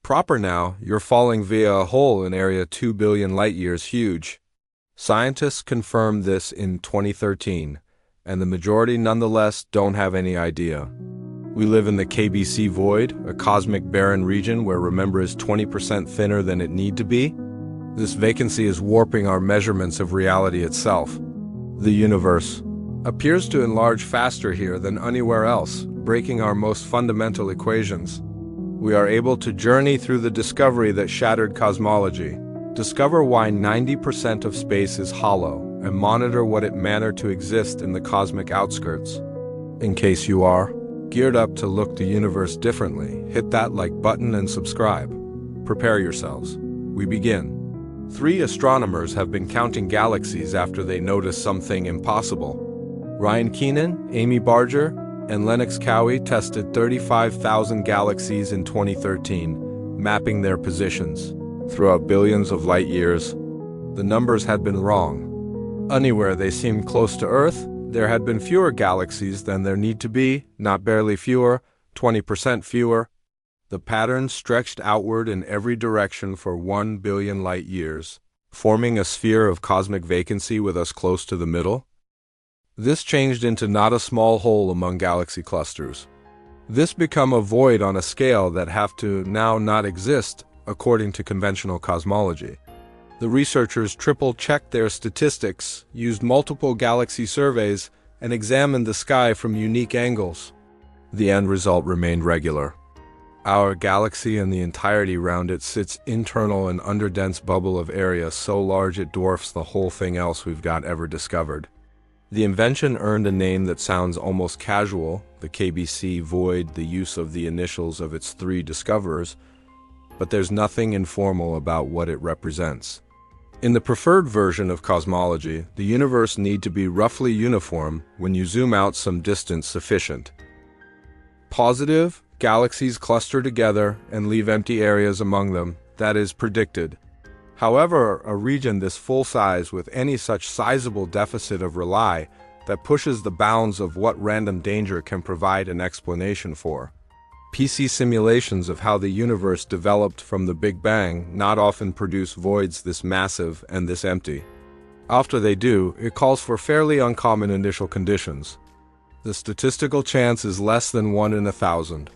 Proper now, you're falling via a hole in area 2 billion light-years huge. Scientists confirmed this in 2013, and the majority nonetheless don't have any idea. We live in the KBC void, a cosmic barren region where remember is 20% thinner than it need to be. This vacancy is warping our measurements of reality itself. The universe appears to enlarge faster here than anywhere else, breaking our most fundamental equations. We are able to journey through the discovery that shattered cosmology, discover why 90% of space is hollow, and monitor what it mannered to exist in the cosmic outskirts. In case you are geared up to look the universe differently, hit that like button and subscribe. Prepare yourselves. We begin. 3 astronomers have been counting galaxies after they noticed something impossible. Ryan Keenan, Amy Barger, and Lennox Cowie tested 35,000 galaxies in 2013, mapping their positions. Throughout billions of light years, the numbers had been wrong. Anywhere they seemed close to Earth, there had been fewer galaxies than there need to be, not barely fewer, 20% fewer. The pattern stretched outward in every direction for 1 billion light years, forming a sphere of cosmic vacancy with us close to the middle. This changed into not a small hole among galaxy clusters. This became a void on a scale that have to now not exist, according to conventional cosmology. The researchers triple-checked their statistics, used multiple galaxy surveys, and examined the sky from unique angles. The end result remained regular. Our galaxy and the entirety around it sits internal an underdense bubble of area so large it dwarfs the whole thing else we've got ever discovered. The invention earned a name that sounds almost casual, the KBC void, the use of the initials of its 3 discoverers, but there's nothing informal about what it represents. In the preferred version of cosmology, the universe need to be roughly uniform when you zoom out some distance sufficient. Positive, galaxies cluster together and leave empty areas among them, that is predicted. However, a region this full size with any such sizable deficit of rely that pushes the bounds of what random danger can provide an explanation for. PC simulations of how the universe developed from the Big Bang not often produce voids this massive and this empty. After they do, it calls for fairly uncommon initial conditions. The statistical chance is less than 1 in 1,000.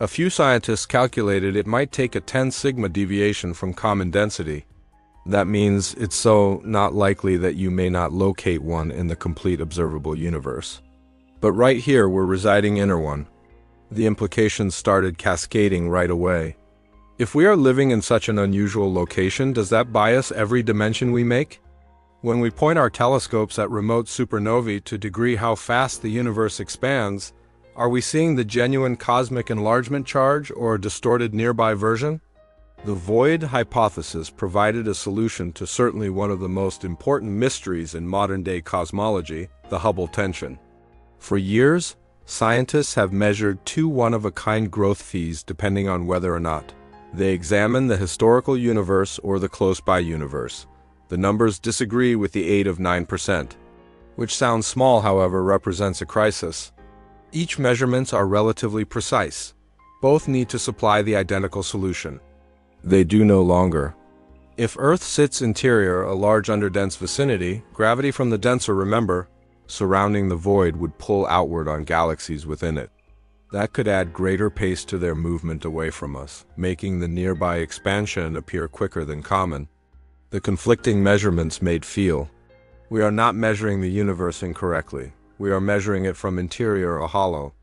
A few scientists calculated it might take a 10 sigma deviation from common density. That means it's so not likely that you may not locate one in the complete observable universe. But right here we're residing in one. The implications started cascading right away. If we are living in such an unusual location, does that bias every dimension we make? When we point our telescopes at remote supernovae to degree how fast the universe expands, are we seeing the genuine cosmic enlargement charge or a distorted nearby version? The void hypothesis provided a solution to certainly one of the most important mysteries in modern-day cosmology, the Hubble tension. For years, scientists have measured 2 one-of-a-kind growth fees depending on whether or not they examine the historical universe or the close-by universe. The numbers disagree with the aid of 9%, which sounds small, however, represents a crisis. Each measurements are relatively precise. Both need to supply the identical solution. They do no longer. If Earth sits interior, a large underdense vicinity, gravity from the denser, remember, surrounding the void would pull outward on galaxies within it. That could add greater pace to their movement away from us, making the nearby expansion appear quicker than common. The conflicting measurements made feel. We are not measuring the universe incorrectly. We are measuring it from interior or hollow.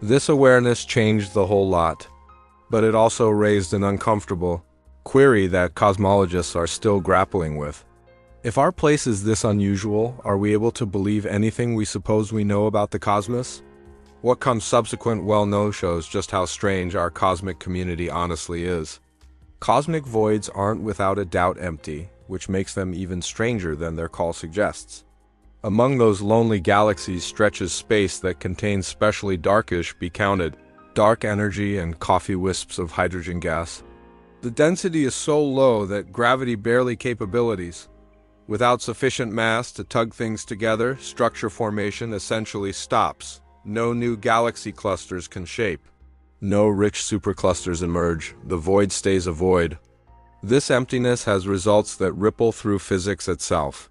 This awareness changed the whole lot, but it also raised an uncomfortable query that cosmologists are still grappling with. If our place is this unusual, are we able to believe anything we suppose we know about the cosmos? What comes subsequent well-known shows just how strange our cosmic community honestly is. Cosmic voids aren't without a doubt empty, which makes them even stranger than their call suggests. Among those lonely galaxies stretches space that contains specially darkish, be counted, dark energy and coffee wisps of hydrogen gas. The density is so low that gravity barely capabilities. Without sufficient mass to tug things together, structure formation essentially stops. No new galaxy clusters can shape. No rich superclusters emerge, the void stays a void. This emptiness has results that ripple through physics itself.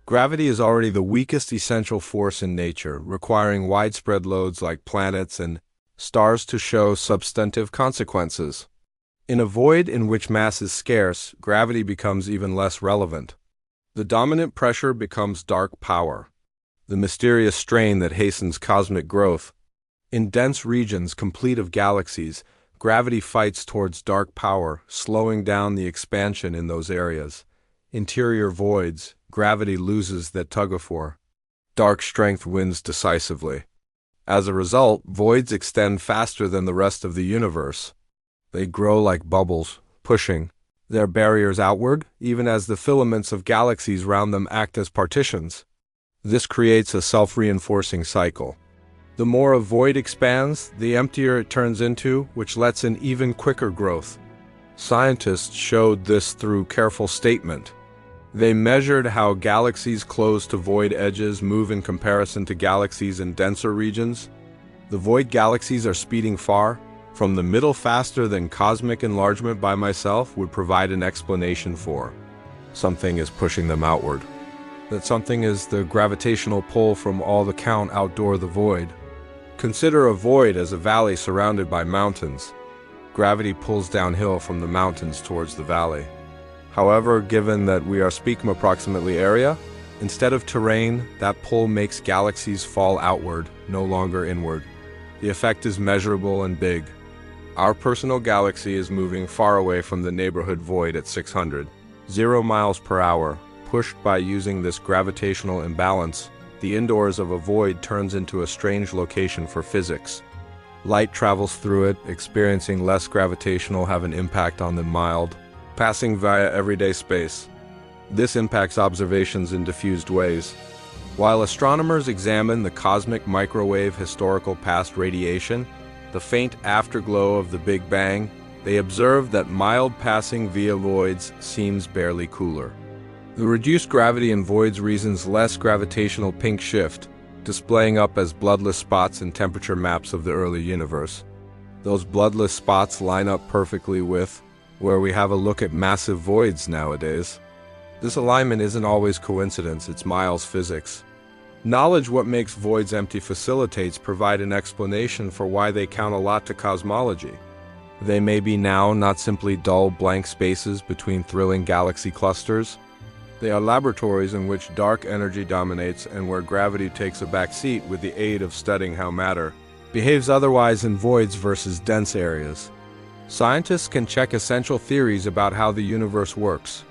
Gravity is already the weakest essential force in nature, requiring widespread loads like planets and stars to show substantive consequences. In a void in which mass is scarce, gravity becomes even less relevant. The dominant pressure becomes dark power, the mysterious strain that hastens cosmic growth. In dense regions complete of galaxies, gravity fights towards dark power, slowing down the expansion in those areas. Interior voids, gravity loses that tug-of-war. Dark strength wins decisively. As a result, voids extend faster than the rest of the universe. They grow like bubbles, pushing their barriers outward, even as the filaments of galaxies round them act as partitions. This creates a self-reinforcing cycle. The more a void expands, the emptier it turns into, which lets in even quicker growth. Scientists showed this through careful statement. They measured how galaxies close to void edges move in comparison to galaxies in denser regions. The void galaxies are speeding far. From the middle faster than cosmic enlargement by myself would provide an explanation for. Something is pushing them outward. That something is the gravitational pull from all the count outdoor the void. Consider a void as a valley surrounded by mountains. Gravity pulls downhill from the mountains towards the valley. However, given that we are speaking approximately area, instead of terrain, that pull makes galaxies fall outward, no longer inward. The effect is measurable and big. Our personal galaxy is moving far away from the neighborhood void at 600, 0 miles per hour. Pushed by using this gravitational imbalance, the indoors of a void turns into a strange location for physics. Light travels through it, experiencing less gravitational have an impact on the mild, passing via everyday space. This impacts observations in diffused ways. While astronomers examine the cosmic microwave historical past radiation, the faint afterglow of the Big Bang, they observe that mild passing via voids seems barely cooler. The reduced gravity in voids reasons less gravitational pink shift, displaying up as bloodless spots in temperature maps of the early universe. Those bloodless spots line up perfectly with where we have a look at massive voids nowadays. This alignment isn't always coincidence, it's Miles physics. Knowledge what makes voids empty facilitates provide an explanation for why they count a lot to cosmology. They may be now not simply dull blank spaces between thrilling galaxy clusters. They are laboratories in which dark energy dominates and where gravity takes a back seat with the aid of studying how matter behaves otherwise in voids versus dense areas. Scientists can check essential theories about how the universe works.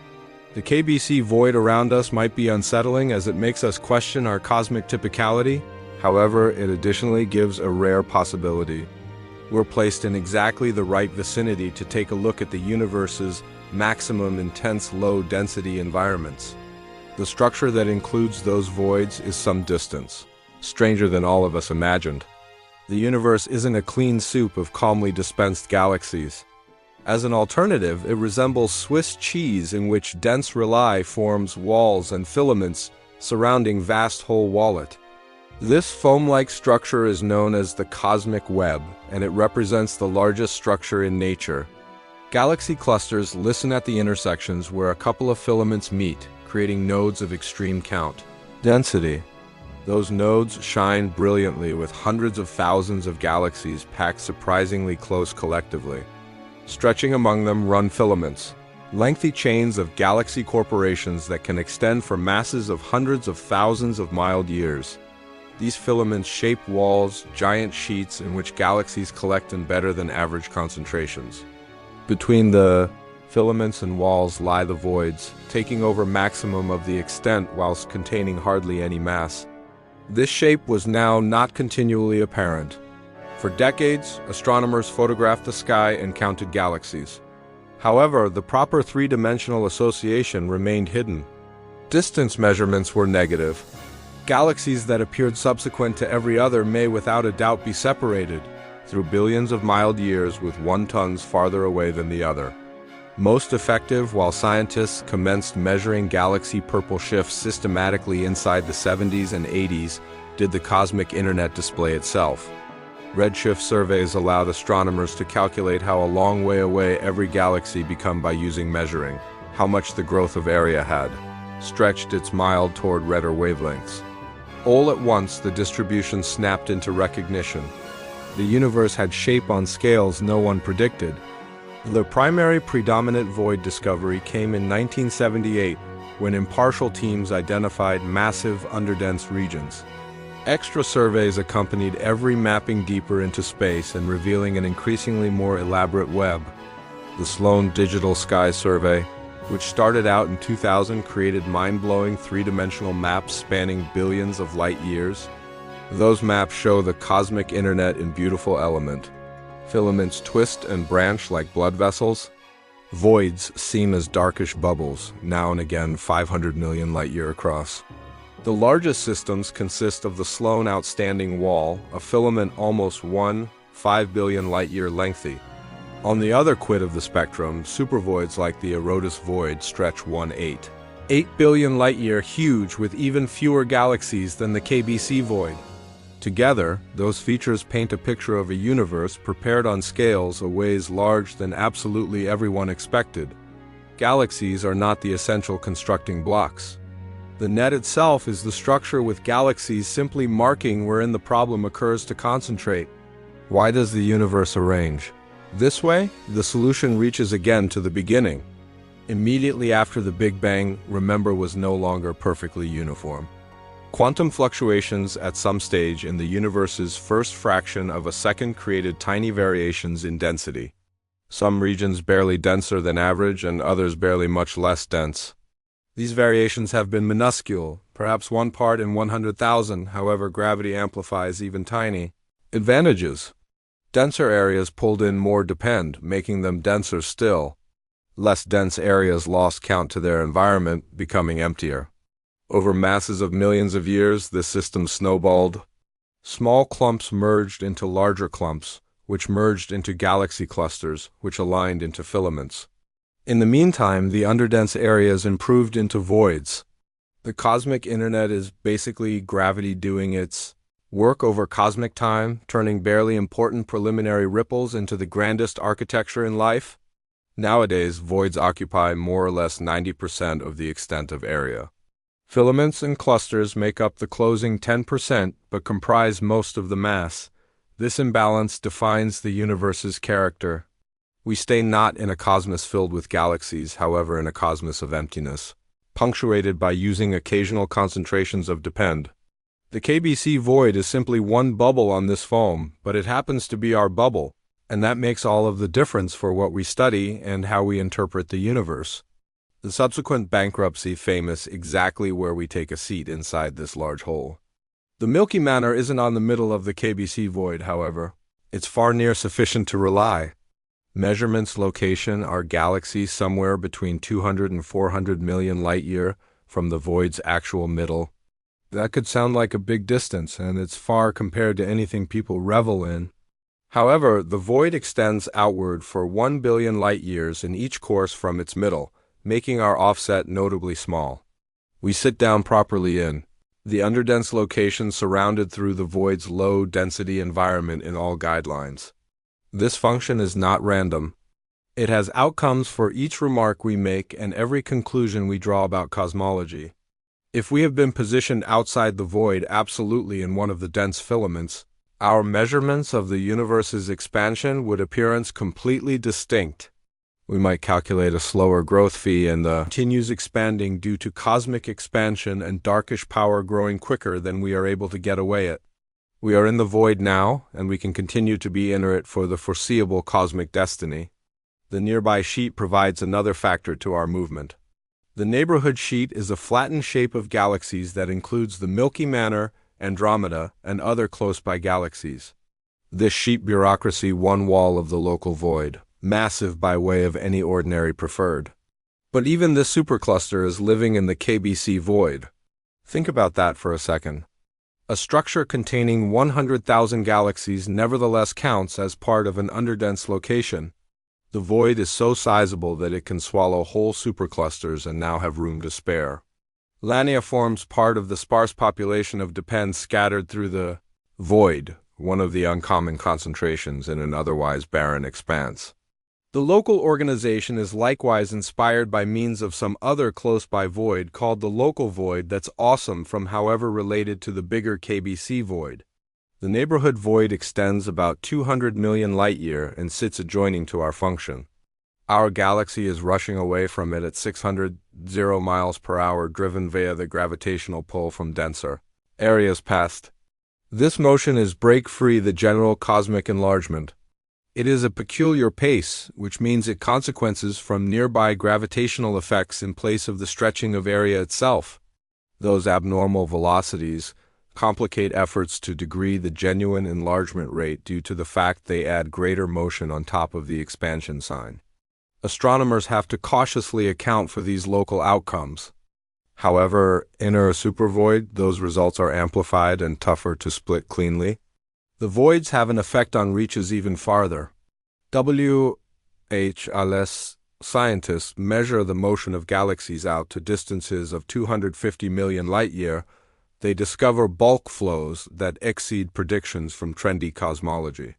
The KBC void around us might be unsettling as it makes us question our cosmic typicality. However, it additionally gives a rare possibility. We're placed in exactly the right vicinity to take a look at the universe's maximum intense low-density environments. The structure that includes those voids is some distance, stranger than all of us imagined. The universe isn't a clean soup of calmly dispensed galaxies. As an alternative, it resembles Swiss cheese in which dense relay forms walls and filaments surrounding vast whole wallet. This foam-like structure is known as the cosmic web, and it represents the largest structure in nature. Galaxy clusters listen at the intersections where a couple of filaments meet, creating nodes of extreme count. Density. Those nodes shine brilliantly with hundreds of thousands of galaxies packed surprisingly close collectively. Stretching among them run filaments, lengthy chains of galaxy corporations that can extend for masses of hundreds of thousands of mild years. These filaments shape walls, giant sheets in which galaxies collect in better than average concentrations. Between the filaments and walls lie the voids, taking over maximum of the extent whilst containing hardly any mass. This shape was now not continually apparent. For decades, astronomers photographed the sky and counted galaxies. However, the proper three-dimensional association remained hidden. Distance measurements were negative. Galaxies that appeared subsequent to every other may without a doubt be separated through billions of mild years with one tons farther away than the other. Most effective while scientists commenced measuring galaxy purple shifts systematically inside the 70s and 80s did the cosmic internet display itself. Redshift surveys allowed astronomers to calculate how a long way away every galaxy became by using measuring how much the growth of area had stretched its mild toward redder wavelengths. All at once, the distribution snapped into recognition. The universe had shape on scales no one predicted. The primary predominant void discovery came in 1978, when impartial teams identified massive underdense regions. Extra surveys accompanied every mapping deeper into space and revealing an increasingly more elaborate web. The Sloan Digital Sky Survey, which started out in 2000, created mind-blowing three-dimensional maps spanning billions of light years. Those maps show the cosmic internet in beautiful element. Filaments twist and branch like blood vessels. Voids seem as darkish bubbles, now and again 500 million light-year across. The largest systems consist of the Sloan Outstanding Wall, a filament almost 5 billion light-year lengthy. On the other quid of the spectrum, supervoids like the Erotus Void stretch 8 billion light-year huge with even fewer galaxies than the KBC Void. Together, those features paint a picture of a universe prepared on scales a ways larger than absolutely everyone expected. Galaxies are not the essential constructing blocks. The net itself is the structure, with galaxies simply marking wherein the problem occurs to concentrate. Why does the universe arrange this way? The solution reaches again to the beginning. Immediately after the Big Bang, remember, was no longer perfectly uniform. Quantum fluctuations at some stage in the universe's first fraction of a second created tiny variations in density. Some regions barely denser than average and others barely much less dense. These variations have been minuscule, perhaps 1 part in 100,000, however gravity amplifies even tiny. Advantages: denser areas pulled in more depend, making them denser still. Less dense areas lost count to their environment, becoming emptier. Over masses of millions of years, this system snowballed. Small clumps merged into larger clumps, which merged into galaxy clusters, which aligned into filaments. In the meantime, the underdense areas improved into voids. The cosmic internet is basically gravity doing its work over cosmic time, turning barely important preliminary ripples into the grandest architecture in life. Nowadays, voids occupy more or less 90% of the extent of area. Filaments and clusters make up the closing 10%, but comprise most of the mass. This imbalance defines the universe's character. We stay not in a cosmos filled with galaxies, however, in a cosmos of emptiness, punctuated by using occasional concentrations of depend. The KBC void is simply one bubble on this foam, but it happens to be our bubble, and that makes all of the difference for what we study and how we interpret the universe. The subsequent bankruptcy famous exactly where we take a seat inside this large hole. The Milky Manor isn't on the middle of the KBC void, however. It's far near sufficient to rely. Measurements location are galaxies somewhere between 200 and 400 million light-year from the void's actual middle. That could sound like a big distance, and it's far compared to anything people revel in. However, the void extends outward for 1 billion light-years in each course from its middle, making our offset notably small. We sit down properly in the underdense location surrounded through the void's low-density environment in all guidelines. This function is not random. It has outcomes for each remark we make and every conclusion we draw about cosmology. If we have been positioned outside the void absolutely in one of the dense filaments, our measurements of the universe's expansion would appearance completely distinct. We might calculate a slower growth fee and the continues expanding due to cosmic expansion and darkish power growing quicker than we are able to get away it. We are in the void now, and we can continue to be in it for the foreseeable cosmic destiny. The nearby sheet provides another factor to our movement. The neighborhood sheet is a flattened shape of galaxies that includes the Milky Manor, Andromeda, and other close-by galaxies. This sheet bureaucracy one wall of the local void, massive by way of any ordinary preferred. But even this supercluster is living in the KBC void. Think about that for a second. A structure containing 100,000 galaxies nevertheless counts as part of an underdense location. The void is so sizable that it can swallow whole superclusters and now have room to spare. Lania forms part of the sparse population of depends scattered through the void, one of the uncommon concentrations in an otherwise barren expanse. The local organization is likewise inspired by means of some other close-by void called the local void that's awesome from however related to the bigger KBC void. The neighborhood void extends about 200 million light-year and sits adjoining to our function. Our galaxy is rushing away from it at 600 miles per hour driven via the gravitational pull from denser areas past. This motion is break-free the general cosmic enlargement. It is a peculiar pace, which means it consequences from nearby gravitational effects in place of the stretching of area itself. Those abnormal velocities complicate efforts to degree the genuine enlargement rate due to the fact they add greater motion on top of the expansion sign. Astronomers have to cautiously account for these local outcomes. However, in a supervoid, those results are amplified and tougher to split cleanly. The voids have an effect on reaches even farther. WHLS scientists measure the motion of galaxies out to distances of 250 million light-year. They discover bulk flows that exceed predictions from trendy cosmology.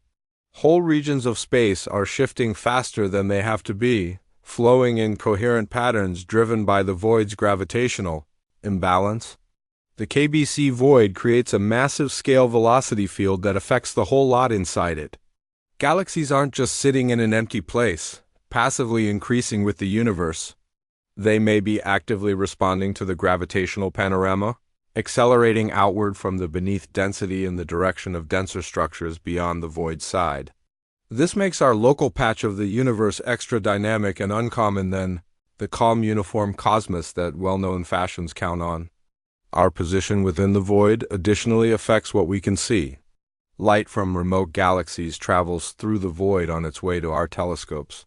Whole regions of space are shifting faster than they have to be, flowing in coherent patterns driven by the void's gravitational imbalance. The KBC void creates a massive scale velocity field that affects the whole lot inside it. Galaxies aren't just sitting in an empty place, passively increasing with the universe. They may be actively responding to the gravitational panorama, accelerating outward from the beneath density in the direction of denser structures beyond the void side. This makes our local patch of the universe extra dynamic and uncommon than the calm uniform cosmos that well-known fashions count on. Our position within the void additionally affects what we can see. Light from remote galaxies travels through the void on its way to our telescopes.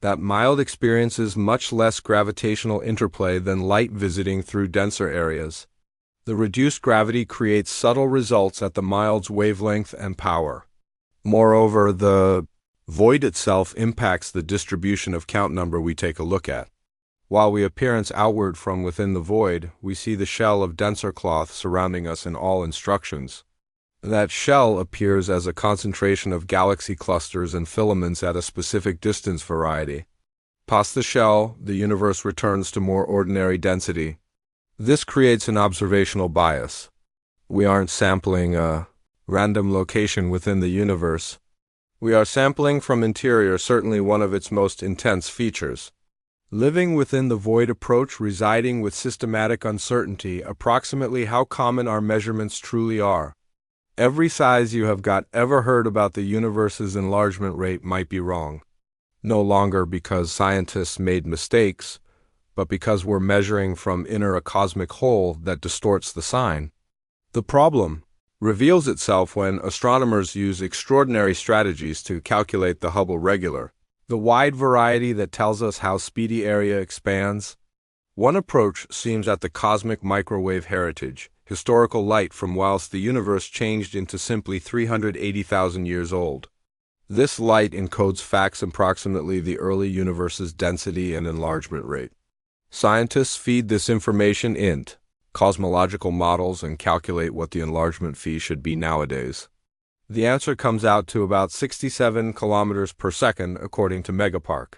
That mild experiences much less gravitational interplay than light visiting through denser areas. The reduced gravity creates subtle results at the mild's wavelength and power. Moreover, the void itself impacts the distribution of count number we take a look at. While we appearance outward from within the void, we see the shell of denser cloth surrounding us in all instructions. That shell appears as a concentration of galaxy clusters and filaments at a specific distance variety. Past the shell, the universe returns to more ordinary density. This creates an observational bias. We aren't sampling a random location within the universe. We are sampling from interior, certainly one of its most intense features. Living within the void approach, residing with systematic uncertainty, approximately how common our measurements truly are. Every size you have ever heard about the universe's enlargement rate might be wrong. No longer because scientists made mistakes, but because we're measuring from inner a cosmic whole that distorts the sign. The problem reveals itself when astronomers use extraordinary strategies to calculate the Hubble regular, the wide variety that tells us how speedy area expands. One approach seems at the cosmic microwave heritage, historical light from whilst the universe changed into simply 380,000 years old. This light encodes facts approximately the early universe's density and enlargement rate. Scientists feed this information into cosmological models and calculate what the enlargement fee should be nowadays. The answer comes out to about 67 kilometers per second according to megapark,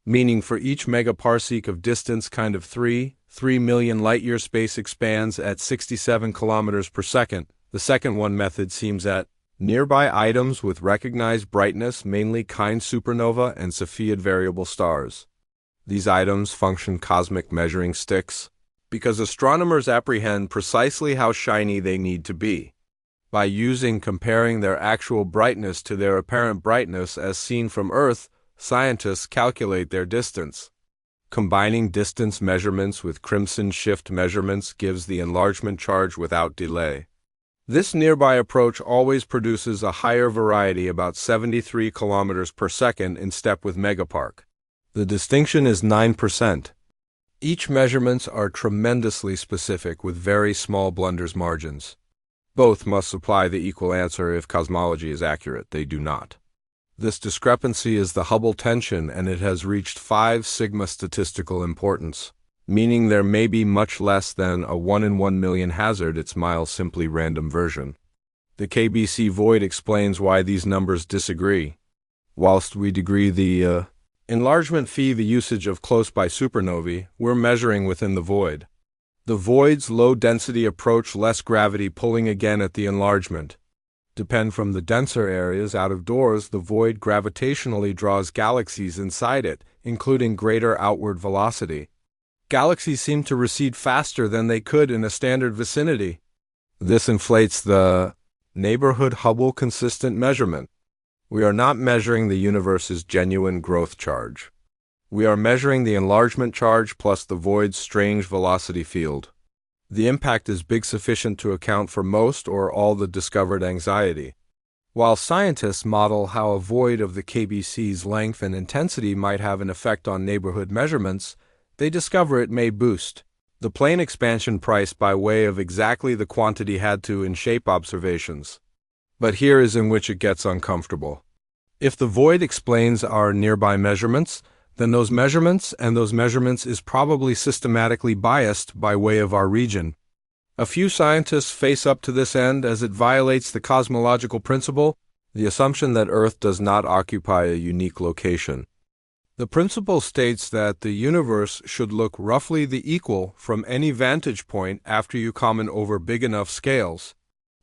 meaning for each megaparsec of distance 3 million light-year space expands at 67 kilometers per second. The second one method seems at nearby items with recognized brightness, mainly kind supernova and Cepheid variable stars. These items function cosmic measuring sticks because astronomers apprehend precisely how shiny they need to be. By comparing their actual brightness to their apparent brightness as seen from Earth, scientists calculate their distance. Combining distance measurements with crimson shift measurements gives the enlargement charge without delay. This nearby approach always produces a higher variety, about 73 kilometers per second, in step with megapark. The distinction is 9%. Each measurements are tremendously specific with very small blunders margins. Both must supply the equal answer if cosmology is accurate. They do not. This discrepancy is the Hubble tension, and it has reached 5 sigma statistical importance, meaning there may be much less than a 1 in 1 million hazard. It's Miles' simply random version. The KBC void explains why these numbers disagree. Whilst we degree the enlargement phi the usage of close-by supernovae, we're measuring within the void. The void's low-density approach less gravity pulling again at the enlargement. Depend from the denser areas out of doors, the void gravitationally draws galaxies inside it, including greater outward velocity. Galaxies seem to recede faster than they could in a standard vicinity. This inflates the neighborhood Hubble consistent measurement. We are not measuring the universe's genuine growth charge. We are measuring the enlargement charge plus the void's strange velocity field. The impact is big sufficient to account for most or all the discovered anxiety. While scientists model how a void of the KBC's length and intensity might have an effect on neighborhood measurements, they discover it may boost the plane expansion price by way of exactly the quantity had to in shape observations. But here is in which it gets uncomfortable. If the void explains our nearby measurements, then those measurements is probably systematically biased by way of our region. A few scientists face up to this end as it violates the cosmological principle, the assumption that Earth does not occupy a unique location. The principle states that the universe should look roughly the equal from any vantage point after you come over big enough scales.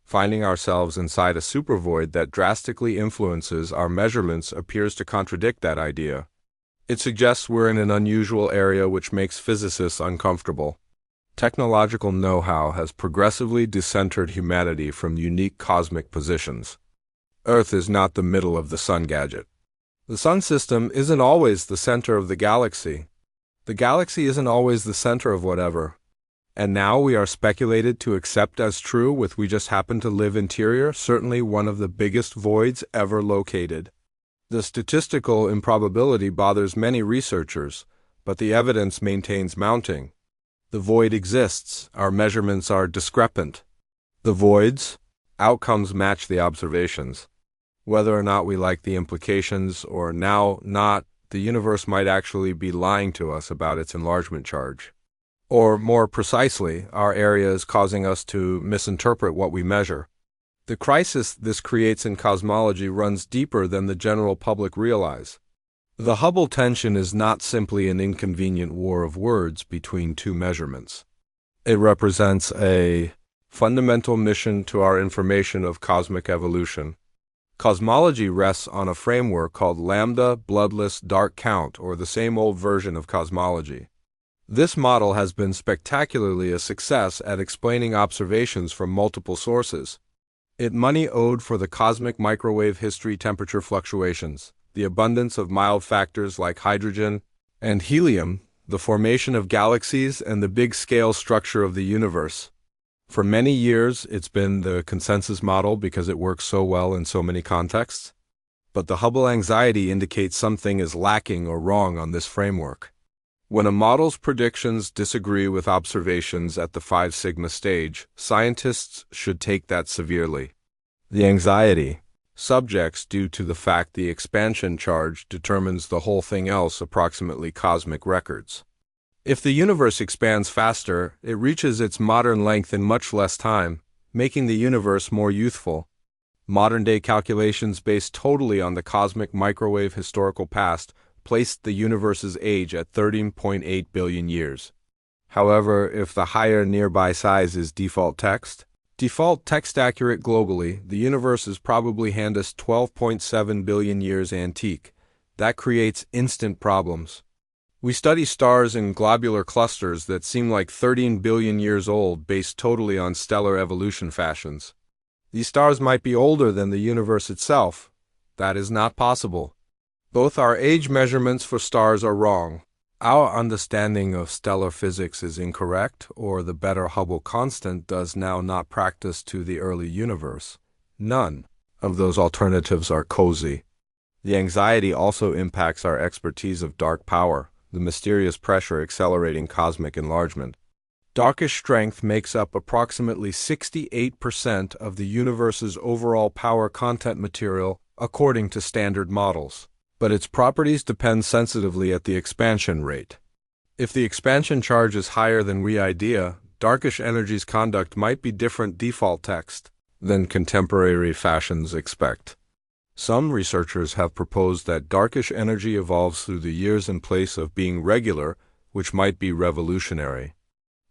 Finding ourselves inside a supervoid that drastically influences our measurements appears to contradict that idea. It suggests we're in an unusual area which makes physicists uncomfortable. Technological know-how has progressively decentered humanity from unique cosmic positions. Earth is not the middle of the sun gadget. The sun system isn't always the center of the galaxy. The galaxy isn't always the center of whatever. And now we are speculated to accept as true with we just happen to live interior, certainly one of the biggest voids ever located. The statistical improbability bothers many researchers, but the evidence maintains mounting. The void exists, our measurements are discrepant. The void's outcomes match the observations. Whether or not we like the implications or now not, the universe might actually be lying to us about its enlargement charge. Or more precisely, our area is causing us to misinterpret what we measure. The crisis this creates in cosmology runs deeper than the general public realize. The Hubble tension is not simply an inconvenient war of words between two measurements. It represents a fundamental mission to our information of cosmic evolution. Cosmology rests on a framework called lambda bloodless dark count, or the same old version of cosmology. This model has been spectacularly a success at explaining observations from multiple sources. It money owed for the cosmic microwave history temperature fluctuations, the abundance of mild factors like hydrogen and helium, the formation of galaxies, and the big-scale structure of the universe. For many years, it's been the consensus model because it works so well in so many contexts. But the Hubble anxiety indicates something is lacking or wrong on this framework. When a model's predictions disagree with observations at the 5 sigma stage, scientists should take that severely. The anxiety subjects due to the fact the expansion charge determines the whole thing else approximately cosmic records. If the universe expands faster, it reaches its modern length in much less time, making the universe more youthful. Modern-day calculations based totally on the cosmic microwave historical past placed the universe's age at 13.8 billion years. However, if the higher nearby size is default text accurate globally, the universe is probably handus 12.7 billion years antique. That creates instant problems. We study stars in globular clusters that seem like 13 billion years old based totally on stellar evolution fashions. These stars might be older than the universe itself. That is not possible. Both our age measurements for stars are wrong. Our understanding of stellar physics is incorrect, or the better Hubble constant does now not practice to the early universe. None of those alternatives are cozy. The anxiety also impacts our expertise of dark power, the mysterious pressure accelerating cosmic enlargement. Darkish strength makes up approximately 68% of the universe's overall power content material according to standard models. But its properties depend sensitively at the expansion rate. If the expansion charge is higher than we idea, darkish energy's conduct might be different default text. than contemporary fashions expect. Some researchers have proposed that darkish energy evolves through the years in place of being regular, which might be revolutionary.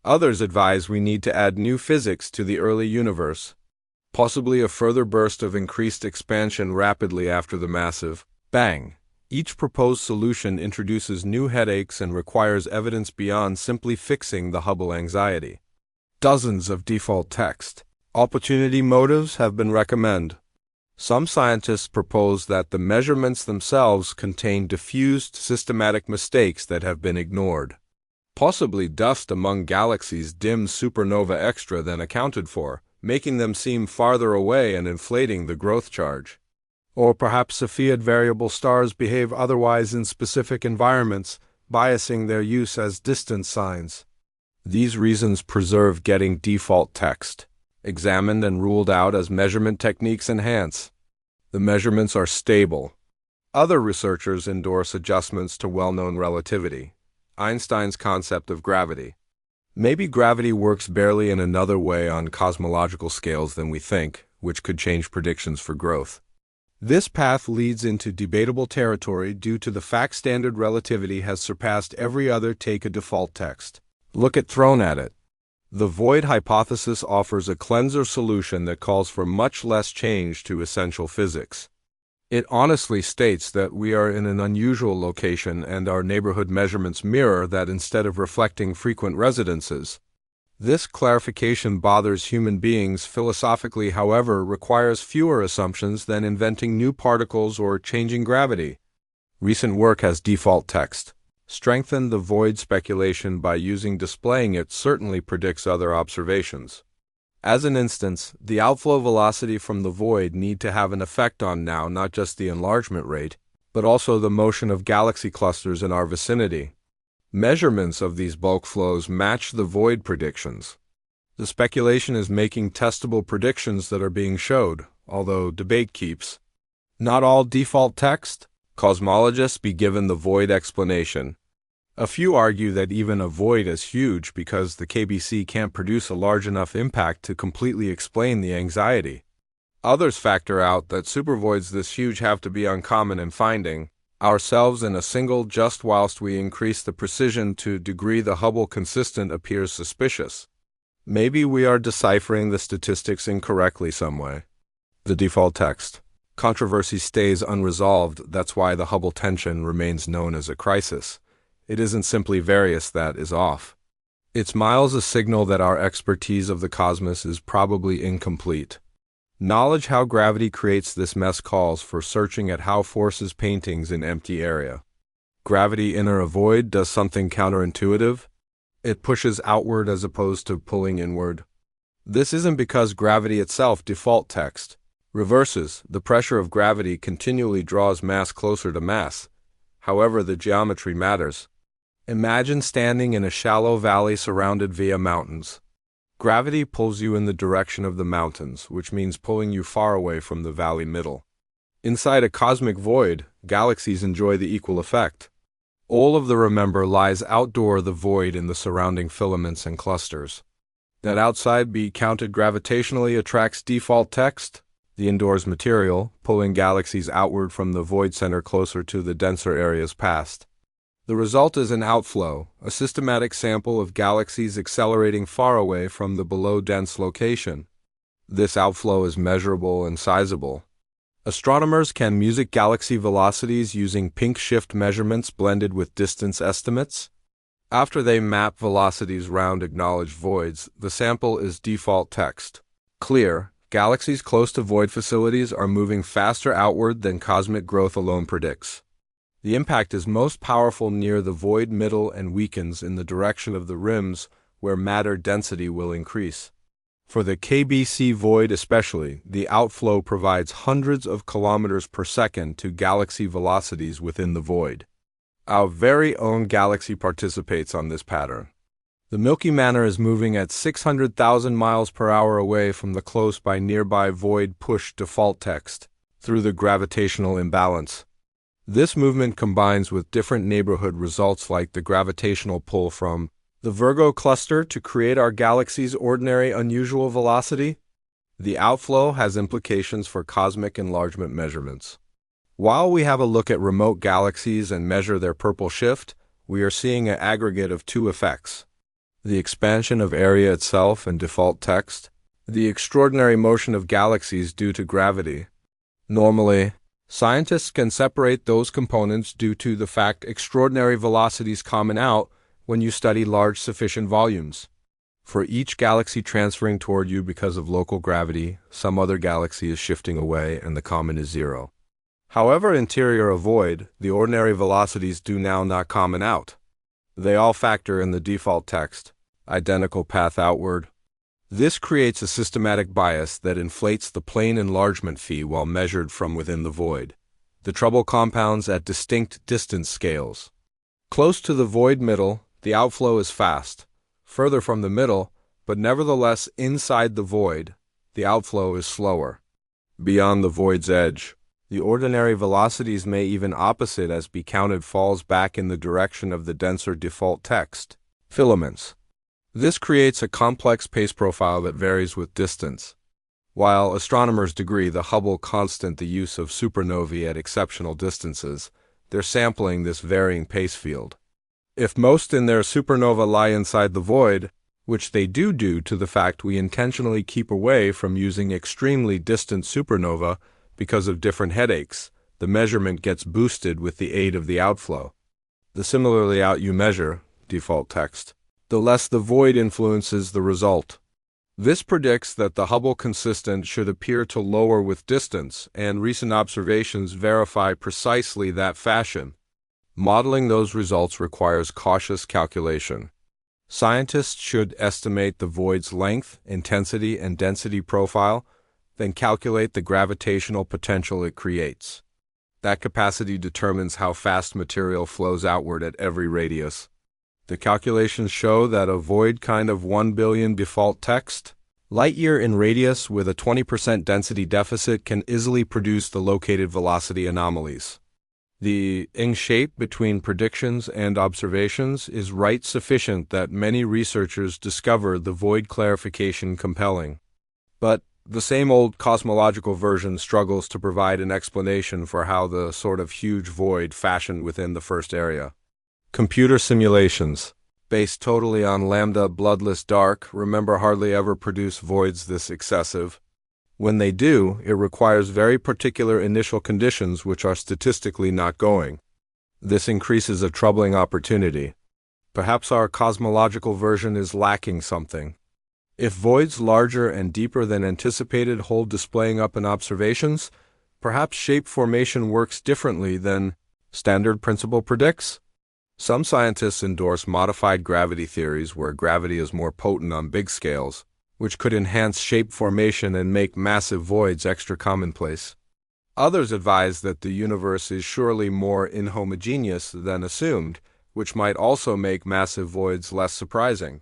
Others advise we need to add new physics to the early universe, possibly a further burst of increased expansion rapidly after the massive bang. Each proposed solution introduces new headaches and requires evidence beyond simply fixing the Hubble anxiety. Dozens of default text opportunity motives have been recommended. Some scientists propose that the measurements themselves contain diffused systematic mistakes that have been ignored. Possibly dust among galaxies dims supernova extra than accounted for, making them seem farther away and inflating the growth charge. Or perhaps Cepheid variable stars behave otherwise in specific environments, biasing their use as distance signs. These reasons preserve getting default text examined and ruled out as measurement techniques enhance. The measurements are stable. Other researchers endorse adjustments to well-known relativity, Einstein's concept of gravity. Maybe gravity works barely in another way on cosmological scales than we think, which could change predictions for growth. This path leads into debatable territory due to the fact standard relativity has surpassed every other take-a-default text. Look at thrown at it. The void hypothesis offers a cleanser solution that calls for much less change to essential physics. It honestly states that we are in an unusual location and our neighborhood measurements mirror that instead of reflecting frequent residences. This clarification bothers human beings philosophically, however, requires fewer assumptions than inventing new particles or changing gravity. Recent work has default text. Strengthen the void speculation by displaying it certainly predicts other observations. As an instance, the outflow velocity from the void need to have an effect on now not just the enlargement rate, but also the motion of galaxy clusters in our vicinity. Measurements of these bulk flows match the void predictions. The speculation is making testable predictions that are being showed, although debate keeps. Not all default text? Cosmologists be given the void explanation. A few argue that even a void is huge because the KBC can't produce a large enough impact to completely explain the anxiety. Others factor out that supervoids this huge have to be uncommon in finding ourselves in a single just whilst we increase the precision to degree the Hubble consistent appears suspicious. Maybe we are deciphering the statistics incorrectly some way. The default text. Controversy stays unresolved, that's why the Hubble tension remains known as a crisis. It isn't simply various that is off. It's miles a signal that our expertise of the cosmos is probably incomplete. Knowledge how gravity creates this mess calls for searching at how forces paintings in empty area. Gravity enter a void does something counterintuitive. It pushes outward as opposed to pulling inward. This isn't because gravity itself default text reverses. The pressure of gravity continually draws mass closer to mass. However, the geometry matters. Imagine standing in a shallow valley surrounded via mountains. Gravity pulls you in the direction of the mountains, which means pulling you far away from the valley middle. Inside a cosmic void, galaxies enjoy the equal effect. All of the remember lies outdoor the void in the surrounding filaments and clusters. That outside be counted gravitationally attracts default text, the indoors material, pulling galaxies outward from the void center closer to the denser areas past. The result is an outflow, a systematic sample of galaxies accelerating far away from the below-dense location. This outflow is measurable and sizable. Astronomers can music galaxy velocities using pink shift measurements blended with distance estimates. After they map velocities round acknowledged voids, the sample is default text. Clear. Galaxies close to void facilities are moving faster outward than cosmic growth alone predicts. The impact is most powerful near the void middle and weakens in the direction of the rims where matter density will increase. For the KBC void especially, the outflow provides hundreds of kilometers per second to galaxy velocities within the void. Our very own galaxy participates on this pattern. The Milky Manor is moving at 600,000 miles per hour away from the close by nearby void push default text through the gravitational imbalance. This movement combines with different neighborhood results like the gravitational pull from the Virgo cluster to create our galaxy's ordinary unusual velocity. The outflow has implications for cosmic enlargement measurements. While we have a look at remote galaxies and measure their purple shift, we are seeing an aggregate of two effects: the expansion of area itself and default text, the extraordinary motion of galaxies due to gravity. Normally, scientists can separate those components due to the fact extraordinary velocities common out when you study large sufficient volumes. For each galaxy transferring toward you because of local gravity, some other galaxy is shifting away and the common is zero. However interior a void, the ordinary velocities do now not common out. They all factor in the default text, identical path outward. This creates a systematic bias that inflates the plane enlargement phi while measured from within the void. The trouble compounds at distinct distance scales. Close to the void middle, the outflow is fast. Further from the middle, but nevertheless inside the void, the outflow is slower. Beyond the void's edge, the ordinary velocities may even opposite as be counted falls back in the direction of the denser default text, filaments. This creates a complex pace profile that varies with distance. While astronomers degree the Hubble constant the use of supernovae at exceptional distances, they're sampling this varying pace field. If most in their supernova lie inside the void, which they do due to the fact we intentionally keep away from using extremely distant supernova because of different headaches, the measurement gets boosted with the aid of the outflow. The similarly out you measure, default text, the less the void influences the result. This predicts that the Hubble consistent should appear to lower with distance, and recent observations verify precisely that fashion. Modeling those results requires cautious calculation. Scientists should estimate the void's length, intensity, and density profile, then calculate the gravitational potential it creates. That capacity determines how fast material flows outward at every radius. The calculations show that a void kind of 1 billion default text, light-year in radius with a 20% density deficit can easily produce the located velocity anomalies. The ing shape between predictions and observations is right sufficient that many researchers discover the void clarification compelling. But the same old cosmological version struggles to provide an explanation for how the sort of huge void fashioned within the first area. Computer simulations, based totally on lambda bloodless dark, remember hardly ever produce voids this excessive. When they do, it requires very particular initial conditions which are statistically not going. This increases a troubling opportunity. Perhaps our cosmological version is lacking something. If voids larger and deeper than anticipated hold displaying up in observations, perhaps shape formation works differently than standard principle predicts. Some scientists endorse modified gravity theories where gravity is more potent on big scales, which could enhance shape formation and make massive voids extra commonplace. Others advise that the universe is surely more inhomogeneous than assumed, which might also make massive voids less surprising.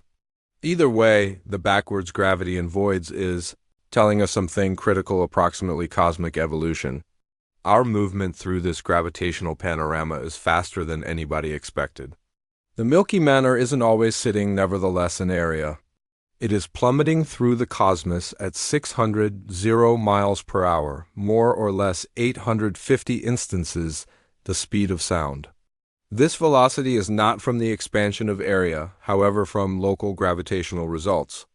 Either way, the backwards gravity in voids is telling us something critical approximately cosmic evolution. Our movement through this gravitational panorama is faster than anybody expected. The Milky Manor isn't always sitting nevertheless in area. It is plummeting through the cosmos at 600 miles per hour, more or less 850 instances the speed of sound. This velocity is not from the expansion of area, however from local gravitational results.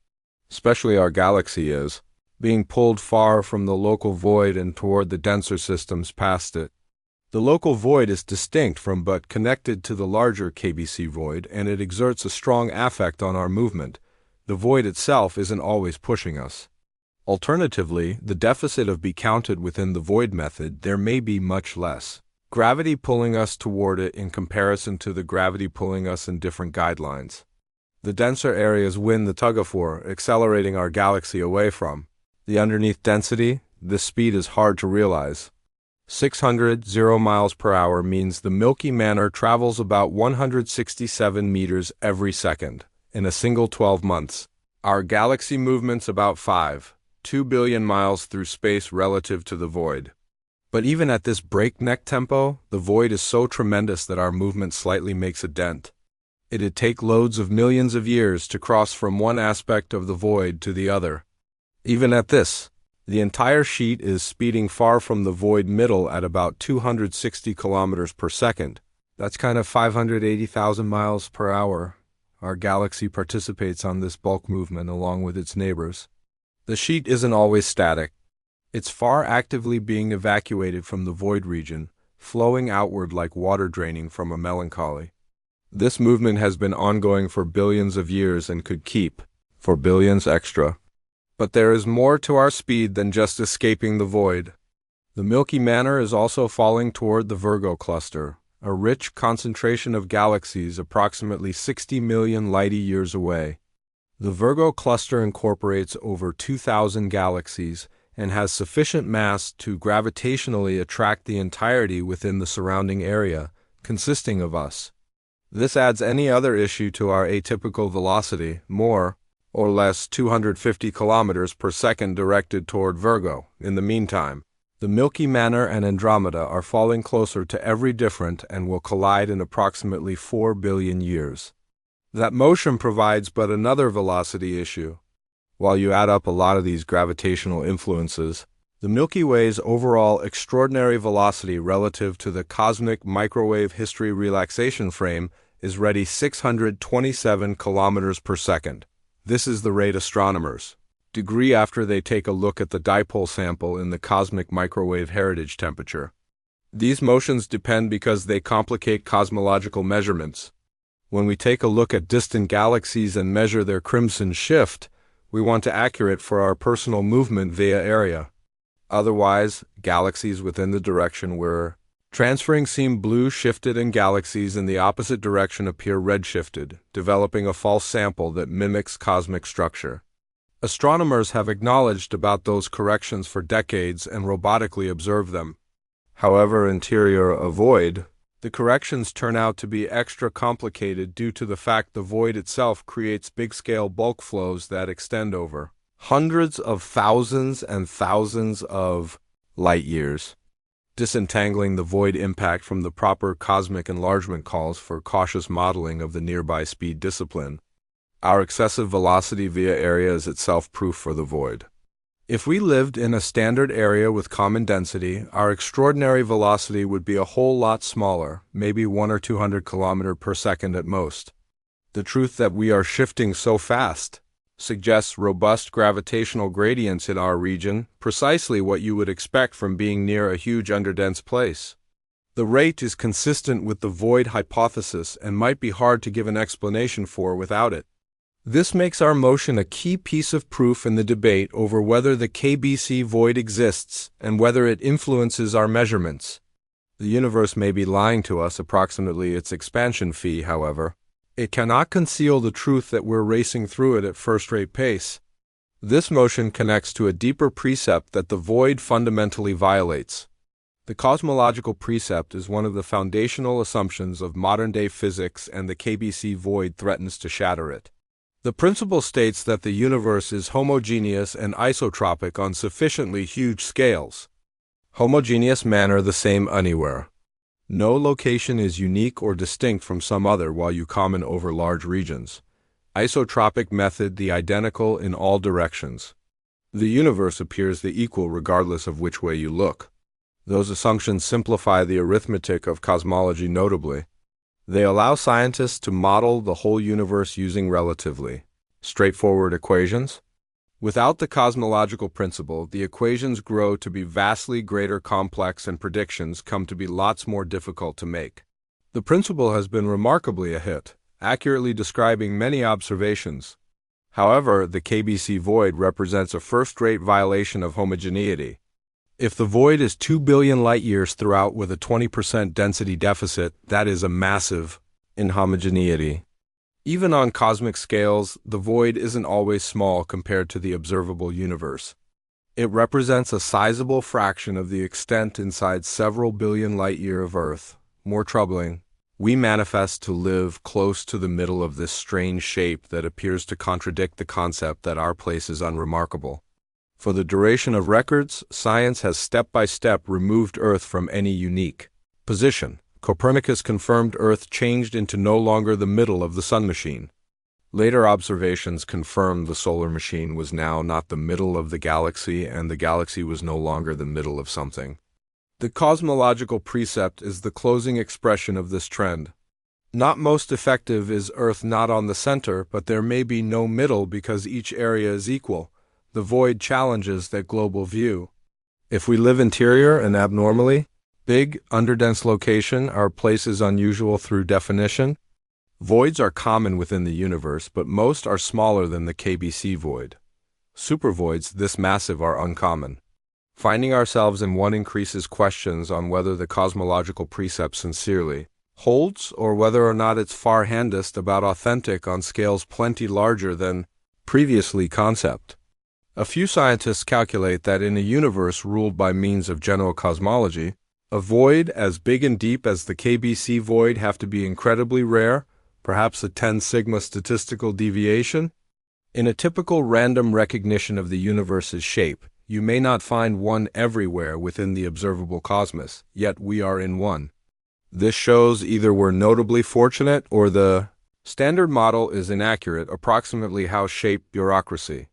Especially our galaxy is, being pulled far from the local void and toward the denser systems past it. The local void is distinct from but connected to the larger KBC void, and it exerts a strong affect on our movement. The void itself isn't always pushing us. Alternatively, the deficit of be counted within the void method, there may be much less gravity pulling us toward it in comparison to the gravity pulling us in different guidelines. The denser areas win the tug-of-war, accelerating our galaxy away from the underneath density. This speed is hard to realize. 600 miles per hour means the Milky Manor travels about 167 meters every second in a single 12 months. Our galaxy movement's about 2 billion miles through space relative to the void. But even at this breakneck tempo, the void is so tremendous that our movement slightly makes a dent. It'd take loads of millions of years to cross from one aspect of the void to the other. Even at this, the entire sheet is speeding far from the void middle at about 260 kilometers per second. That's kind of 580,000 miles per hour. Our galaxy participates on this bulk movement along with its neighbors. The sheet isn't always static. It's far actively being evacuated from the void region, flowing outward like water draining from a melancholy. This movement has been ongoing for billions of years and could keep for billions extra. But there is more to our speed than just escaping the void. The Milky Manor is also falling toward the Virgo cluster, a rich concentration of galaxies approximately 60 million light-years away. The Virgo cluster incorporates over 2,000 galaxies and has sufficient mass to gravitationally attract the entirety within the surrounding area, consisting of us. This adds any other issue to our atypical velocity, more or less 250 kilometers per second directed toward Virgo. In the meantime, the Milky Manor and Andromeda are falling closer to every different and will collide in approximately 4 billion years. That motion provides but another velocity issue. While you add up a lot of these gravitational influences, the Milky Way's overall extraordinary velocity relative to the cosmic microwave history relaxation frame is ready 627 kilometers per second. This is the rate astronomers degree after they take a look at the dipole sample in the cosmic microwave heritage temperature. These motions depend because they complicate cosmological measurements. When we take a look at distant galaxies and measure their crimson shift, we want to accurate for our personal movement via area. Otherwise, galaxies within the direction we're transferring seem blue shifted and galaxies in the opposite direction appear red shifted, developing a false sample that mimics cosmic structure. Astronomers have acknowledged about those corrections for decades and robotically observed them. However interior a void, the corrections turn out to be extra complicated due to the fact the void itself creates big-scale bulk flows that extend over hundreds of thousands and thousands of light-years. Disentangling the void impact from the proper cosmic enlargement calls for cautious modeling of the nearby speed discipline. Our excessive velocity via area is itself proof for the void. If we lived in a standard area with common density, our extraordinary velocity would be a whole lot smaller, maybe 100 or 200 kilometers per second at most. The truth that we are shifting so fast suggests robust gravitational gradients in our region, precisely what you would expect from being near a huge underdense place. The rate is consistent with the void hypothesis and might be hard to give an explanation for without it. This makes our motion a key piece of proof in the debate over whether the KBC void exists and whether it influences our measurements. The universe may be lying to us approximately its expansion fee, however. It cannot conceal the truth that we're racing through it at first-rate pace. This motion connects to a deeper precept that the void fundamentally violates. The cosmological precept is one of the foundational assumptions of modern-day physics, and the KBC void threatens to shatter it. The principle states that the universe is homogeneous and isotropic on sufficiently huge scales. Homogeneous manner the same anywhere. No location is unique or distinct from some other while you common over large regions. Isotropic method the identical in all directions. The universe appears the equal regardless of which way you look. Those assumptions simplify the arithmetic of cosmology notably. They allow scientists to model the whole universe using relatively straightforward equations. Without the cosmological principle, the equations grow to be vastly greater complex and predictions come to be lots more difficult to make. The principle has been remarkably a hit, accurately describing many observations. However, the KBC void represents a first-rate violation of homogeneity. If the void is 2 billion light-years throughout with a 20% density deficit, that is a massive inhomogeneity. Even on cosmic scales, the void isn't always small compared to the observable universe. It represents a sizable fraction of the extent inside several billion light-year of Earth. More troubling, we manifest to live close to the middle of this strange shape that appears to contradict the concept that our place is unremarkable. For the duration of records, science has step-by-step removed Earth from any unique position. Copernicus confirmed Earth changed into no longer the middle of the sun machine. Later observations confirmed the solar machine was now not the middle of the galaxy, and the galaxy was no longer the middle of something. The cosmological precept is the closing expression of this trend. Not most effective is Earth not on the center, but there may be no middle because each area is equal. The void challenges that global view. If we live interior and abnormally, big, underdense location are places unusual through definition. Voids are common within the universe, but most are smaller than the KBC void. Supervoids this massive are uncommon. Finding ourselves in one increases questions on whether the cosmological precept sincerely holds, or whether or not it's far-handest about authentic on scales plenty larger than previously concept. A few scientists calculate that in a universe ruled by means of general cosmology, a void as big and deep as the KBC void have to be incredibly rare, perhaps a 10 sigma statistical deviation. In a typical random recognition of the universe's shape, you may not find one everywhere within the observable cosmos, yet we are in one. This shows either we're notably fortunate or the standard model is inaccurate, approximately how shape bureaucracy.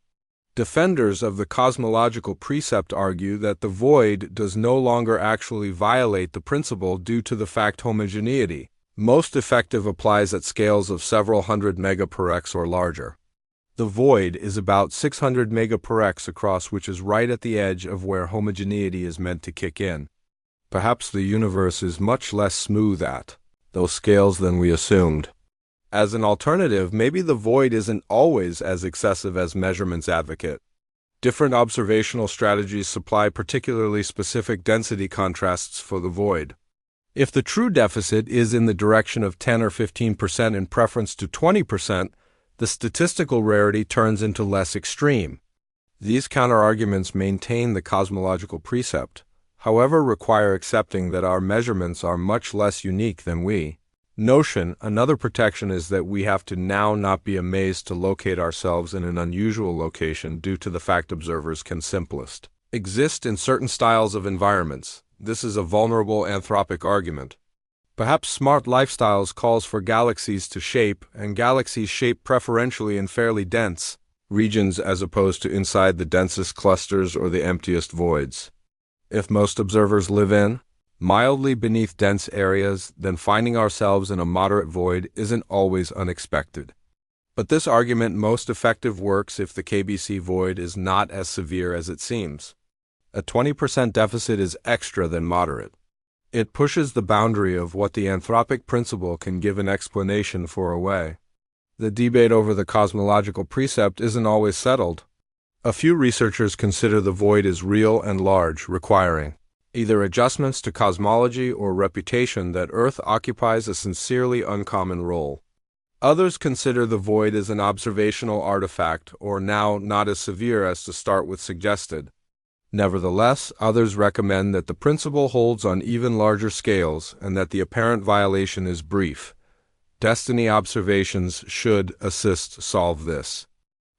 Defenders of the cosmological precept argue that the void does no longer actually violate the principle due to the fact homogeneity. Most effective applies at scales of several hundred megaparsecs or larger. The void is about 600 megaparsecs across, which is right at the edge of where homogeneity is meant to kick in. Perhaps the universe is much less smooth at those scales than we assumed. As an alternative, maybe the void isn't always as excessive as measurements advocate. Different observational strategies supply particularly specific density contrasts for the void. If the true deficit is in the direction of 10 or 15% in preference to 20%, the statistical rarity turns into less extreme. These counterarguments maintain the cosmological precept, however, require accepting that our measurements are much less unique than we. Another protection is that we have to now not be amazed to locate ourselves in an unusual location due to the fact observers can simplest exist in certain styles of environments. This is a vulnerable anthropic argument. Perhaps smart lifestyles calls for galaxies to shape, and galaxies shape preferentially in fairly dense regions as opposed to inside the densest clusters or the emptiest voids. If most observers live in mildly beneath dense areas, then finding ourselves in a moderate void isn't always unexpected. But this argument most effective works if the KBC void is not as severe as it seems. A 20% deficit is extra than moderate. It pushes the boundary of what the anthropic principle can give an explanation for away. The debate over the cosmological precept isn't always settled. A few researchers consider the void as real and large, requiring either adjustments to cosmology or reputation that Earth occupies a sincerely uncommon role. Others consider the void as an observational artifact, or now not as severe as to start with suggested. Nevertheless, others recommend that the principle holds on even larger scales and that the apparent violation is brief. Destiny observations should assist solve this.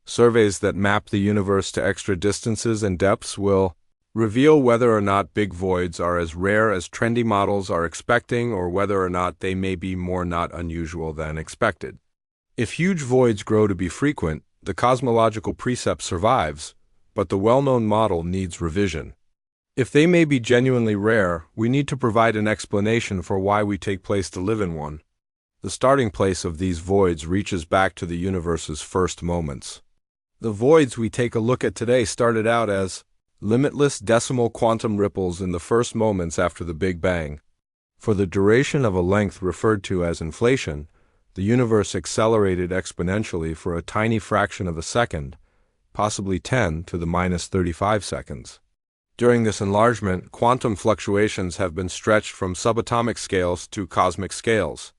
Surveys that map the universe to extra distances and depths will reveal whether or not big voids are as rare as trendy models are expecting, or whether or not they may be more not unusual than expected. If huge voids grow to be frequent, the cosmological precept survives, but the well-known model needs revision. If they may be genuinely rare, we need to provide an explanation for why we take place to live in one. The starting place of these voids reaches back to the universe's first moments. The voids we take a look at today started out as limitless decimal quantum ripples in the first moments after the Big Bang. For the duration of a length referred to as inflation, the universe accelerated exponentially for a tiny fraction of a second, possibly 10 to the minus 35 seconds. During this enlargement, quantum fluctuations have been stretched from subatomic scales to cosmic scales.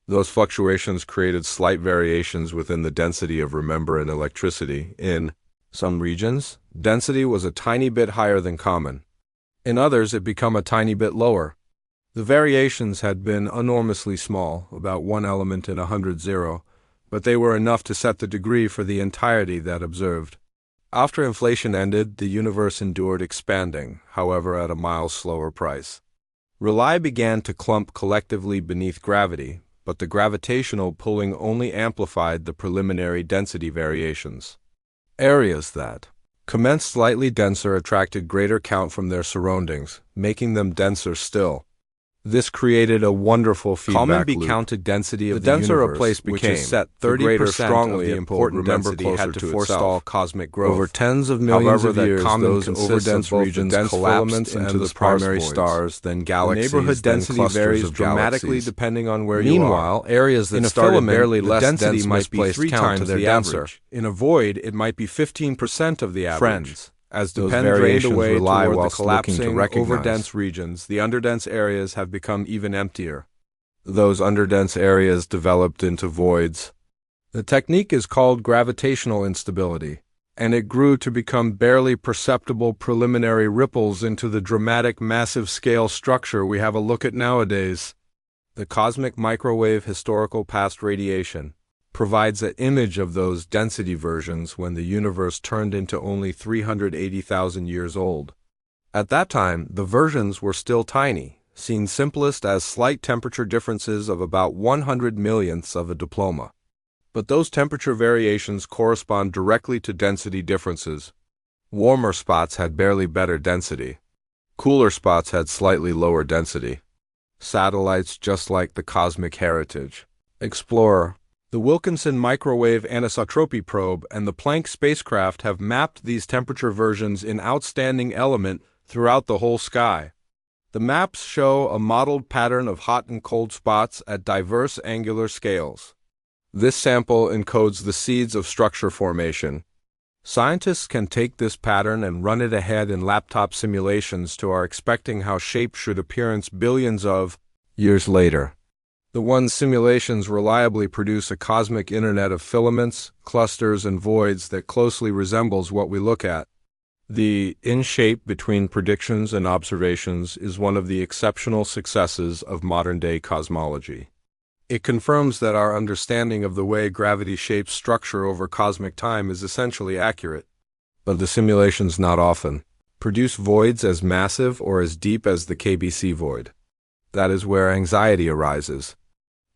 Those fluctuations created slight variations within the density of remember and electricity. In some regions, density was a tiny bit higher than common. In others, it became a tiny bit lower. The variations had been enormously small, about 1 element in 100, but they were enough to set the degree for the entirety that observed. After inflation ended, the universe endured expanding, however at a miles slower price. Rely began to clump collectively beneath gravity, but the gravitational pulling only amplified the preliminary density variations. Areas that commenced slightly denser attracted greater count from their surroundings, making them denser still. This created a wonderful feedback loop. Counted density of the denser universe, a place became, which is set 30% strongly of the important density had to forestall cosmic growth. Over tens of millions of years, those overdense regions collapsed into the primary stars, then galaxies, the neighborhood density varies dramatically depending on where you are. Meanwhile, areas that started barely less density might be 3 times the average. In a void, it might be 15% of the average. As the pen drained away toward the collapsing, overdense regions, the underdense areas have become even emptier. Those underdense areas developed into voids. The technique is called gravitational instability, and it grew to become barely perceptible preliminary ripples into the dramatic massive-scale structure we have a look at nowadays. The cosmic microwave historical past radiation provides an image of those density versions when the universe turned into only 380,000 years old. At that time, the versions were still tiny, seen simplest as slight temperature differences of about 100 millionths of a diploma. But those temperature variations correspond directly to density differences. Warmer spots had barely better density. Cooler spots had slightly lower density. Satellites just like the cosmic heritage. Explorer. The Wilkinson Microwave Anisotropy Probe and the Planck spacecraft have mapped these temperature versions in outstanding element throughout the whole sky. The maps show a modeled pattern of hot and cold spots at diverse angular scales. This sample encodes the seeds of structure formation. Scientists can take this pattern and run it ahead in laptop simulations to are expecting how shape should appearance billions of years later. The one simulations reliably produce a cosmic internet of filaments, clusters, and voids that closely resembles what we look at. The in-shape between predictions and observations is one of the exceptional successes of modern-day cosmology. It confirms that our understanding of the way gravity shapes structure over cosmic time is essentially accurate. But the simulations not often produce voids as massive or as deep as the KBC void. That is where anxiety arises.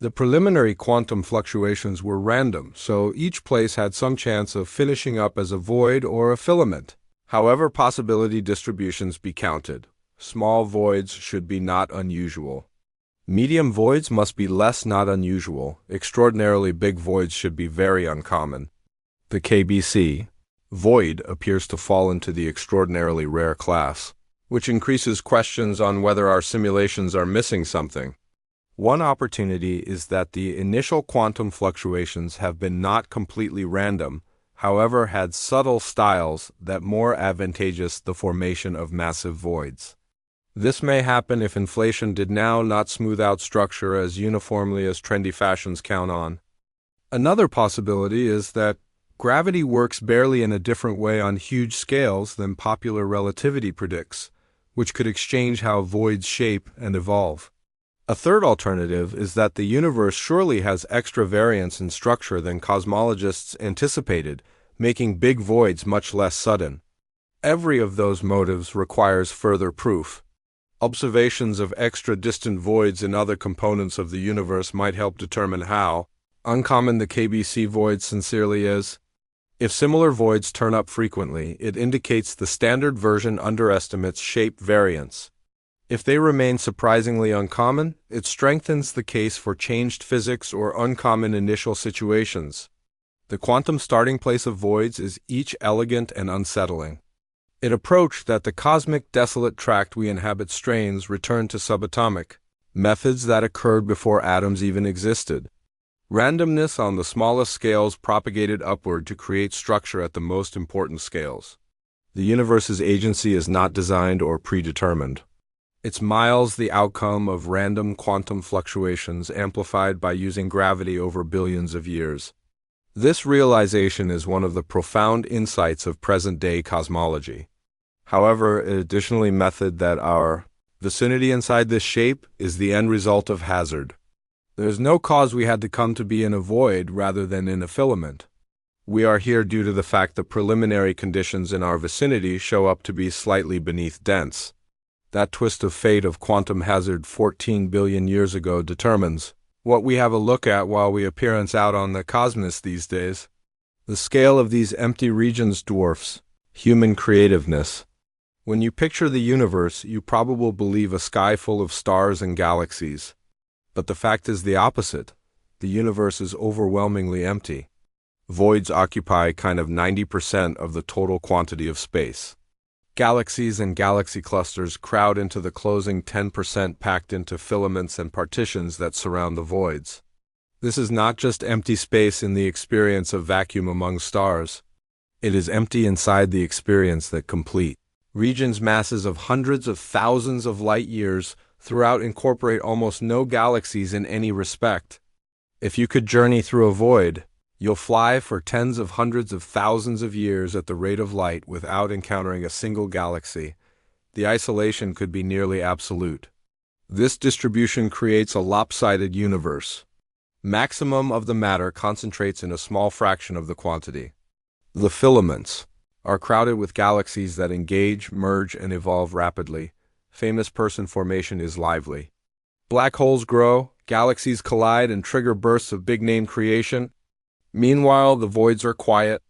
The preliminary quantum fluctuations were random, so each place had some chance of finishing up as a void or a filament. However possibility distributions be counted, small voids should be not unusual. Medium voids must be less not unusual. Extraordinarily big voids should be very uncommon. The KBC void appears to fall into the extraordinarily rare class, which increases questions on whether our simulations are missing something. One opportunity is that the initial quantum fluctuations have been not completely random, however had subtle styles that more advantageous the formation of massive voids. This may happen if inflation did now not smooth out structure as uniformly as trendy fashions count on. Another possibility is that gravity works barely in a different way on huge scales than popular relativity predicts, which could exchange how voids shape and evolve. A third alternative is that the universe surely has extra variance in structure than cosmologists anticipated, making big voids much less sudden. Every of those motives requires further proof. Observations of extra distant voids in other components of the universe might help determine how uncommon the KBC void sincerely is. If similar voids turn up frequently, it indicates the standard version underestimates shape variance. If they remain surprisingly uncommon, it strengthens the case for changed physics or uncommon initial situations. The quantum starting place of voids is each elegant and unsettling. It approached that the cosmic desolate tract we inhabit strains return to subatomic methods that occurred before atoms even existed. Randomness on the smallest scales propagated upward to create structure at the most important scales. The universe's agency is not designed or predetermined. It's miles the outcome of random quantum fluctuations amplified by using gravity over billions of years. This realization is one of the profound insights of present-day cosmology. However, it additionally method that our vicinity inside this shape is the end result of hazard. There is no cause we had to come to be in a void rather than in a filament. We are here due to the fact the preliminary conditions in our vicinity show up to be slightly beneath dense. That twist of fate of quantum hazard 14 billion years ago determines what we have a look at while we appearance out on the cosmos these days. The scale of these empty regions dwarfs human creativeness. When you picture the universe, you probably believe a sky full of stars and galaxies. But the fact is the opposite. The universe is overwhelmingly empty. Voids occupy kind of 90% of the total quantity of space. Galaxies and galaxy clusters crowd into the closing 10% packed into filaments and partitions that surround the voids. This is not just empty space in the experience of vacuum among stars. It is empty inside the experience that complete. Regions masses of hundreds of thousands of light years throughout incorporate almost no galaxies in any respect. If you could journey through a void, you'll fly for tens of hundreds of thousands of years at the rate of light without encountering a single galaxy. The isolation could be nearly absolute. This distribution creates a lopsided universe. Maximum of the matter concentrates in a small fraction of the quantity. The filaments are crowded with galaxies that engage, merge, and evolve rapidly. Famous person formation is lively. Black holes grow, galaxies collide and trigger bursts of big-name creation. Meanwhile, the voids are quiet.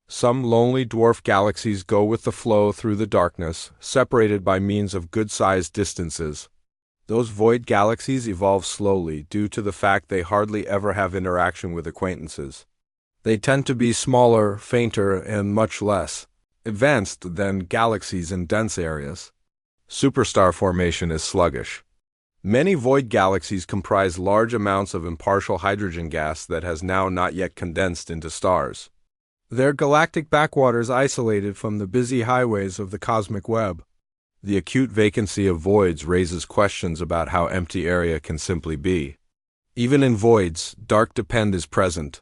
Some lonely dwarf galaxies go with the flow through the darkness, separated by means of good-sized distances. Those void galaxies evolve slowly due to the fact they hardly ever have interaction with acquaintances. They tend to be smaller, fainter, and much less advanced than galaxies in dense areas. Superstar formation is sluggish. Many void galaxies comprise large amounts of impartial hydrogen gas that has now not yet condensed into stars. Their galactic backwaters isolated from the busy highways of the cosmic web. The acute vacancy of voids raises questions about how empty area can simply be. Even in voids, dark depend is present.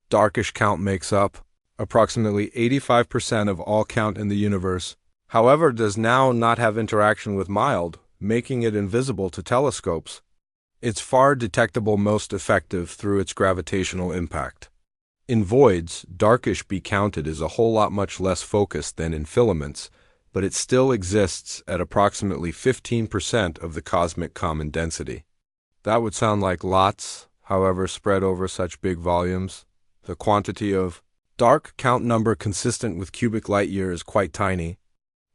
Darkish count makes up approximately 85% of all count in the universe, however does now not have interaction with mild, making it invisible to telescopes. It's far detectable most effective through its gravitational impact. In voids, darkish be counted is a whole lot much less focused than in filaments, but it still exists at approximately 15% of the cosmic common density. That would sound like lots, however spread over such big volumes. The quantity of dark count number consistent with cubic light year is quite tiny.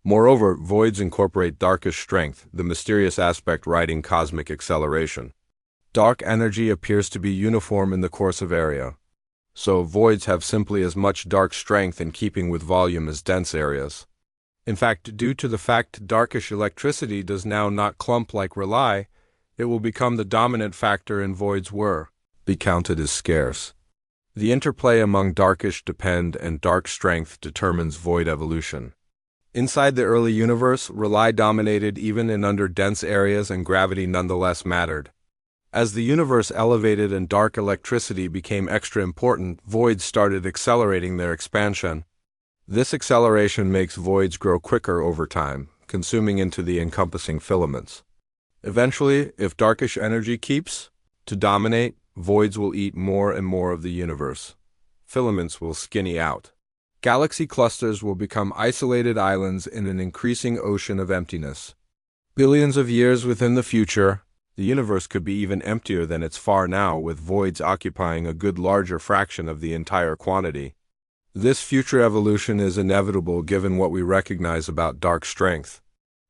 Moreover, voids incorporate darkish strength, the mysterious aspect riding cosmic acceleration. Dark energy appears to be uniform in the course of area. So voids have simply as much dark strength in keeping with volume as dense areas. In fact, due to the fact darkish electricity does now not clump like rely, it will become the dominant factor in voids be counted as scarce. The interplay among darkish depend and dark strength determines void evolution. Inside the early universe, rely dominated even in under dense areas and gravity nonetheless mattered. As the universe elevated and dark electricity became extra important, voids started accelerating their expansion. This acceleration makes voids grow quicker over time, consuming into the encompassing filaments. Eventually, if darkish energy keeps to dominate, voids will eat more and more of the universe. Filaments will skinny out. Galaxy clusters will become isolated islands in an increasing ocean of emptiness. Billions of years within the future, the universe could be even emptier than it's far now, with voids occupying a good larger fraction of the entire quantity. This future evolution is inevitable given what we recognize about dark strength.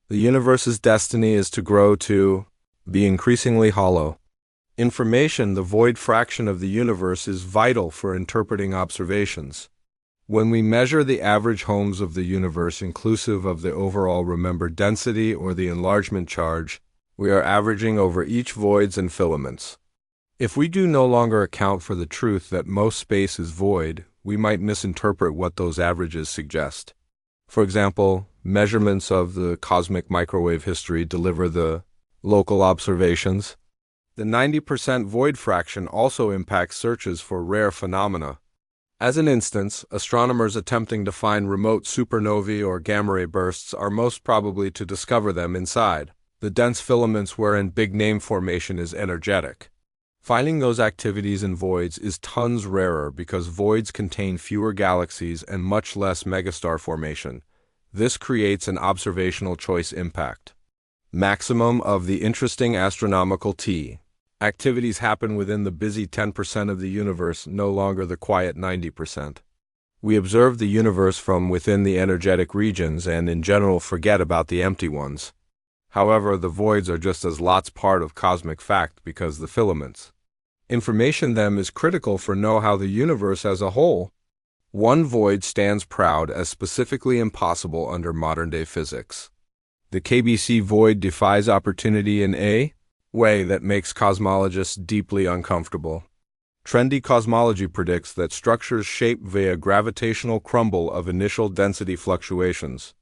The universe's destiny is to grow to be increasingly hollow. Information, the void fraction of the universe, is vital for interpreting observations. When we measure the average homes of the universe inclusive of the overall remembered density or the enlargement charge, we are averaging over each voids and filaments. If we do no longer account for the truth that most space is void, we might misinterpret what those averages suggest. For example, measurements of the cosmic microwave history deliver the local observations. The 90% void fraction also impacts searches for rare phenomena. As an instance, astronomers attempting to find remote supernovae or gamma-ray bursts are most probably to discover them inside the dense filaments wherein big-name formation is energetic. Finding those activities in voids is tons rarer because voids contain fewer galaxies and much less megastar formation. This creates an observational choice impact. Maximum of the interesting astronomical T. Activities happen within the busy 10% of the universe, no longer the quiet 90%. We observe the universe from within the energetic regions and in general forget about the empty ones. However, the voids are just as lots part of cosmic fact because the filaments. Information them is critical for know how the universe as a whole. One void stands proud as specifically impossible under modern-day physics. The KBC void defies opportunity in a way that makes cosmologists deeply uncomfortable. Trendy cosmology predicts that structures shape via gravitational crumble of initial density fluctuations.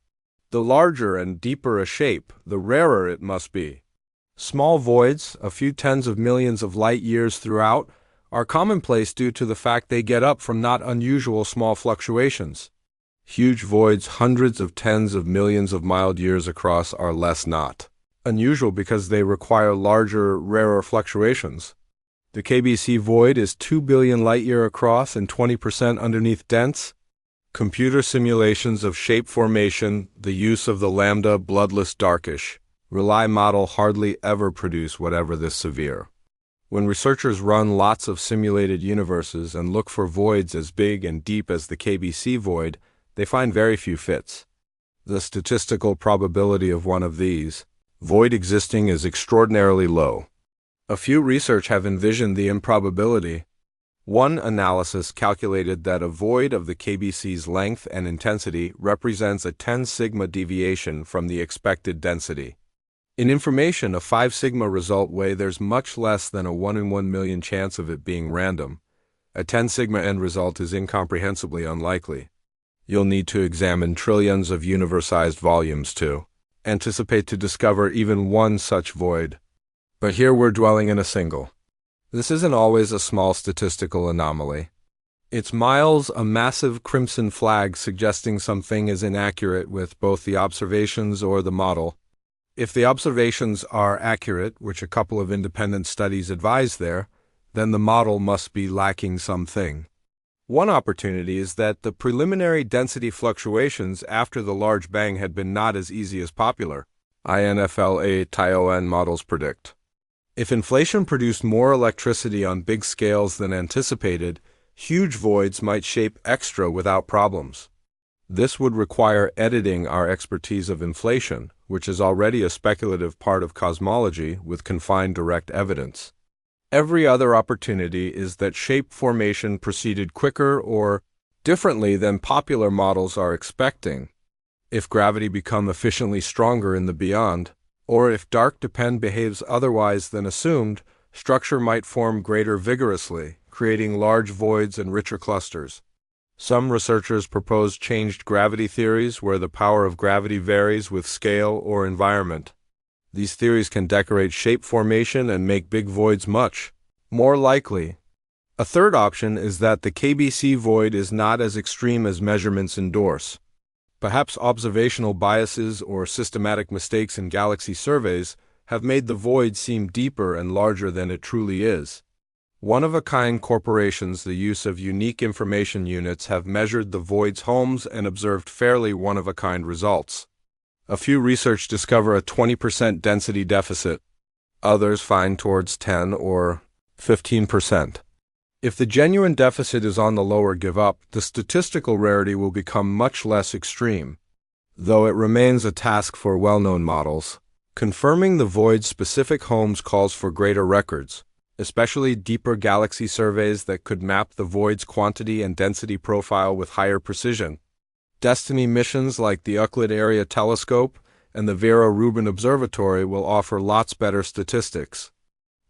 The larger and deeper a shape, the rarer it must be. Small voids, a few tens of millions of light years throughout, are commonplace due to the fact they get up from not unusual small fluctuations. Huge voids hundreds of tens of millions of mild years across are less not unusual because they require larger, rarer fluctuations. The KBC void is 2 billion light-year across and 20% underneath dense. Computer simulations of shape formation, the use of the lambda bloodless darkish, rely model hardly ever produce whatever this severe. When researchers run lots of simulated universes and look for voids as big and deep as the KBC void, they find very few fits. The statistical probability of one of these void existing is extraordinarily low. A few research have envisioned the improbability. One analysis calculated that a void of the KBC's length and intensity represents a 10 sigma deviation from the expected density. In information, a 5 sigma result way there's much less than a 1 in 1 million chance of it being random. A 10 sigma end result is incomprehensibly unlikely. You'll need to examine trillions of universe-sized volumes to anticipate to discover even one such void. But here we're dwelling in a single. This isn't always a small statistical anomaly. It's miles a massive crimson flag suggesting something is inaccurate with both the observations or the model. If the observations are accurate, which a couple of independent studies advise there, then the model must be lacking something. One opportunity is that the preliminary density fluctuations after the large bang had been not as easy as popular INFLA-TION models predict. If inflation produced more electricity on big scales than anticipated, huge voids might shape extra without problems. This would require editing our expertise of inflation, which is already a speculative part of cosmology with confined direct evidence. Every other opportunity is that shape formation proceeded quicker or differently than popular models are expecting. If gravity become efficiently stronger in the beyond, or if dark depend behaves otherwise than assumed, structure might form greater vigorously, creating large voids and richer clusters. Some researchers propose changed gravity theories where the power of gravity varies with scale or environment. These theories can decorate shape formation and make big voids much more likely. A third option is that the KBC void is not as extreme as measurements endorse. Perhaps observational biases or systematic mistakes in galaxy surveys have made the void seem deeper and larger than it truly is. One-of-a-kind corporations, the use of unique information units, have measured the void's homes and observed fairly one-of-a-kind results. A few research discover a 20% density deficit. Others find towards 10 or 15%. If the genuine deficit is on the lower give up, the statistical rarity will become much less extreme. Though it remains a task for well-known models, confirming the void's specific homes calls for greater records, especially deeper galaxy surveys that could map the void's quantity and density profile with higher precision. Destiny missions like the Euclid Area Telescope and the Vera Rubin Observatory will offer lots better statistics.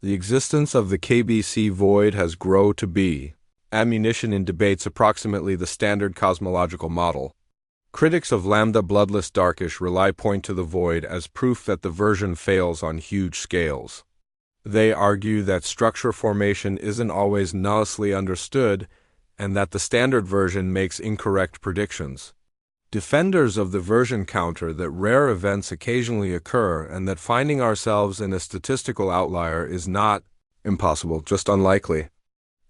The existence of the KBC void has grown to be ammunition in debates approximately the standard cosmological model. Critics of lambda bloodless darkish point to the void as proof that the version fails on huge scales. They argue that structure formation isn't always nullly understood and that the standard version makes incorrect predictions. Defenders of the version counter that rare events occasionally occur and that finding ourselves in a statistical outlier is not impossible, just unlikely.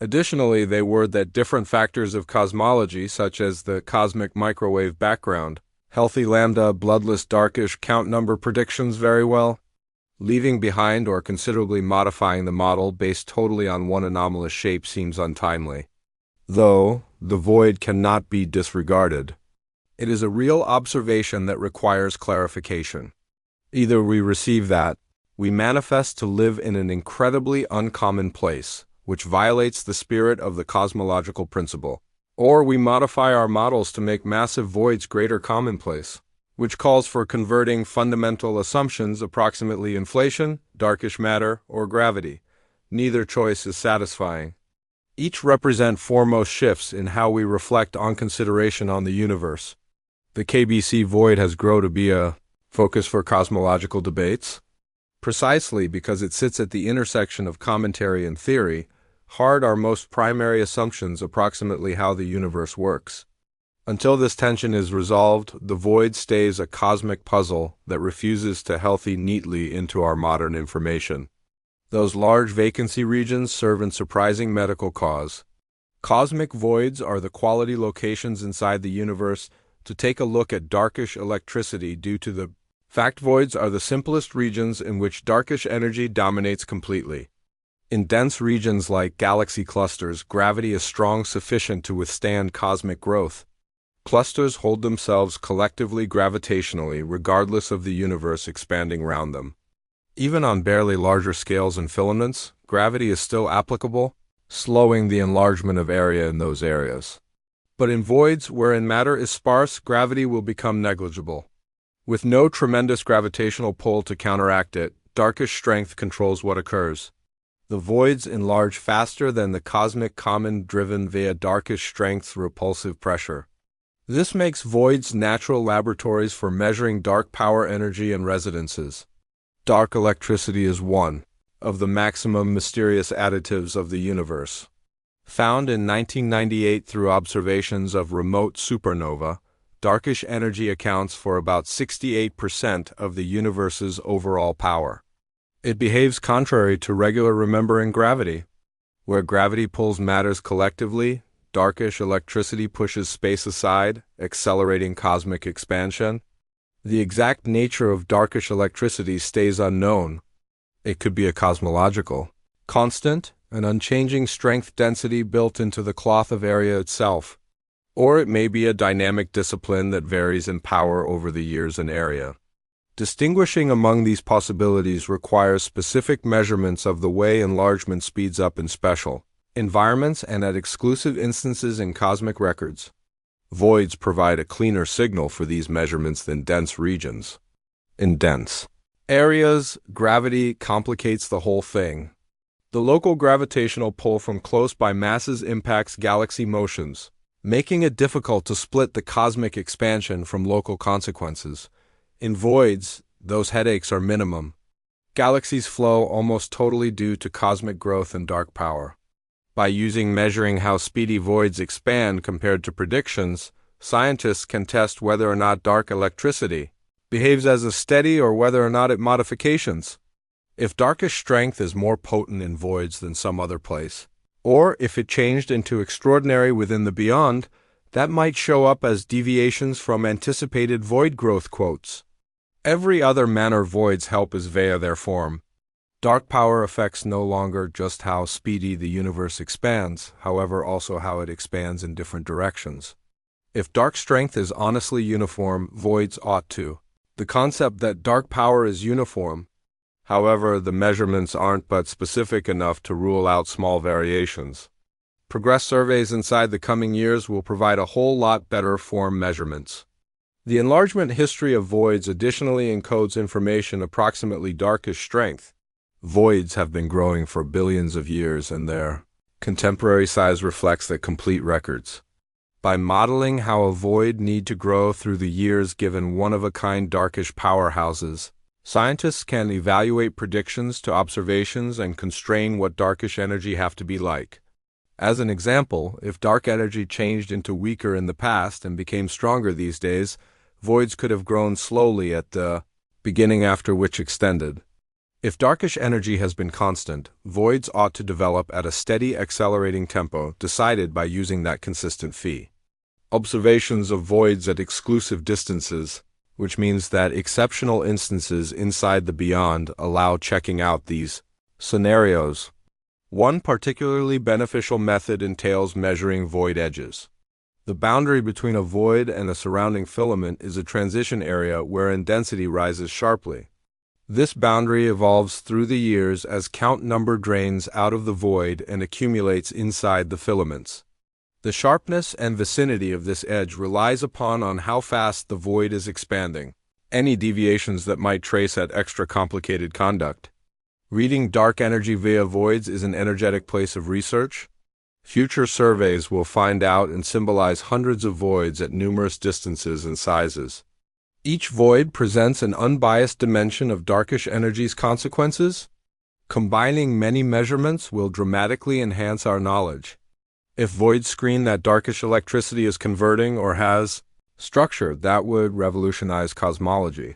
Additionally, they word that different factors of cosmology, such as the cosmic microwave background, healthy lambda bloodless darkish count number predictions very well. Leaving behind or considerably modifying the model based totally on one anomalous shape seems untimely. Though, the void cannot be disregarded. It is a real observation that requires clarification. Either we receive that, we manifest to live in an incredibly uncommon place, which violates the spirit of the cosmological principle, or we modify our models to make massive voids greater commonplace, which calls for converting fundamental assumptions approximately inflation, darkish matter, or gravity. Neither choice is satisfying. Each represent foremost shifts in how we reflect on consideration on the universe. The KBC void has grown to be a focus for cosmological debates, precisely because it sits at the intersection of commentary and theory. Hard are most primary assumptions approximately how the universe works. Until this tension is resolved, the void stays a cosmic puzzle that refuses to healthy neatly into our modern information. Those large vacancy regions serve in surprising medical cause. Cosmic voids are the quality locations inside the universe to take a look at darkish electricity due to the fact voids are the simplest regions in which darkish energy dominates completely. In dense regions like galaxy clusters, gravity is strong sufficient to withstand cosmic growth. Clusters hold themselves collectively gravitationally regardless of the universe expanding around them. Even on barely larger scales and filaments, gravity is still applicable, slowing the enlargement of area in those areas. But in voids wherein matter is sparse, gravity will become negligible. With no tremendous gravitational pull to counteract it, darkish strength controls what occurs. The voids enlarge faster than the cosmic common driven via darkish strength's repulsive pressure. This makes voids natural laboratories for measuring dark power energy and resonances. Dark electricity is one of the maximum mysterious additives of the universe. Found in 1998 through observations of remote supernova, darkish energy accounts for about 68% of the universe's overall power. It behaves contrary to regular remembering gravity. Where gravity pulls matters collectively, darkish electricity pushes space aside, accelerating cosmic expansion. The exact nature of darkish electricity stays unknown. It could be a cosmological constant, an unchanging strength density built into the cloth of area itself, or it may be a dynamic discipline that varies in power over the years and area. Distinguishing among these possibilities requires specific measurements of the way enlargement speeds up in special environments and at exclusive instances in cosmic records. Voids provide a cleaner signal for these measurements than dense regions. In dense areas, gravity complicates the whole thing. The local gravitational pull from close-by masses impacts galaxy motions, making it difficult to split the cosmic expansion from local consequences. In voids, those headaches are minimum. Galaxies flow almost totally due to cosmic growth and dark power. By measuring how speedy voids expand compared to predictions, scientists can test whether or not dark electricity behaves as a steady or whether or not it modifications. If darkish strength is more potent in voids than some other place, or if it changed into extraordinary within the beyond, that might show up as deviations from anticipated void growth quotes. Every other manner voids help is via their form. Dark power affects no longer just how speedy the universe expands, however also how it expands in different directions. If dark strength is honestly uniform, voids ought to. The concept that dark power is uniform, however, the measurements aren't but specific enough to rule out small variations. Progress surveys inside the coming years will provide a whole lot better form measurements. The enlargement history of voids additionally encodes information approximately darkish strength. Voids have been growing for billions of years and their contemporary size reflects the complete records. By modeling how a void need to grow through the years given one-of-a-kind darkish powerhouses, scientists can evaluate predictions to observations and constrain what darkish energy have to be like. As an example, if dark energy changed into weaker in the past and became stronger these days, voids could have grown slowly at the beginning after which extended. If darkish energy has been constant, voids ought to develop at a steady accelerating tempo decided by using that consistent phi. Observations of voids at exclusive distances which means that exceptional instances inside the beyond allow checking out these scenarios. One particularly beneficial method entails measuring void edges. The boundary between a void and a surrounding filament is a transition area wherein density rises sharply. This boundary evolves through the years as count number drains out of the void and accumulates inside the filaments. The sharpness and vicinity of this edge relies on how fast the void is expanding, any deviations that might trace at extra complicated conduct. Reading dark energy via voids is an energetic place of research. Future surveys will find out and symbolize hundreds of voids at numerous distances and sizes. Each void presents an unbiased dimension of darkish energy's consequences. Combining many measurements will dramatically enhance our knowledge. If voids screen that darkish electricity is converting or has structure, that would revolutionize cosmology.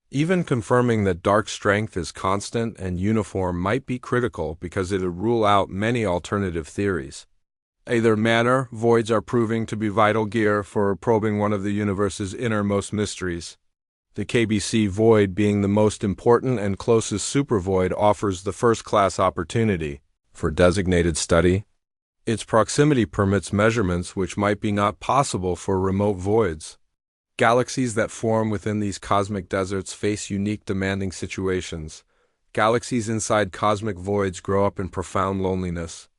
Even confirming that dark strength is constant and uniform might be critical because it would rule out many alternative theories. Either manner, voids are proving to be vital gear for probing one of the universe's innermost mysteries. The KBC void, being the most important and closest supervoid, offers the first-class opportunity for designated study. Its proximity permits measurements which might be not possible for remote voids. Galaxies that form within these cosmic deserts face unique demanding situations. Galaxies inside cosmic voids grow up in profound loneliness.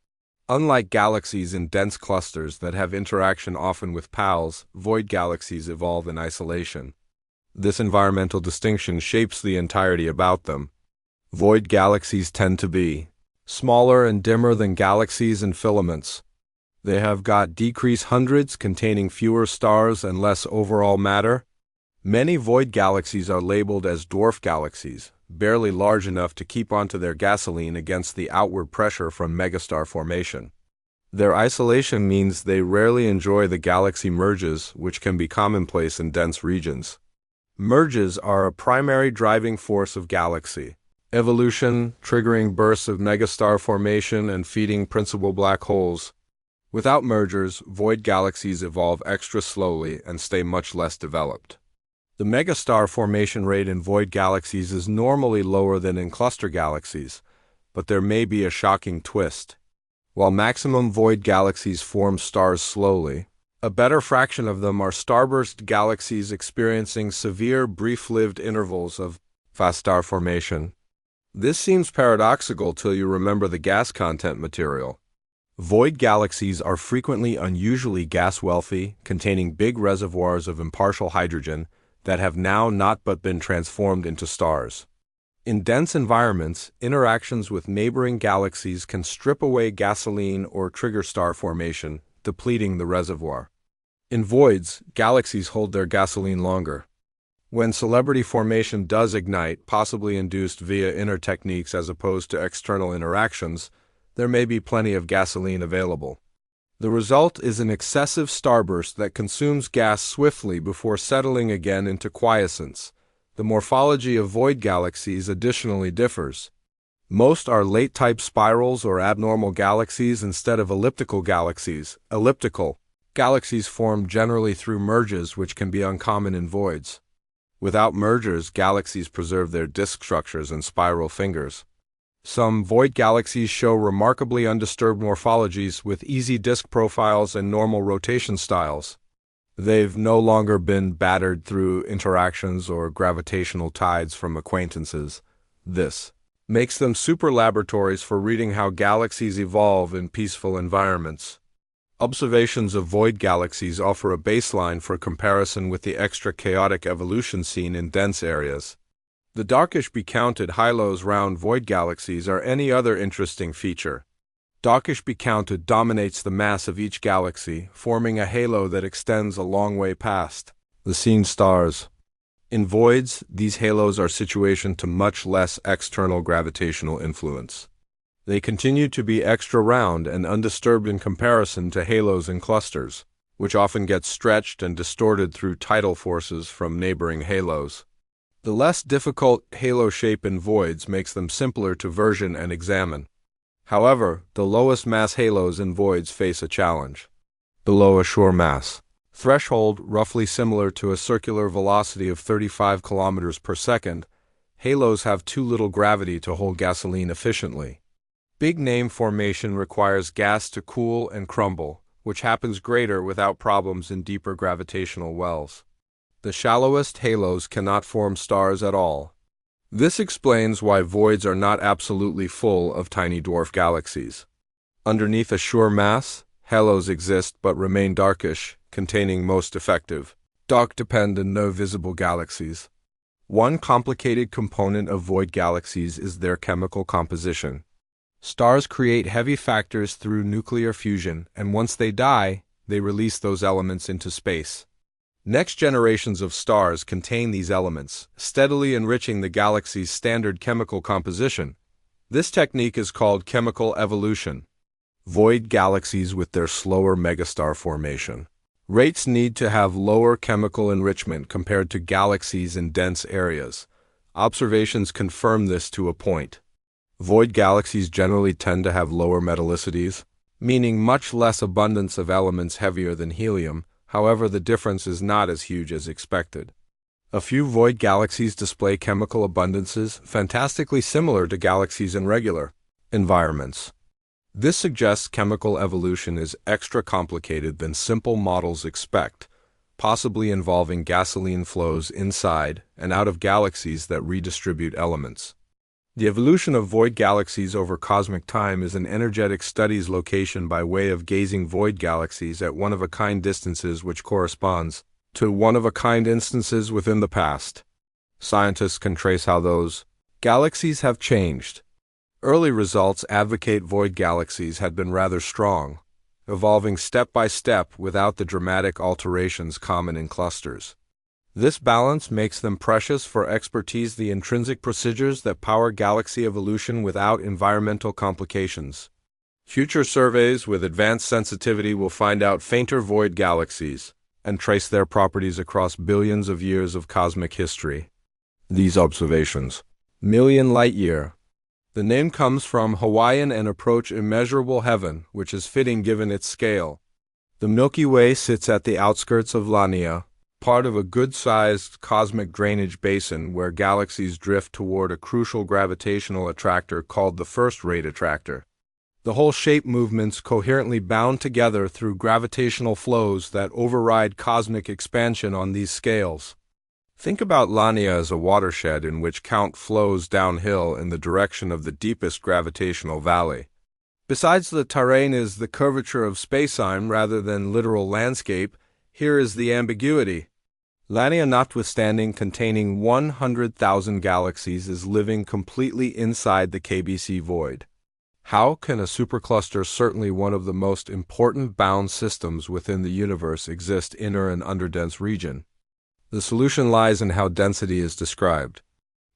Unlike galaxies in dense clusters that have interaction often with pals, void galaxies evolve in isolation. This environmental distinction shapes the entirety about them. Void galaxies tend to be smaller and dimmer than galaxies and filaments. They have got decreased hundreds containing fewer stars and less overall matter. Many void galaxies are labeled as dwarf galaxies, barely large enough to keep onto their gasoline against the outward pressure from megastar formation. Their isolation means they rarely enjoy the galaxy merges, which can be commonplace in dense regions. Merges are a primary driving force of galaxy evolution, triggering bursts of megastar formation and feeding principal black holes. Without mergers, void galaxies evolve extra slowly and stay much less developed. The megastar formation rate in void galaxies is normally lower than in cluster galaxies, but there may be a shocking twist. While maximum void galaxies form stars slowly, a better fraction of them are starburst galaxies experiencing severe brief-lived intervals of fast star formation. This seems paradoxical till you remember the gas content material. Void galaxies are frequently unusually gas-wealthy, containing big reservoirs of impartial hydrogen that have now not but been transformed into stars. In dense environments, interactions with neighboring galaxies can strip away gasoline or trigger star formation, depleting the reservoir. In voids, galaxies hold their gasoline longer. When celebrity formation does ignite, possibly induced via inner techniques as opposed to external interactions, there may be plenty of gasoline available. The result is an excessive starburst that consumes gas swiftly before settling again into quiescence. The morphology of void galaxies additionally differs. Most are late-type spirals or abnormal galaxies instead of elliptical galaxies. Elliptical galaxies form generally through merges, which can be uncommon in voids. Without mergers, galaxies preserve their disk structures and spiral fingers. Some void galaxies show remarkably undisturbed morphologies with easy disk profiles and normal rotation styles. They've no longer been battered through interactions or gravitational tides from acquaintances. This makes them super laboratories for reading how galaxies evolve in peaceful environments. Observations of void galaxies offer a baseline for comparison with the extra chaotic evolution seen in dense areas. The darkish be-counted halos round void galaxies are any other interesting feature. Darkish be-counted dominates the mass of each galaxy, forming a halo that extends a long way past the seen stars. In voids, these halos are situated to much less external gravitational influence. They continue to be extra round and undisturbed in comparison to halos in clusters, which often get stretched and distorted through tidal forces from neighboring halos. The less difficult halo shape in voids makes them simpler to version and examine. However, the lowest mass halos in voids face a challenge. Below a Shore mass, Threshold, roughly similar to a circular velocity of 35 kilometers per second, halos have too little gravity to hold gasoline efficiently. Big name formation requires gas to cool and crumble, which happens greater without problems in deeper gravitational wells. The shallowest halos cannot form stars at all. This explains why voids are not absolutely full of tiny dwarf galaxies. Underneath a sure mass, halos exist but remain darkish, containing most effective, dark-dependent no visible galaxies. One complicated component of void galaxies is their chemical composition. Stars create heavy factors through nuclear fusion, and once they die, they release those elements into space. Next generations of stars contain these elements, steadily enriching the galaxy's standard chemical composition. This technique is called chemical evolution. Void galaxies with their slower megastar formation rates need to have lower chemical enrichment compared to galaxies in dense areas. Observations confirm this to a point. Void galaxies generally tend to have lower metallicities, meaning much less abundance of elements heavier than helium. However, the difference is not as huge as expected. A few void galaxies display chemical abundances fantastically similar to galaxies in regular environments. This suggests chemical evolution is extra complicated than simple models expect, possibly involving gasoline flows inside and out of galaxies that redistribute elements. The evolution of void galaxies over cosmic time is an energetic studies location by way of gazing void galaxies at one-of-a-kind distances which corresponds to one-of-a-kind instances within the past. Scientists can trace how those galaxies have changed. Early results advocate void galaxies had been rather strong, evolving step by step without the dramatic alterations common in clusters. This balance makes them precious for expertise, the intrinsic procedures that power galaxy evolution without environmental complications. Future surveys with advanced sensitivity will find out fainter void galaxies and trace their properties across billions of years of cosmic history. These observations. Million light-year. The name comes from Hawaiian and approach immeasurable heaven, which is fitting given its scale. The Milky Way sits at the outskirts of Lania, part of a good-sized cosmic drainage basin where galaxies drift toward a crucial gravitational attractor called the first-rate attractor. The whole shape movements coherently bound together through gravitational flows that override cosmic expansion on these scales. Think about Lania as a watershed in which count flows downhill in the direction of the deepest gravitational valley. Besides, the terrain is the curvature of spacetime rather than literal landscape. Here is the ambiguity. Lania, notwithstanding containing 100,000 galaxies, is living completely inside the KBC void. How can a supercluster, certainly one of the most important bound systems within the universe, exist in an underdense region? The solution lies in how density is described.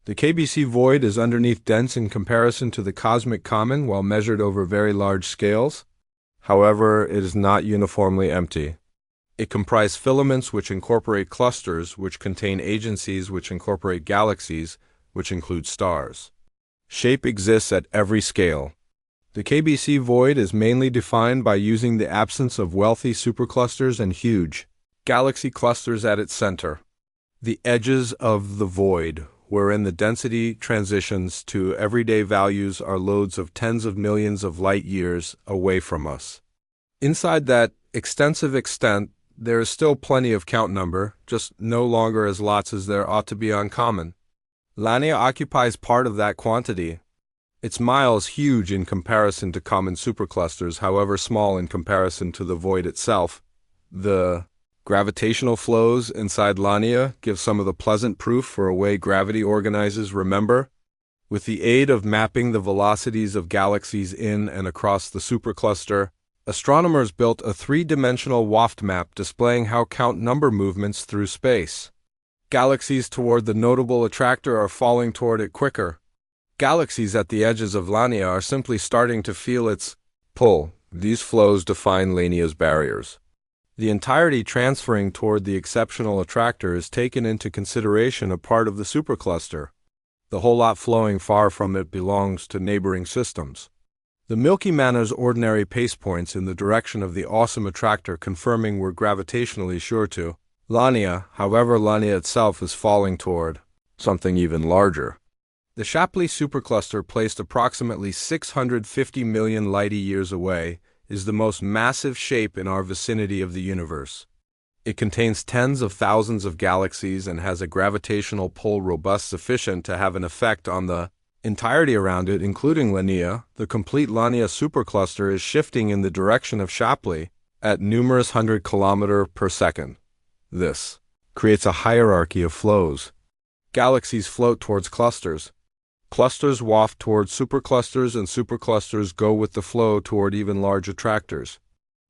The KBC void is underneath dense in comparison to the cosmic common while measured over very large scales. However, it is not uniformly empty. It comprises filaments which incorporate clusters, which contain agencies which incorporate galaxies, which include stars. Shape exists at every scale. The KBC void is mainly defined by using the absence of wealthy superclusters and huge galaxy clusters at its center. The edges of the void, wherein the density transitions to everyday values, are loads of tens of millions of light-years away from us. Inside that extensive extent, there is still plenty of count number, just no longer as lots as there ought to be on common. Lania occupies part of that quantity. Its miles huge in comparison to common superclusters, however small in comparison to the void itself. The gravitational flows inside Lania give some of the pleasant proof for a way gravity organizes. Remember, with the aid of mapping the velocities of galaxies in and across the supercluster, astronomers built a three-dimensional waft map displaying how count number movements through space. Galaxies toward the notable attractor are falling toward it quicker. Galaxies at the edges of Lania are simply starting to feel its pull. These flows define Lania's barriers. The entirety transferring toward the exceptional attractor is taken into consideration a part of the supercluster. The whole lot flowing far from it belongs to neighboring systems. The Milky Manner's ordinary pace points in the direction of the awesome attractor, confirming we're gravitationally sure to. Lania, however, Lania itself is falling toward something even larger. The Shapley supercluster, placed approximately 650 million light-years away, is the most massive shape in our vicinity of the universe. It contains tens of thousands of galaxies and has a gravitational pull robust sufficient to have an effect on the entirety around it, including Lania. The complete Lania supercluster is shifting in the direction of Shapley at numerous 100 km per second. This creates a hierarchy of flows. Galaxies float towards clusters. Clusters waft towards superclusters, and superclusters go with the flow toward even large attractors.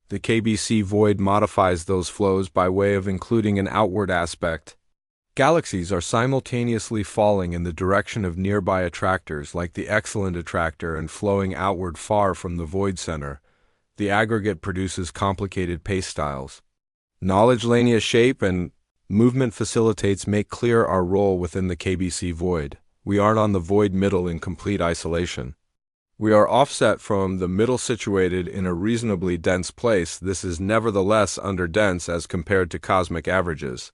The KBC void modifies those flows by way of including an outward aspect. Galaxies are simultaneously falling in the direction of nearby attractors like the excellent attractor and flowing outward far from the void center. The aggregate produces complicated pace styles. Knowledge Lania shape and movement facilitates make clear our role within the KBC void. We aren't on the void middle in complete isolation. We are offset from the middle, situated in a reasonably dense place. This is nevertheless underdense as compared to cosmic averages.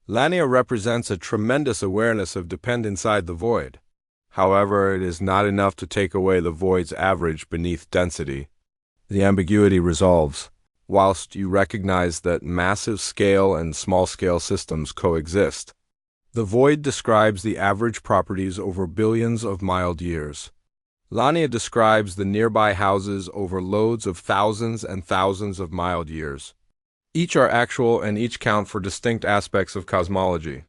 Lania represents a tremendous awareness of depend inside the void. However, it is not enough to take away the void's average beneath density. The ambiguity resolves, whilst you recognize that massive scale and small scale systems coexist. The void describes the average properties over billions of mild years. Lania describes the nearby houses over loads of thousands and thousands of mild years. Each are actual and each count for distinct aspects of cosmology.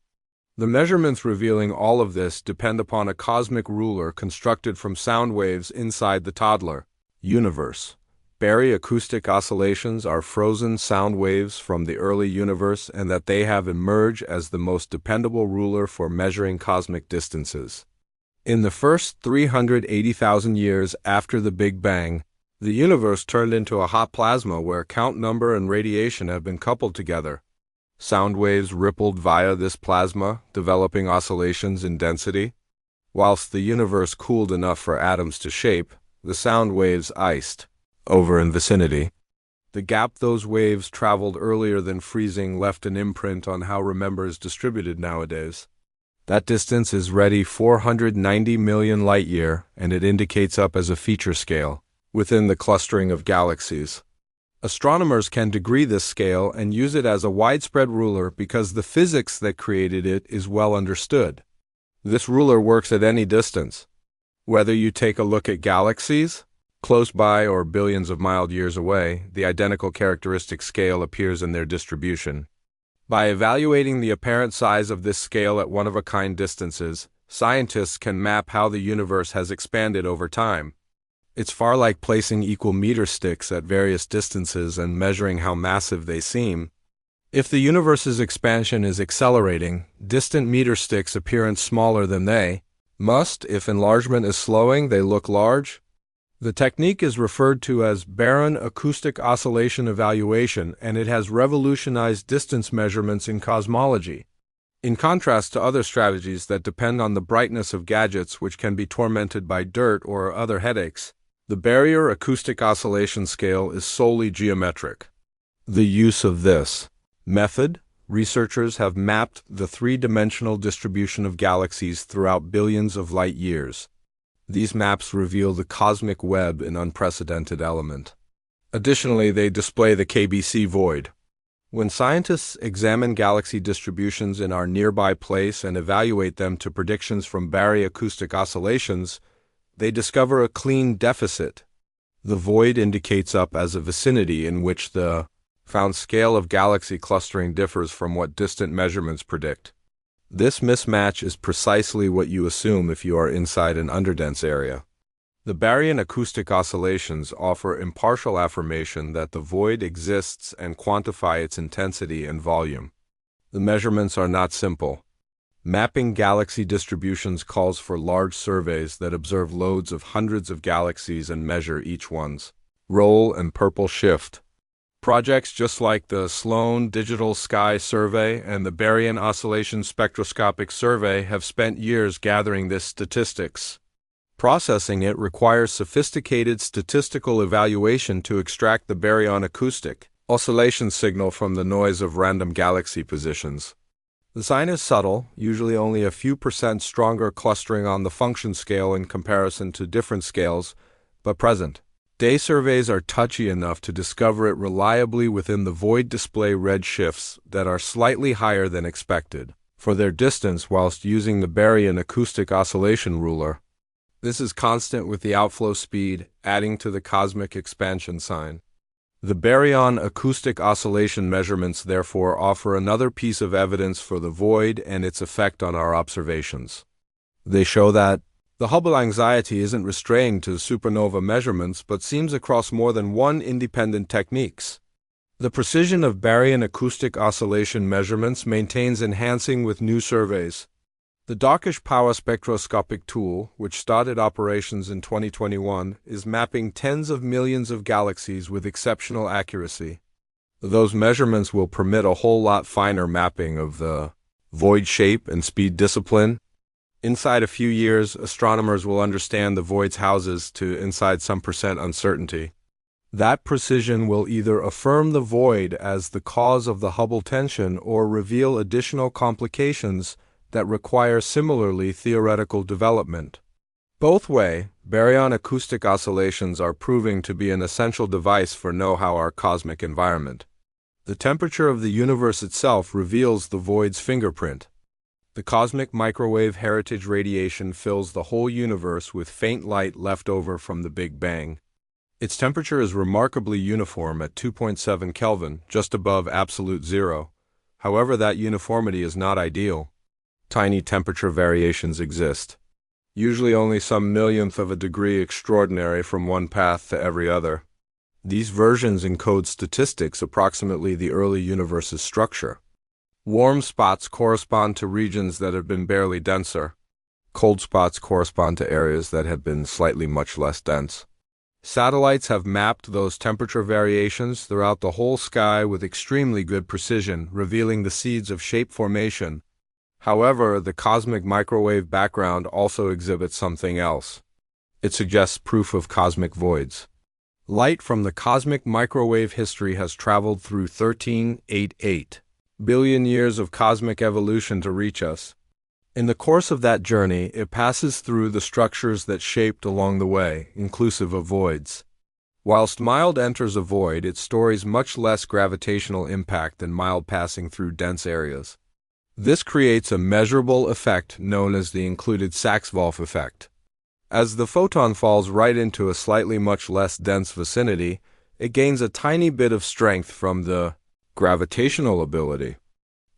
The measurements revealing all of this depend upon a cosmic ruler constructed from sound waves inside the toddler universe. Baryon-acoustic oscillations are frozen sound waves from the early universe, and that they have emerged as the most dependable ruler for measuring cosmic distances. In the first 380,000 years after the Big Bang, the universe turned into a hot plasma where count, number, and radiation have been coupled together. Sound waves rippled via this plasma, developing oscillations in density. Whilst the universe cooled enough for atoms to shape, the sound waves iced over in vicinity. The gap those waves traveled earlier than freezing left an imprint on how remember is distributed nowadays. That distance is ready 490 million light-year, and it indicates up as a feature scale within the clustering of galaxies. Astronomers can degree this scale and use it as a widespread ruler because the physics that created it is well understood. This ruler works at any distance. Whether you take a look at galaxies close by or billions of mild years away, the identical characteristic scale appears in their distribution. By evaluating the apparent size of this scale at one-of-a-kind distances, scientists can map how the universe has expanded over time. It's far like placing equal meter sticks at various distances and measuring how massive they seem. If the universe's expansion is accelerating, distant meter sticks appear smaller than they must. If enlargement is slowing, they look large. The technique is referred to as barren acoustic oscillation evaluation, and it has revolutionized distance measurements in cosmology. In contrast to other strategies that depend on the brightness of gadgets, which can be tormented by dirt or other headaches, the barrier acoustic oscillation scale is solely geometric. The use of this method, researchers have mapped the three-dimensional distribution of galaxies throughout billions of light years. These maps reveal the cosmic web in unprecedented element. Additionally, they display the KBC void. When scientists examine galaxy distributions in our nearby place and evaluate them to predictions from baryon-acoustic oscillations, they discover a clean deficit. The void indicates up as a vicinity in which the found scale of galaxy clustering differs from what distant measurements predict. This mismatch is precisely what you assume if you are inside an underdense area. The baryon-acoustic oscillations offer impartial affirmation that the void exists and quantify its intensity and volume. The measurements are not simple. Mapping galaxy distributions calls for large surveys that observe loads of hundreds of galaxies and measure each one's roll and purple shift. Projects just like the Sloan Digital Sky Survey and the Baryon Oscillation Spectroscopic Survey have spent years gathering this statistics. Processing it requires sophisticated statistical evaluation to extract the baryon acoustic oscillation signal from the noise of random galaxy positions. The sign is subtle, usually only a few percent stronger clustering on the function scale in comparison to different scales, but present. Day surveys are touchy enough to discover it reliably within the void display red shifts that are slightly higher than expected for their distance whilst using the baryon acoustic oscillation ruler. This is constant with the outflow speed, adding to the cosmic expansion sign. The baryon acoustic oscillation measurements therefore offer another piece of evidence for the void and its effect on our observations. They show that the Hubble anxiety isn't restrained to supernova measurements but seems across more than one independent techniques. The precision of baryon acoustic oscillation measurements maintains enhancing with new surveys. The Darkish Power Spectroscopic Tool, which started operations in 2021, is mapping tens of millions of galaxies with exceptional accuracy. Those measurements will permit a whole lot finer mapping of the void shape and speed discipline. Inside a few years, astronomers will understand the void's houses to inside some percent uncertainty. That precision will either affirm the void as the cause of the Hubble tension or reveal additional complications that require similarly theoretical development. Both way, baryon acoustic oscillations are proving to be an essential device for know-how our cosmic environment. The temperature of the universe itself reveals the void's fingerprint. The cosmic microwave heritage radiation fills the whole universe with faint light left over from the Big Bang. Its temperature is remarkably uniform at 2.7 Kelvin, just above absolute zero. However, that uniformity is not ideal. Tiny temperature variations exist, usually only some millionth of a degree extraordinary from one path to every other. These versions encode statistics approximately the early universe's structure. Warm spots correspond to regions that have been barely denser. Cold spots correspond to areas that have been slightly much less dense. Satellites have mapped those temperature variations throughout the whole sky with extremely good precision, revealing the seeds of shape formation. However, the cosmic microwave background also exhibits something else. It suggests proof of cosmic voids. Light from the cosmic microwave history has traveled through 13.88 billion years of cosmic evolution to reach us. In the course of that journey, it passes through the structures that shaped along the way, inclusive of voids. Whilst mild enters a void, it stories much less gravitational impact than mild passing through dense areas. This creates a measurable effect known as the included Sachs-Wolf effect. As the photon falls right into a slightly much less dense vicinity, it gains a tiny bit of strength from the gravitational ability.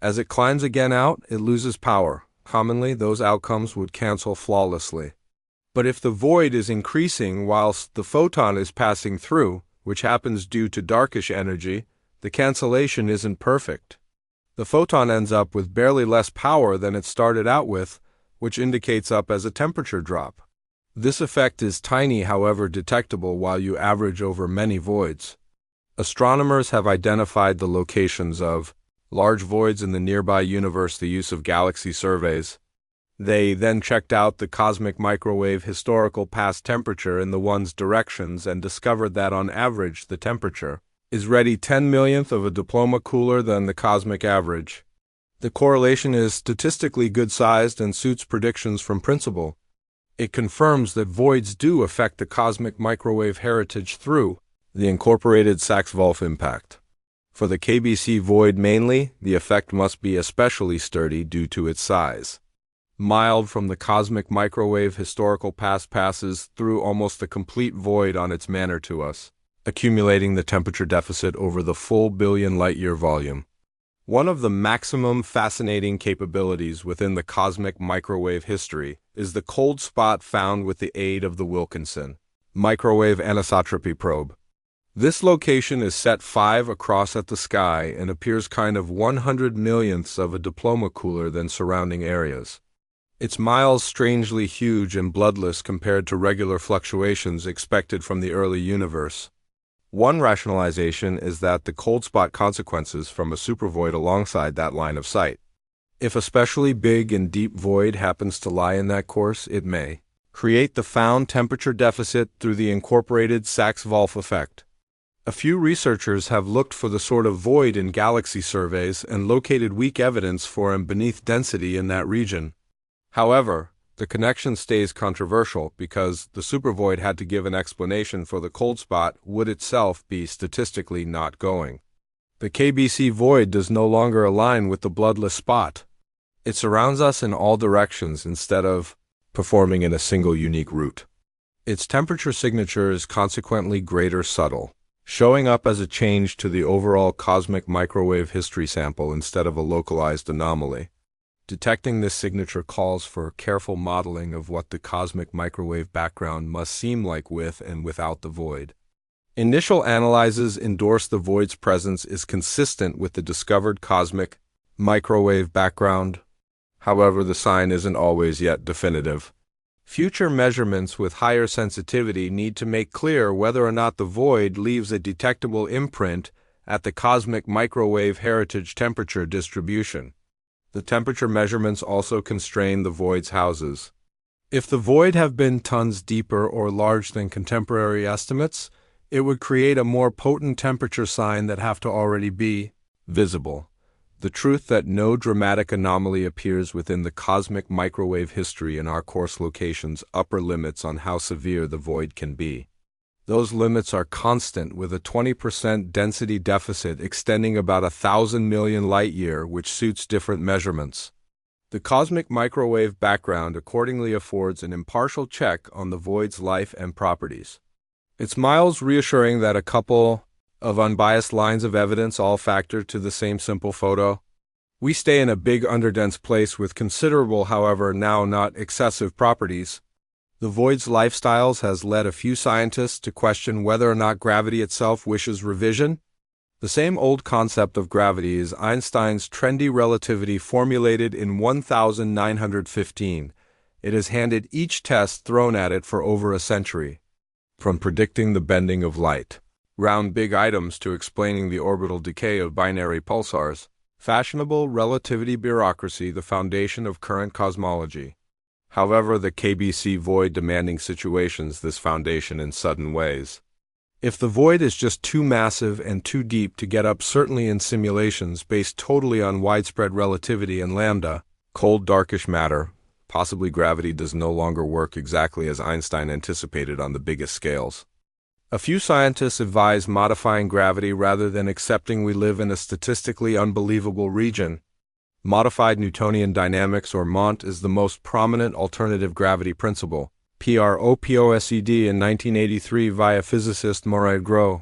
As it climbs again out, it loses power. Commonly, those outcomes would cancel flawlessly. But if the void is increasing whilst the photon is passing through, which happens due to darkish energy, the cancellation isn't perfect. The photon ends up with barely less power than it started out with, which indicates up as a temperature drop. This effect is tiny, however detectable while you average over many voids. Astronomers have identified the locations of large voids in the nearby universe through the use of galaxy surveys. They then checked out the cosmic microwave historical past temperature in the one's directions and discovered that on average the temperature is ready 10 millionth of a diploma cooler than the cosmic average. The correlation is statistically good-sized and suits predictions from principle. It confirms that voids do affect the cosmic microwave heritage through the incorporated Sachs-Wolf impact. For the KBC void mainly, the effect must be especially sturdy due to its size. Mild from the cosmic microwave historical past passes through almost the complete void on its manner to us, accumulating the temperature deficit over the full billion light-year volume. One of the maximum fascinating capabilities within the cosmic microwave history is the cold spot found with the aid of the Wilkinson microwave anisotropy probe. This location is set 5 across at the sky and appears kind of 100 millionths of a diploma cooler than surrounding areas. Its miles strangely huge and bloodless compared to regular fluctuations expected from the early universe. One rationalization is that the cold spot consequences from a supervoid alongside that line of sight. If a specially big and deep void happens to lie in that course, it may create the found temperature deficit through the incorporated Sachs-Wolf effect. A few researchers have looked for the sort of void in galaxy surveys and located weak evidence for and beneath density in that region. However, the connection stays controversial because the supervoid had to give an explanation for the cold spot would itself be statistically not going. The KBC void does no longer align with the bloodless spot. It surrounds us in all directions instead of performing in a single unique route. Its temperature signature is consequently greater subtle, showing up as a change to the overall cosmic microwave history sample instead of a localized anomaly. Detecting this signature calls for careful modeling of what the cosmic microwave background must seem like with and without the void. Initial analyses endorse the void's presence is consistent with the discovered cosmic microwave background. However, the sign isn't always yet definitive. Future measurements with higher sensitivity need to make clear whether or not the void leaves a detectable imprint at the cosmic microwave heritage temperature distribution. The temperature measurements also constrain the void's houses. If the void have been tons deeper or large than contemporary estimates, it would create a more potent temperature sign that have to already be visible. The truth that no dramatic anomaly appears within the cosmic microwave history in our course location's upper limits on how severe the void can be. Those limits are constant with a 20% density deficit extending about 1,000 million light-year, which suits different measurements. The cosmic microwave background accordingly affords an impartial check on the void's life and properties. It's miles reassuring that a couple of unbiased lines of evidence all factor to the same simple photo. We stay in a big underdense place with considerable, however now not excessive, properties. The void's lifestyles has led a few scientists to question whether or not gravity itself wishes revision. The same old concept of gravity is Einstein's trendy relativity formulated in 1915. It has handed each test thrown at it for over a century. From predicting the bending of light, round big items to explaining the orbital decay of binary pulsars, fashionable relativity bureaucracy the foundation of current cosmology. However, the KBC void demanding situations this foundation in sudden ways. If the void is just too massive and too deep to get up, certainly in simulations based totally on widespread relativity and lambda, cold darkish matter, possibly gravity does no longer work exactly as Einstein anticipated on the biggest scales. A few scientists advise modifying gravity rather than accepting we live in a statistically unbelievable region. Modified Newtonian dynamics, or MONT, is the most prominent alternative gravity principle. PROPOSED in 1983 via physicist Morad Gros,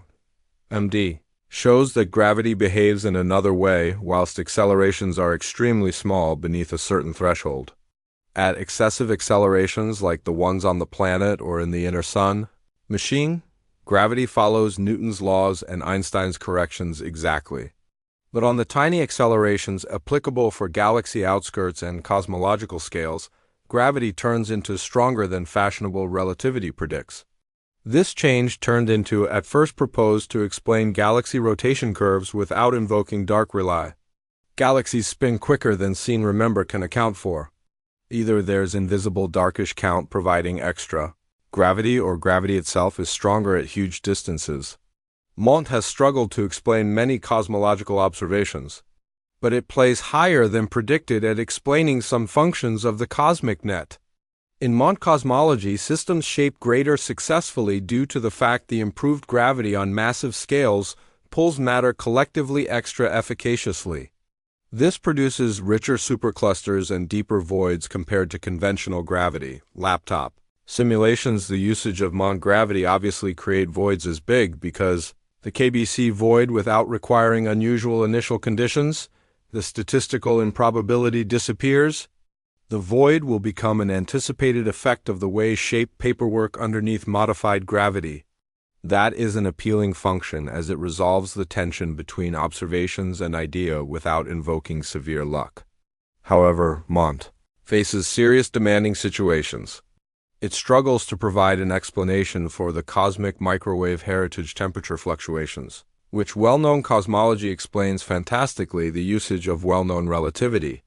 MD, shows that gravity behaves in another way whilst accelerations are extremely small beneath a certain threshold. At excessive accelerations like the ones on the planet or in the inner sun machine, gravity follows Newton's laws and Einstein's corrections exactly. But on the tiny accelerations applicable for galaxy outskirts and cosmological scales, gravity turns into stronger than fashionable relativity predicts. This change turned into at first proposed to explain galaxy rotation curves without invoking dark relay. Galaxies spin quicker than seen remember can account for. Either there's invisible darkish count providing extra gravity or gravity itself is stronger at huge distances. Mont has struggled to explain many cosmological observations, but it plays higher than predicted at explaining some functions of the cosmic net. In Mont cosmology, systems shape greater successfully due to the fact the improved gravity on massive scales pulls matter collectively extra efficaciously. This produces richer superclusters and deeper voids compared to conventional gravity, laptop. Simulations the usage of Mont gravity obviously create voids as big because the KBC void without requiring unusual initial conditions, the statistical improbability disappears. The void will become an anticipated effect of the way shape paperwork underneath modified gravity. That is an appealing function as it resolves the tension between observations and idea without invoking severe luck. However, Mont faces serious demanding situations. It struggles to provide an explanation for the cosmic microwave heritage temperature fluctuations, which well-known cosmology explains fantastically the usage of well-known relativity.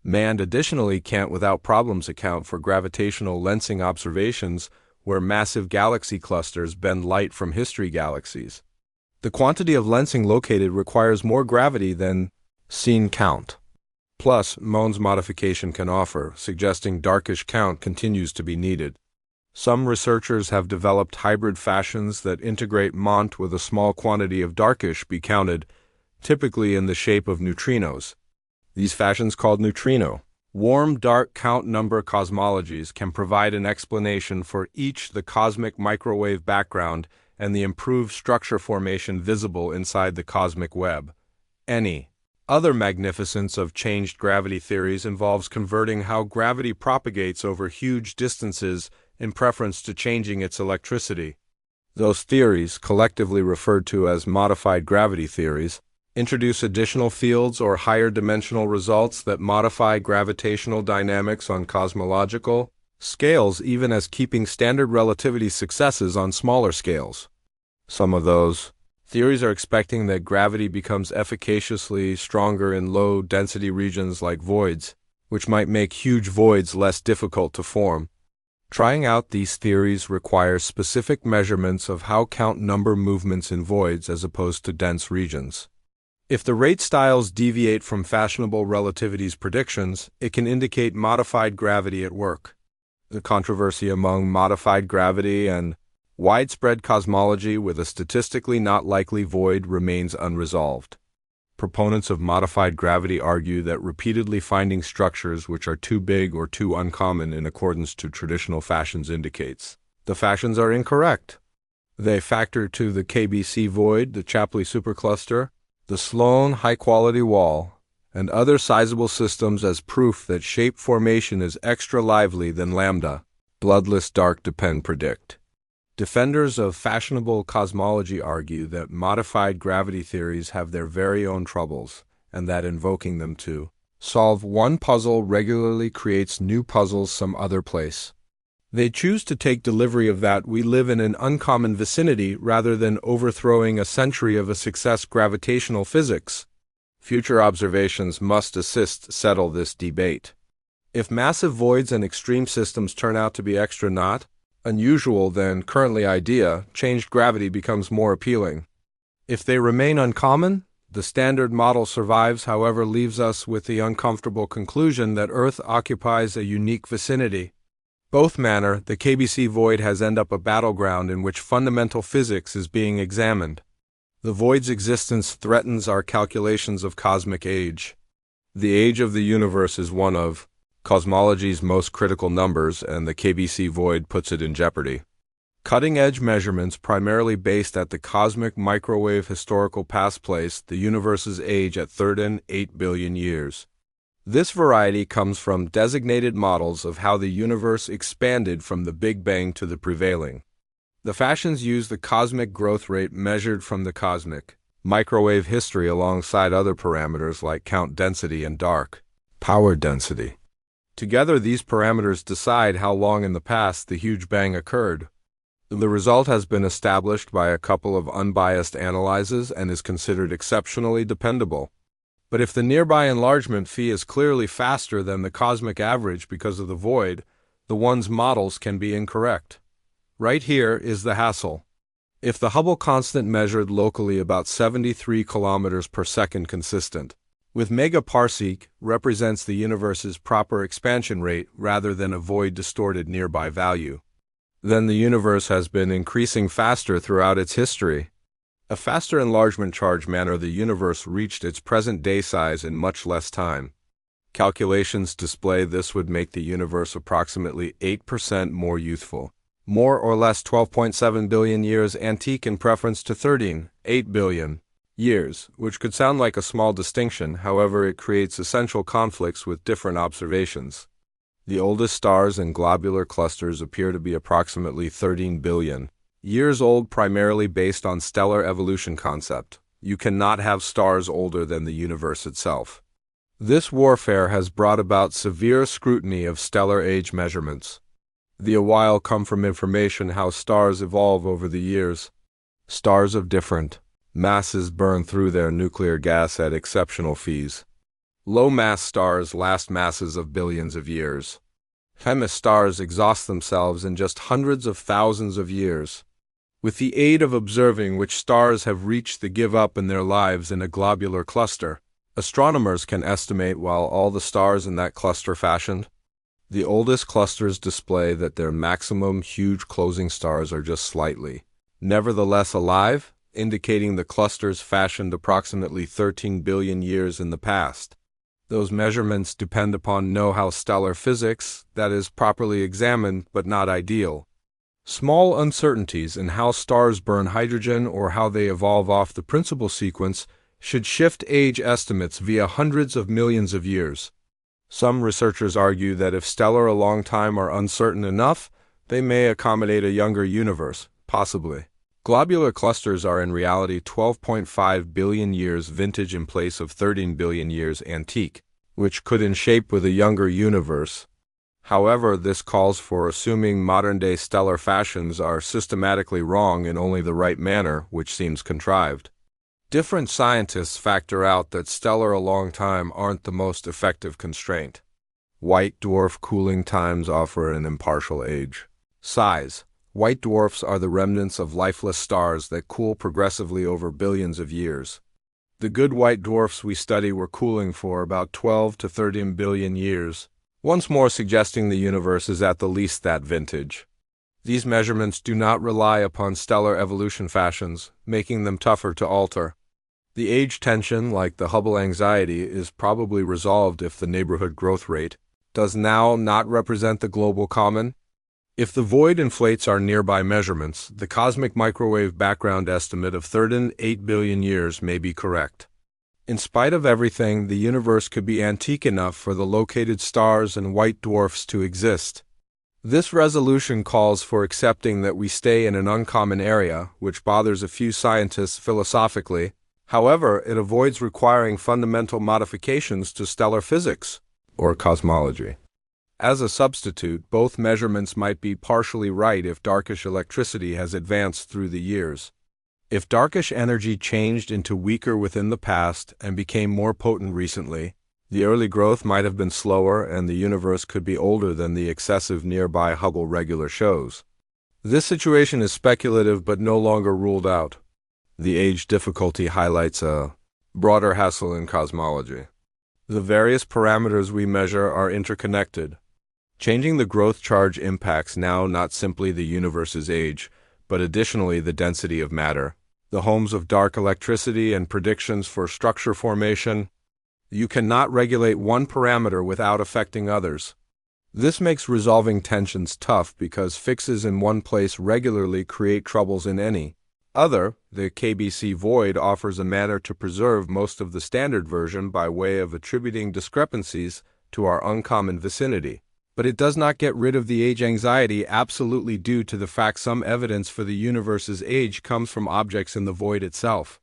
Man additionally can't without problems account for gravitational lensing observations where massive galaxy clusters bend light from history galaxies. The quantity of lensing located requires more gravity than seen count. Plus, Mond's modification can offer, suggesting darkish count continues to be needed. Some researchers have developed hybrid fashions that integrate Mont with a small quantity of darkish be counted, typically in the shape of neutrinos. These fashions, called neutrino warm dark count number cosmologies, can provide an explanation for each the cosmic microwave background and the improved structure formation visible inside the cosmic web. Any other magnificence of changed gravity theories involves converting how gravity propagates over huge distances in preference to changing its electricity. Those theories, collectively referred to as modified gravity theories, introduce additional fields or higher dimensional results that modify gravitational dynamics on cosmological scales, even as keeping standard relativity successes on smaller scales. Some of those theories are expecting that gravity becomes efficaciously stronger in low-density regions like voids, which might make huge voids less difficult to form. Trying out these theories requires specific measurements of how count number movements in voids as opposed to dense regions. If the rate styles deviate from fashionable relativity's predictions, it can indicate modified gravity at work. The controversy among modified gravity and widespread cosmology with a statistically not likely void remains unresolved. Proponents of modified gravity argue that repeatedly finding structures which are too big or too uncommon in accordance to traditional fashions indicates the fashions are incorrect. They factor to the KBC void, the Shapley supercluster, the Sloan high-quality wall, and other sizable systems as proof that shape formation is extra lively than lambda, bloodless dark depend predict. Defenders of fashionable cosmology argue that modified gravity theories have their very own troubles, and that invoking them to solve one puzzle regularly creates new puzzles some other place. They choose to take delivery of that we live in an uncommon vicinity rather than overthrowing a century of a success gravitational physics. Future observations must assist settle this debate. If massive voids and extreme systems turn out to be extra not unusual than currently idea, changed gravity becomes more appealing. If they remain uncommon, the standard model survives, however, leaves us with the uncomfortable conclusion that Earth occupies a unique vicinity. Both manner, the KBC void has ended up a battleground in which fundamental physics is being examined. The void's existence threatens our calculations of cosmic age. The age of the universe is one of cosmology's most critical numbers, and the KBC void puts it in jeopardy. Cutting-edge measurements primarily based at the cosmic microwave historical past place the universe's age at 8 billion years. This variety comes from designated models of how the universe expanded from the Big Bang to the prevailing. The fashions use the cosmic growth rate measured from the cosmic microwave history alongside other parameters like count density and dark power density. Together, these parameters decide how long in the past the huge bang occurred. The result has been established by a couple of unbiased analyses and is considered exceptionally dependable. But if the nearby enlargement phi is clearly faster than the cosmic average because of the void, the one's models can be incorrect. Right here is the hassle. If the Hubble constant measured locally about 73 kilometers per second consistent, with megaparsec represents the universe's proper expansion rate rather than a void-distorted nearby value, then the universe has been increasing faster throughout its history. A faster enlargement charge manner, the universe reached its present-day size in much less time. Calculations display this would make the universe approximately 8% more youthful, more or less 12.7 billion years antique in preference to 13.8 billion years, which could sound like a small distinction, however it creates essential conflicts with different observations. The oldest stars and globular clusters appear to be approximately 13 billion years old, primarily based on stellar evolution concept. You cannot have stars older than the universe itself. This warfare has brought about severe scrutiny of stellar age measurements. The while come from information how stars evolve over the years. Stars of different masses burn through their nuclear gas at exceptional fees. Low-mass stars last masses of billions of years. Famous stars exhaust themselves in just hundreds of thousands of years. With the aid of observing which stars have reached the give-up in their lives in a globular cluster, astronomers can estimate while all the stars in that cluster fashioned. The oldest clusters display that their maximum huge closing stars are just slightly, nevertheless alive, indicating the clusters fashioned approximately 13 billion years in the past. Those measurements depend upon know-how stellar physics that is properly examined but not ideal. Small uncertainties in how stars burn hydrogen or how they evolve off the principal sequence should shift age estimates via hundreds of millions of years. Some researchers argue that if stellar a long time are uncertain enough, they may accommodate a younger universe, possibly. Globular clusters are in reality 12.5 billion years vintage in place of 13 billion years antique, which could in shape with a younger universe. However, this calls for assuming modern-day stellar fashions are systematically wrong in only the right manner, which seems contrived. Different scientists factor out that stellar a long time aren't the most effective constraint. White dwarf cooling times offer an impartial age. Size. White dwarfs are the remnants of lifeless stars that cool progressively over billions of years. The good white dwarfs we study were cooling for about 12 to 13 billion years, once more suggesting the universe is at the least that vintage. These measurements do not rely upon stellar evolution fashions, making them tougher to alter. The age tension, like the Hubble anxiety, is probably resolved if the neighborhood growth rate does now not represent the global common. If the void inflates our nearby measurements, the cosmic microwave background estimate of 38 billion years may be correct. In spite of everything, the universe could be antique enough for the located stars and white dwarfs to exist. This resolution calls for accepting that we stay in an uncommon area, which bothers a few scientists philosophically. However, it avoids requiring fundamental modifications to stellar physics or cosmology. As a substitute, both measurements might be partially right if darkish electricity has advanced through the years. If darkish energy changed into weaker within the past and became more potent recently, the early growth might have been slower and the universe could be older than the excessive nearby Hubble regular shows. This situation is speculative but no longer ruled out. The age difficulty highlights a broader hassle in cosmology. The various parameters we measure are interconnected. Changing the growth charge impacts now not simply the universe's age, but additionally the density of matter, the homes of dark electricity and predictions for structure formation. You cannot regulate one parameter without affecting others. This makes resolving tensions tough because fixes in one place regularly create troubles in any other. The KBC void offers a manner to preserve most of the standard version by way of attributing discrepancies to our uncommon vicinity. But it does not get rid of the age anxiety absolutely due to the fact some evidence for the universe's age comes from objects in the void itself.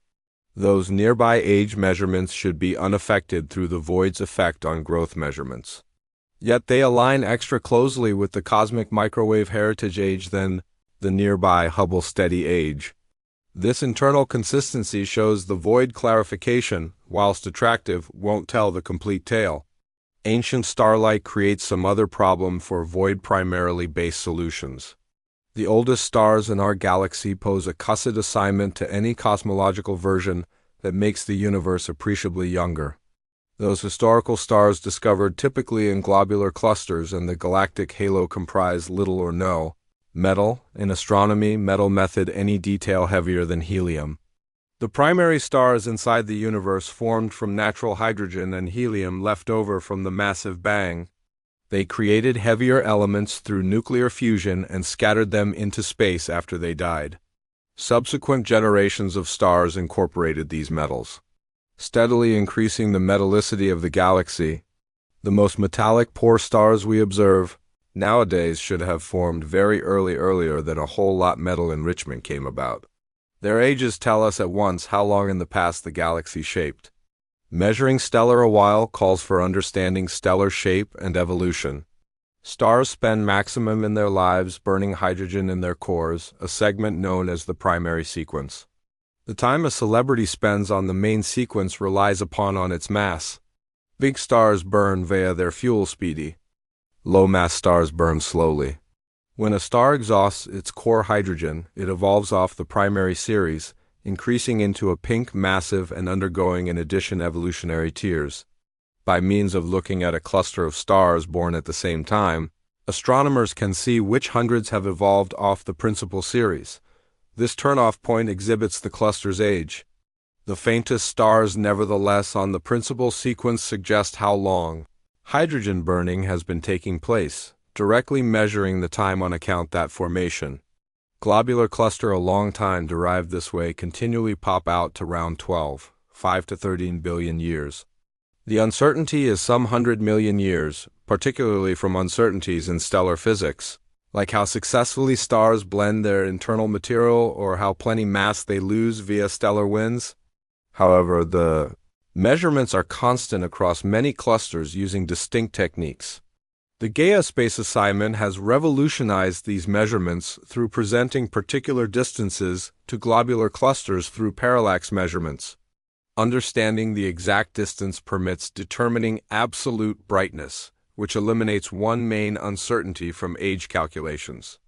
Those nearby age measurements should be unaffected through the void's effect on growth measurements. Yet they align extra closely with the cosmic microwave heritage age than the nearby Hubble steady age. This internal consistency shows the void clarification, whilst attractive, won't tell the complete tale. Ancient starlight creates some other problem for void primarily based solutions. The oldest stars in our galaxy pose a cussed assignment to any cosmological version that makes the universe appreciably younger. Those historical stars discovered typically in globular clusters and the galactic halo comprise little or no metal, in astronomy, metal method any detail heavier than helium. The primary stars inside the universe formed from natural hydrogen and helium left over from the massive bang. They created heavier elements through nuclear fusion and scattered them into space after they died. Subsequent generations of stars incorporated these metals, steadily increasing the metallicity of the galaxy. The most metallic poor stars we observe nowadays should have formed very earlier than a whole lot metal enrichment came about. Their ages tell us at once how long in the past the galaxy shaped. Measuring stellar a while calls for understanding stellar shape and evolution. Stars spend maximum in their lives burning hydrogen in their cores, a segment known as the primary sequence. The time a celebrity spends on the main sequence relies upon its mass. Big stars burn via their fuel speedy. Low-mass stars burn slowly. When a star exhausts its core hydrogen, it evolves off the primary series, increasing into a pink massive and undergoing in addition evolutionary tiers. By means of looking at a cluster of stars born at the same time, astronomers can see which hundreds have evolved off the principal series. This turn-off point exhibits the cluster's age. The faintest stars, nevertheless, on the principal sequence suggest how long hydrogen burning has been taking place, directly measuring the time on account that formation. Globular cluster a long time derived this way continually pop out to round 12, 5 to 13 billion years. The uncertainty is some 100 million years, particularly from uncertainties in stellar physics, like how successfully stars blend their internal material or how plenty mass they lose via stellar winds. However, the measurements are constant across many clusters using distinct techniques. The Gaia Space Assignment has revolutionized these measurements through presenting particular distances to globular clusters through parallax measurements. Understanding the exact distance permits determining absolute brightness, which eliminates one main uncertainty from age calculations.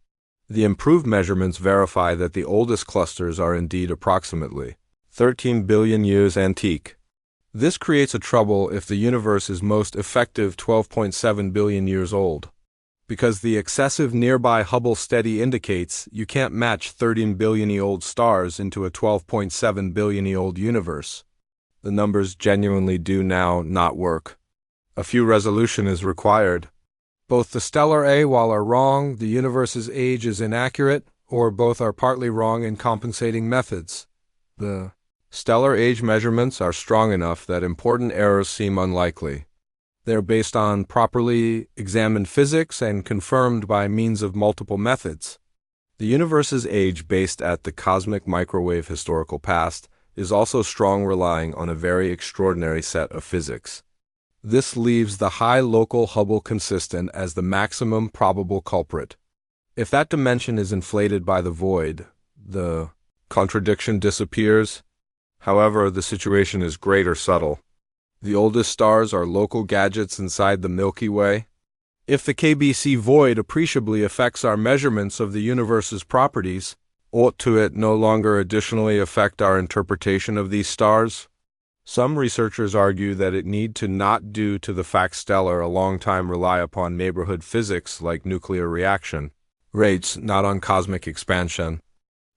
The improved measurements verify that the oldest clusters are indeed approximately 13 billion years antique. This creates a trouble if the universe is most effective 12.7 billion years old. Because the excessive nearby Hubble steady indicates you can't match 13 billion-year-old stars into a 12.7 billion-year-old universe. The numbers genuinely do now not work. A few resolution is required. Both the stellar AWOL are wrong, the universe's age is inaccurate, or both are partly wrong in compensating methods. The stellar age measurements are strong enough that important errors seem unlikely. They are based on properly examined physics and confirmed by means of multiple methods. The universe's age based at the cosmic microwave historical past is also strong, relying on a very extraordinary set of physics. This leaves the high local Hubble consistent as the maximum probable culprit. If that dimension is inflated by the void, the contradiction disappears. However, the situation is greater subtle. The oldest stars are local gadgets inside the Milky Way. If the KBC void appreciably affects our measurements of the universe's properties, ought to it no longer additionally affect our interpretation of these stars? Some researchers argue that it need to not due to the fact stellar a long time rely upon neighborhood physics like nuclear reaction rates, not on cosmic expansion.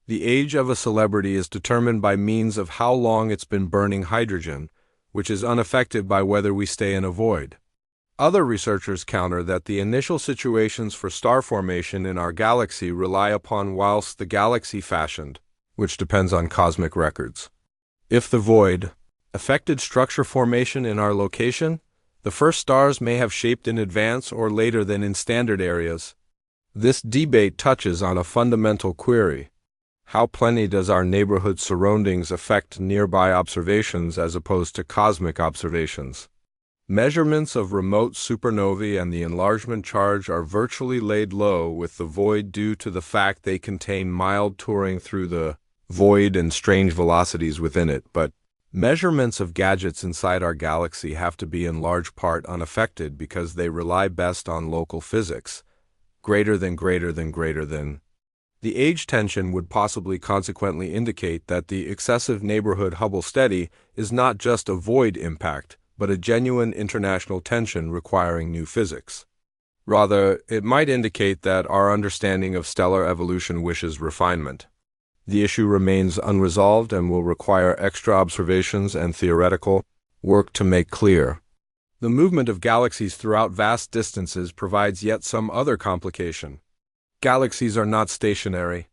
The age of a celebrity is determined by means of how long it's been burning hydrogen, which is unaffected by whether we stay in a void. Other researchers counter that the initial situations for star formation in our galaxy rely upon whilst the galaxy fashioned, which depends on cosmic records. If the void affected structure formation in our location, the first stars may have shaped in advance or later than in standard areas. This debate touches on a fundamental query. How plenty does our neighborhood surroundings affect nearby observations as opposed to cosmic observations? Measurements of remote supernovae and the enlargement charge are virtually laid low with the void due to the fact they contain mild touring through the void and strange velocities within it, but measurements of gadgets inside our galaxy have to be in large part unaffected because they rely best on local physics, greater than. The age tension would possibly consequently indicate that the excessive neighborhood Hubble steady is not just a void impact, but a genuine international tension requiring new physics. Rather, it might indicate that our understanding of stellar evolution wishes refinement. The issue remains unresolved and will require extra observations and theoretical work to make clear. The movement of galaxies throughout vast distances provides yet some other complication. Galaxies are not stationary.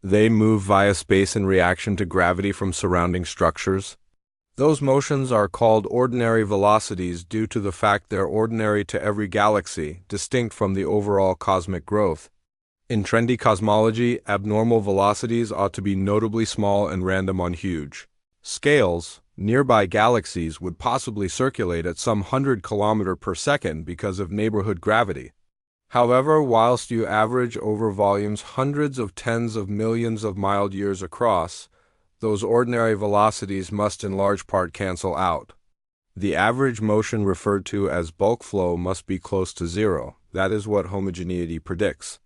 They move via space in reaction to gravity from surrounding structures. Those motions are called ordinary velocities due to the fact they're ordinary to every galaxy, distinct from the overall cosmic growth. In trendy cosmology, abnormal velocities ought to be notably small and random on huge scales. Nearby galaxies would possibly circulate at some 100 km per second because of neighborhood gravity. However, whilst you average over volumes hundreds of tens of millions of mild years across, those ordinary velocities must in large part cancel out. The average motion referred to as bulk flow must be close to zero. That is what homogeneity predicts.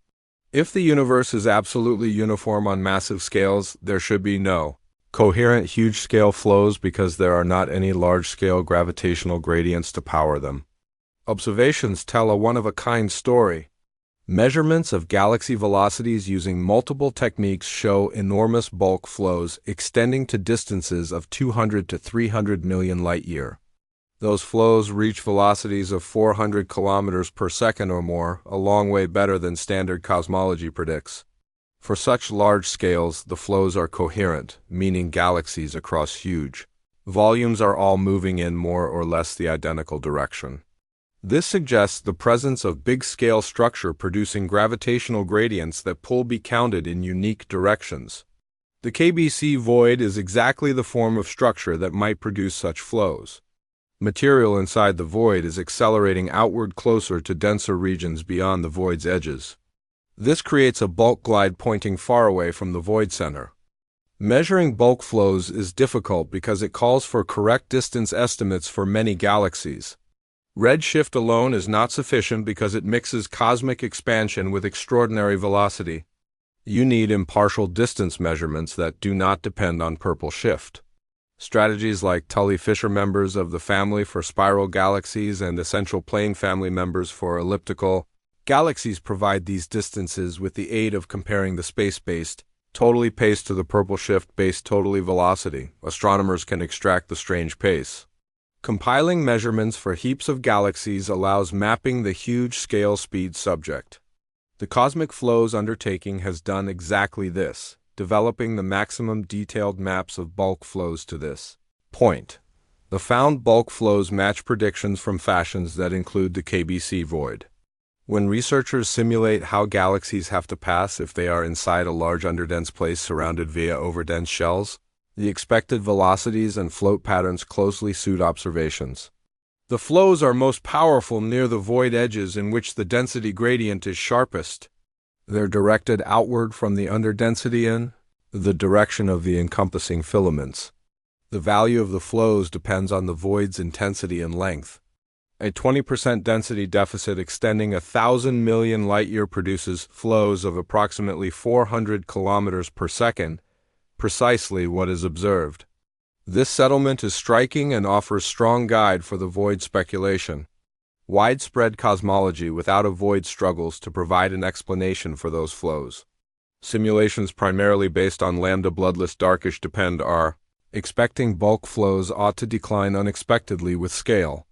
If the universe is absolutely uniform on massive scales, there should be no coherent huge-scale flows because there are not any large-scale gravitational gradients to power them. Observations tell a one-of-a-kind story. Measurements of galaxy velocities using multiple techniques show enormous bulk flows extending to distances of 200 to 300 million light-year. Those flows reach velocities of 400 kilometers per second or more, a long way better than standard cosmology predicts. For such large scales, the flows are coherent, meaning galaxies across huge volumes are all moving in more or less the identical direction. This suggests the presence of big-scale structure producing gravitational gradients that be counted in unique directions. The KBC void is exactly the form of structure that might produce such flows. Material inside the void is accelerating outward closer to denser regions beyond the void's edges. This creates a bulk glide pointing far away from the void center. Measuring bulk flows is difficult because it calls for correct distance estimates for many galaxies. Redshift alone is not sufficient because it mixes cosmic expansion with extraordinary velocity. You need impartial distance measurements that do not depend on purple shift. Strategies like Tully-Fisher members of the family for spiral galaxies and essential plane family members for elliptical galaxies provide these distances with the aid of comparing the space-based, totally pace to the purple shift-based totally velocity. Astronomers can extract the strange pace. Compiling measurements for heaps of galaxies allows mapping the huge scale speed subject. The cosmic flows undertaking has done exactly this, developing the maximum detailed maps of bulk flows to this point. The found bulk flows match predictions from fashions that include the KBC void. When researchers simulate how galaxies have to pass if they are inside a large underdense place surrounded via overdense shells, the expected velocities and float patterns closely suit observations. The flows are most powerful near the void edges in which the density gradient is sharpest. They're directed outward from the underdensity in the direction of the encompassing filaments. The value of the flows depends on the void's intensity and length. A 20% density deficit extending 1,000 million light-year produces flows of approximately 400 kilometers per second, precisely what is observed. This settlement is striking and offers strong guide for the void speculation. Widespread cosmology without a void struggles to provide an explanation for those flows. Simulations primarily based on lambda bloodless darkish depend are expecting bulk flows ought to decline unexpectedly with scale.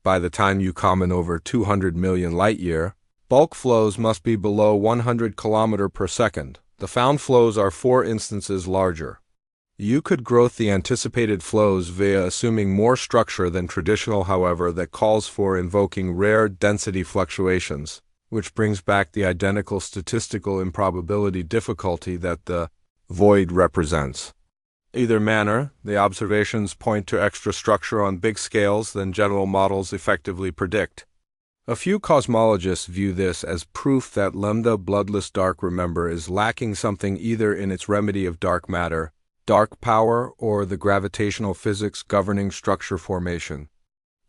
By the time you common over 200 million light-year, bulk flows must be below 100 km per second. The found flows are 4 instances larger. You could growth the anticipated flows via assuming more structure than traditional, however, that calls for invoking rare density fluctuations, which brings back the identical statistical improbability difficulty that the void represents. Either manner, the observations point to extra structure on big scales than general models effectively predict. A few cosmologists view this as proof that lambda bloodless dark, remember, is lacking something either in its remedy of dark matter, dark power, or the gravitational physics governing structure formation.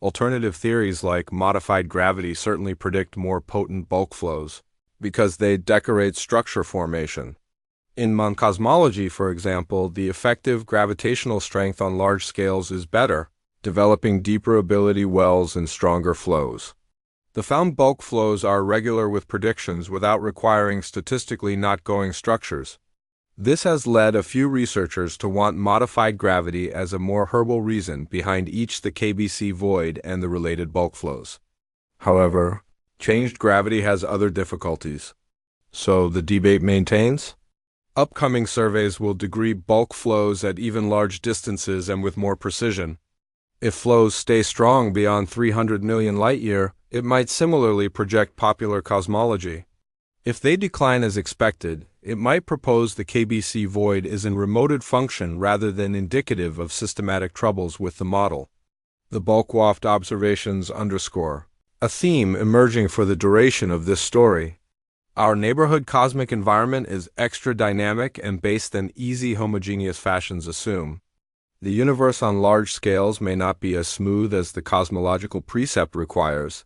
Alternative theories like modified gravity certainly predict more potent bulk flows, because they decorate structure formation. In cosmology, for example, the effective gravitational strength on large scales is better, developing deeper ability wells and stronger flows. The found bulk flows are regular with predictions without requiring statistically not-going structures. This has led a few researchers to want modified gravity as a more herbal reason behind each the KBC void and the related bulk flows. However, changed gravity has other difficulties. So the debate maintains? Upcoming surveys will degree bulk flows at even large distances and with more precision. If flows stay strong beyond 300 million light-year, it might similarly project popular cosmology. If they decline as expected, it might propose the KBC void is in remoted function rather than indicative of systematic troubles with the model. The bulk waft observations underscore a theme emerging for the duration of this story. Our neighborhood cosmic environment is extra dynamic and based than easy homogeneous fashions assume. The universe on large scales may not be as smooth as the cosmological precept requires,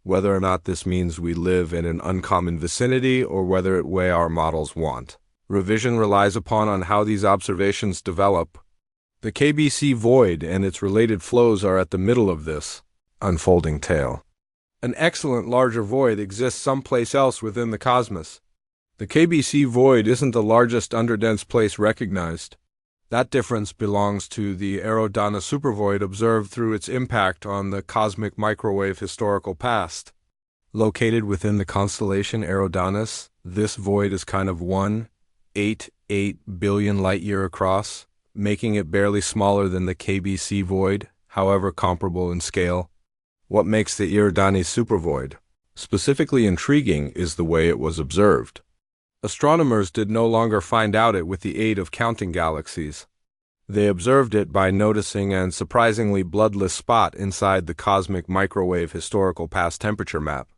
whether or not this means we live in an uncommon vicinity or whether it way our models want. Revision relies on how these observations develop. The KBC void and its related flows are at the middle of this unfolding tale. An excellent larger void exists someplace else within the cosmos. The KBC void isn't the largest underdense place recognized. That difference belongs to the Aerodana supervoid observed through its impact on the cosmic microwave historical past. Located within the constellation Aerodanus, this void is kind of 1.88 billion light-year across, making it barely smaller than the KBC void, however comparable in scale. What makes the Eridani supervoid specifically intriguing is the way it was observed. Astronomers did no longer find out it with the aid of counting galaxies. They observed it by noticing an surprisingly bloodless spot inside the cosmic microwave historical past temperature map.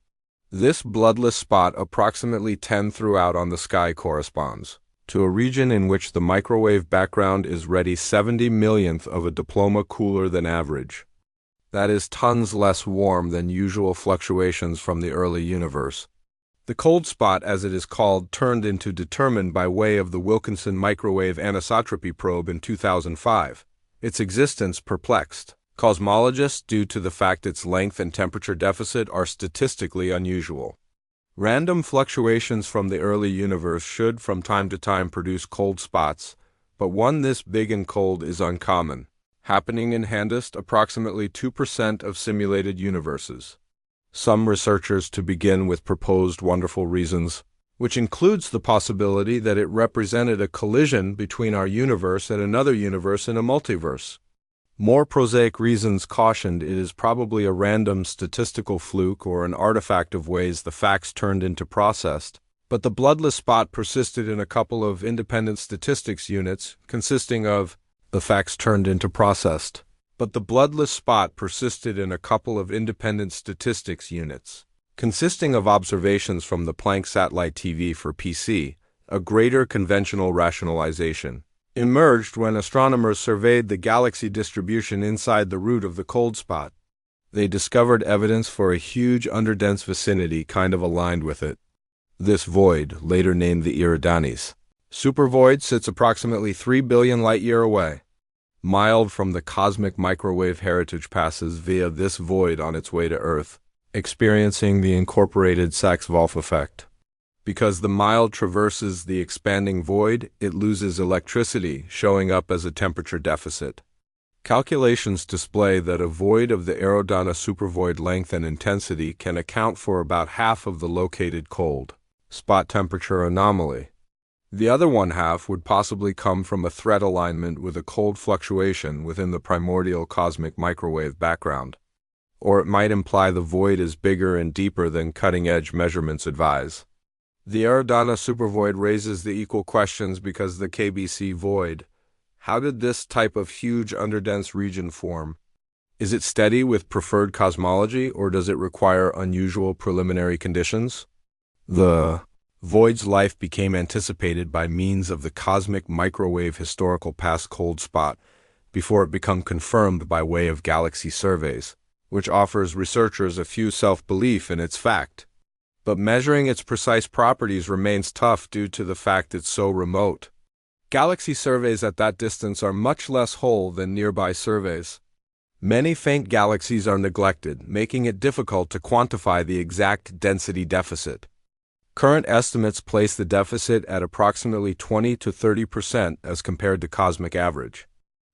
This bloodless spot, approximately 10 throughout on the sky, corresponds to a region in which the microwave background is ready 70 millionth of a diploma cooler than average. That is tons less warm than usual fluctuations from the early universe. The cold spot, as it is called, turned into determined by way of the Wilkinson microwave anisotropy probe in 2005. Its existence perplexed cosmologists due to the fact its length and temperature deficit are statistically unusual. Random fluctuations from the early universe should from time to time produce cold spots, but one this big and cold is uncommon, happening in handest approximately 2% of simulated universes. Some researchers to begin with proposed wonderful reasons, which includes the possibility that it represented a collision between our universe and another universe in a multiverse. More prosaic reasons cautioned it is probably a random statistical fluke or an artifact of ways the facts turned into processed, but the bloodless spot persisted in a couple of independent statistics units consisting of the facts turned into processed. But the bloodless spot persisted in a couple of independent statistics units, consisting of observations from the Planck satellite TV for PC. A greater conventional rationalization emerged when astronomers surveyed the galaxy distribution inside the root of the cold spot. They discovered evidence for a huge underdense vicinity kind of aligned with it. This void, later named the Eridanes supervoid, sits approximately 3 billion light-year away. Mild from the cosmic microwave heritage passes via this void on its way to Earth, experiencing the incorporated Sachs-Wolf effect. Because the mild traverses the expanding void, it loses electricity, showing up as a temperature deficit. Calculations display that a void of the Aerodana supervoid length and intensity can account for about half of the located cold spot temperature anomaly. The other one half would possibly come from a threat alignment with a cold fluctuation within the primordial cosmic microwave background. Or it might imply the void is bigger and deeper than cutting-edge measurements advise. The Aerodana supervoid raises the equal questions because the KBC void. How did this type of huge underdense region form? Is it steady with preferred cosmology, or does it require unusual preliminary conditions? The void's life became anticipated by means of the cosmic microwave historical past cold spot before it became confirmed by way of galaxy surveys, which offers researchers a few self-belief in its fact. But measuring its precise properties remains tough due to the fact it's so remote. Galaxy surveys at that distance are much less whole than nearby surveys. Many faint galaxies are neglected, making it difficult to quantify the exact density deficit. Current estimates place the deficit at approximately 20 to 30% as compared to cosmic average.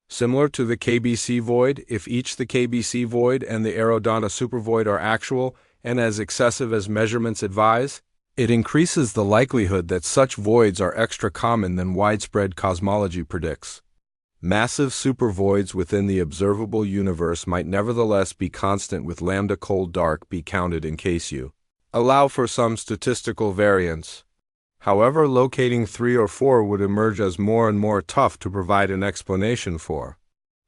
Similar to the KBC void, if each the KBC void and the Aerodana supervoid are actual and as excessive as measurements advise, it increases the likelihood that such voids are extra common than widespread cosmology predicts. Massive supervoids within the observable universe might nevertheless be constant with lambda cold dark be counted in case you allow for some statistical variance. However, locating 3 or 4 would emerge as more and more tough to provide an explanation for.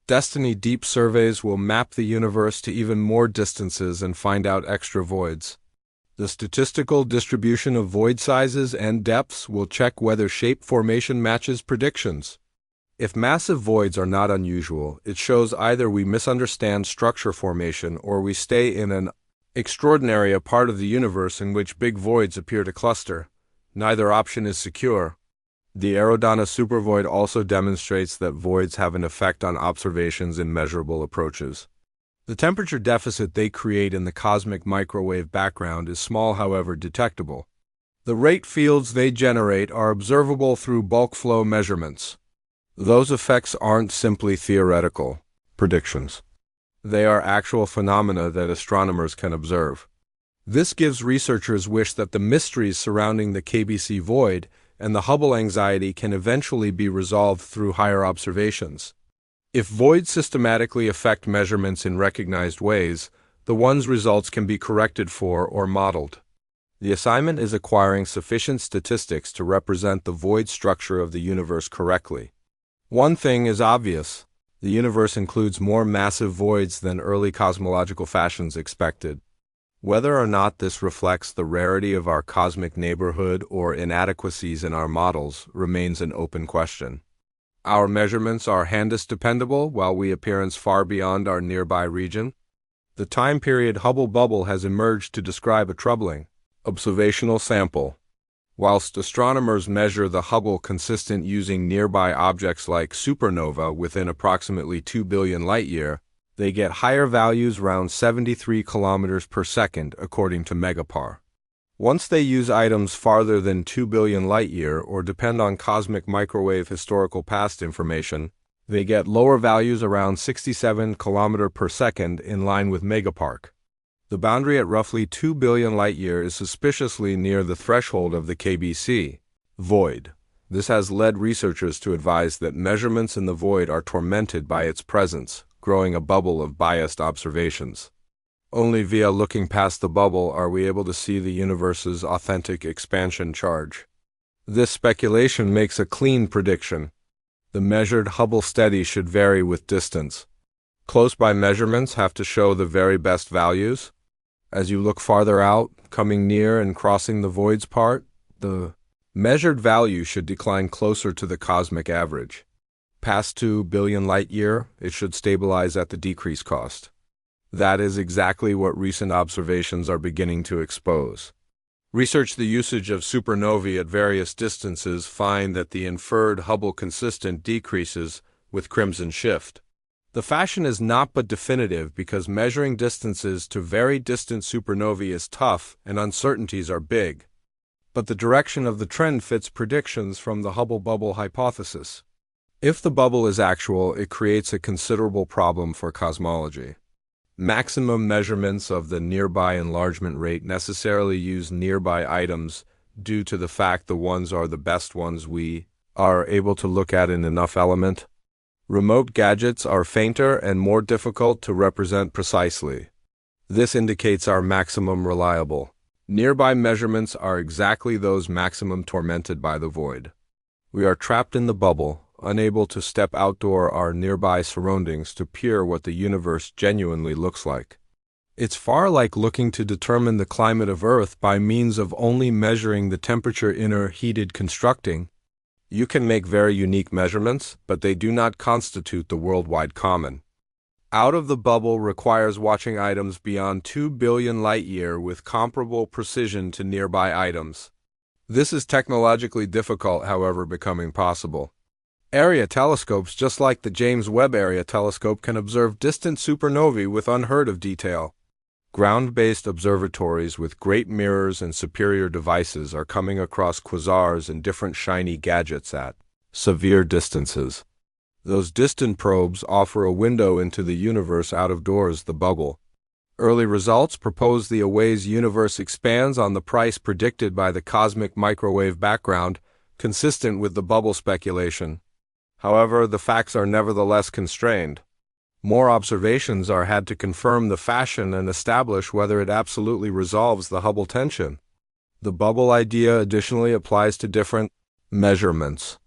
Destiny deep surveys will map the universe to even more distances and find out extra voids. The statistical distribution of void sizes and depths will check whether shape formation matches predictions. If massive voids are not unusual, it shows either we misunderstand structure formation or we stay in an extraordinary part of the universe in which big voids appear to cluster. Neither option is secure. The Aerodana supervoid also demonstrates that voids have an effect on observations in measurable approaches. The temperature deficit they create in the cosmic microwave background is small, however detectable. The rate fields they generate are observable through bulk flow measurements. Those effects aren't simply theoretical predictions. They are actual phenomena that astronomers can observe. This gives researchers wish that the mysteries surrounding the KBC void and the Hubble anxiety can eventually be resolved through higher observations. If voids systematically affect measurements in recognized ways, the one's results can be corrected for or modeled. The assignment is acquiring sufficient statistics to represent the void structure of the universe correctly. One thing is obvious: the universe includes more massive voids than early cosmological fashions expected. Whether or not this reflects the rarity of our cosmic neighborhood or inadequacies in our models remains an open question. Our measurements are handist dependable while we appearance far beyond our nearby region. The time period Hubble bubble has emerged to describe a troubling observational sample. Whilst astronomers measure the Hubble consistent using nearby objects like supernova within approximately 2 billion light-year, they get higher values around 73 kilometers per second according to Megapar. Once they use items farther than 2 billion light-year or depend on cosmic microwave historical past information, they get lower values around 67 kilometers per second in line with Megapark. The boundary at roughly 2 billion light-year is suspiciously near the threshold of the KBC void. This has led researchers to advise that measurements in the void are tormented by its presence, growing a bubble of biased observations. Only via looking past the bubble are we able to see the universe's authentic expansion charge. This speculation makes a clean prediction. The measured Hubble steady should vary with distance. Close-by measurements have to show the very best values. As you look farther out, coming near and crossing the void's part, the measured value should decline closer to the cosmic average. Past 2 billion light-year, it should stabilize at the decreased cost. That is exactly what recent observations are beginning to expose. Research the usage of supernovae at various distances find that the inferred Hubble consistent decreases with crimson shift. The fashion is not but definitive because measuring distances to very distant supernovae is tough and uncertainties are big. But the direction of the trend fits predictions from the Hubble bubble hypothesis. If the bubble is actual, it creates a considerable problem for cosmology. Maximum measurements of the nearby enlargement rate necessarily use nearby items due to the fact the ones are the best ones we are able to look at in enough element. Remote gadgets are fainter and more difficult to represent precisely. This indicates our maximum reliable. Nearby measurements are exactly those maximum tormented by the void. We are trapped in the bubble, unable to step outdoor our nearby surroundings to peer what the universe genuinely looks like. It's far like looking to determine the climate of Earth by means of only measuring the temperature inner heated constructing. You can make very unique measurements, but they do not constitute the worldwide common. Out of the bubble requires watching items beyond 2 billion light-year with comparable precision to nearby items. This is technologically difficult, however, becoming possible. Area telescopes, just like the James Webb Area Telescope, can observe distant supernovae with unheard of detail. Ground-based observatories with great mirrors and superior devices are coming across quasars and different shiny gadgets at severe distances. Those distant probes offer a window into the universe out of doors, the bubble. Early results propose the away's universe expands on the price predicted by the cosmic microwave background, consistent with the bubble speculation. However, the facts are nevertheless constrained. More observations are had to confirm the fashion and establish whether it absolutely resolves the Hubble tension. The bubble idea additionally applies to different measurements.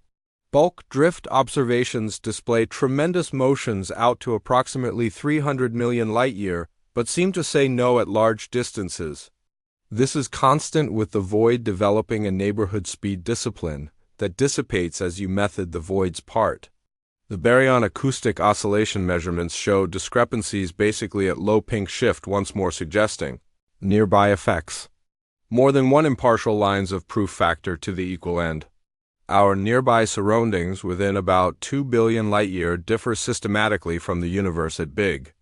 Bulk drift observations display tremendous motions out to approximately 300 million light-year, but seem to say no at large distances. This is constant with the void developing a neighborhood speed discipline that dissipates as you method the void's part. The baryon acoustic oscillation measurements show discrepancies basically at low pink shift, once more suggesting nearby effects. More than one impartial lines of proof factor to the equal end. Our nearby surroundings within about 2 billion light-year differ systematically from the universe at big.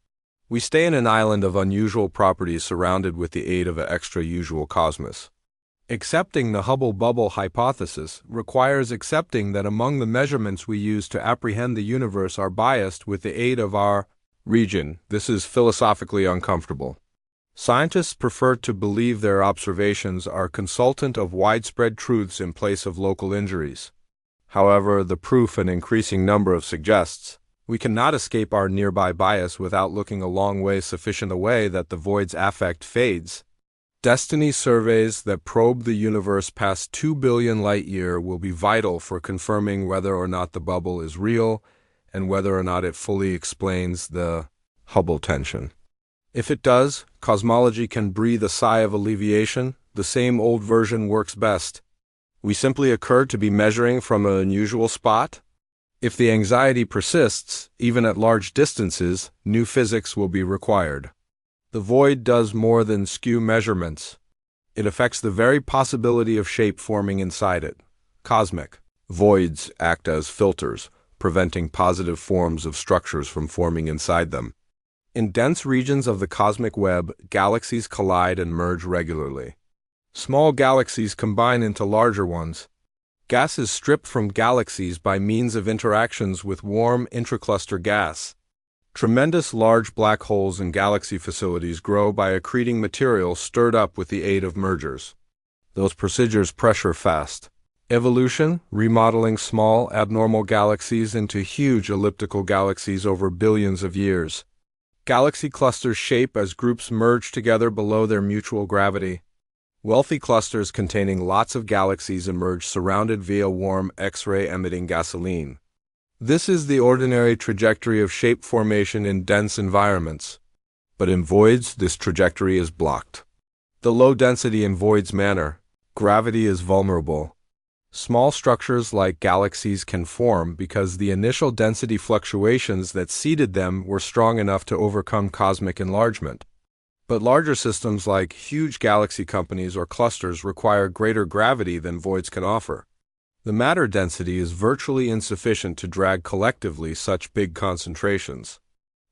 We stay in an island of unusual properties surrounded with the aid of an extra-usual cosmos. Accepting the Hubble bubble hypothesis requires accepting that among the measurements we use to apprehend the universe are biased with the aid of our region. This is philosophically uncomfortable. Scientists prefer to believe their observations are consultant of widespread truths in place of local injuries. However, the proof an increasing number of suggests, we cannot escape our nearby bias without looking a long way sufficient away that the void's affect fades. Destiny surveys that probe the universe past 2 billion light-year will be vital for confirming whether or not the bubble is real and whether or not it fully explains the Hubble tension. If it does, cosmology can breathe a sigh of alleviation. The same old version works best. We simply occur to be measuring from an unusual spot. If the anxiety persists, even at large distances, new physics will be required. The void does more than skew measurements. It affects the very possibility of shape forming inside it. Cosmic voids act as filters, preventing positive forms of structures from forming inside them. In dense regions of the cosmic web, galaxies collide and merge regularly. Small galaxies combine into larger ones. Gas is stripped from galaxies by means of interactions with warm intracluster gas. Tremendous large black holes in galaxy facilities grow by accreting material stirred up with the aid of mergers. Those procedures pressure fast. Evolution, remodeling small, abnormal galaxies into huge elliptical galaxies over billions of years. Galaxy clusters shape as groups merge together below their mutual gravity. Wealthy clusters containing lots of galaxies emerge surrounded via warm X-ray emitting gasoline. This is the ordinary trajectory of shape formation in dense environments. But in voids, this trajectory is blocked. The low density in voids manner, gravity is vulnerable. Small structures like galaxies can form because the initial density fluctuations that seeded them were strong enough to overcome cosmic enlargement. But larger systems like huge galaxy companies or clusters require greater gravity than voids can offer. The matter density is virtually insufficient to drag collectively such big concentrations.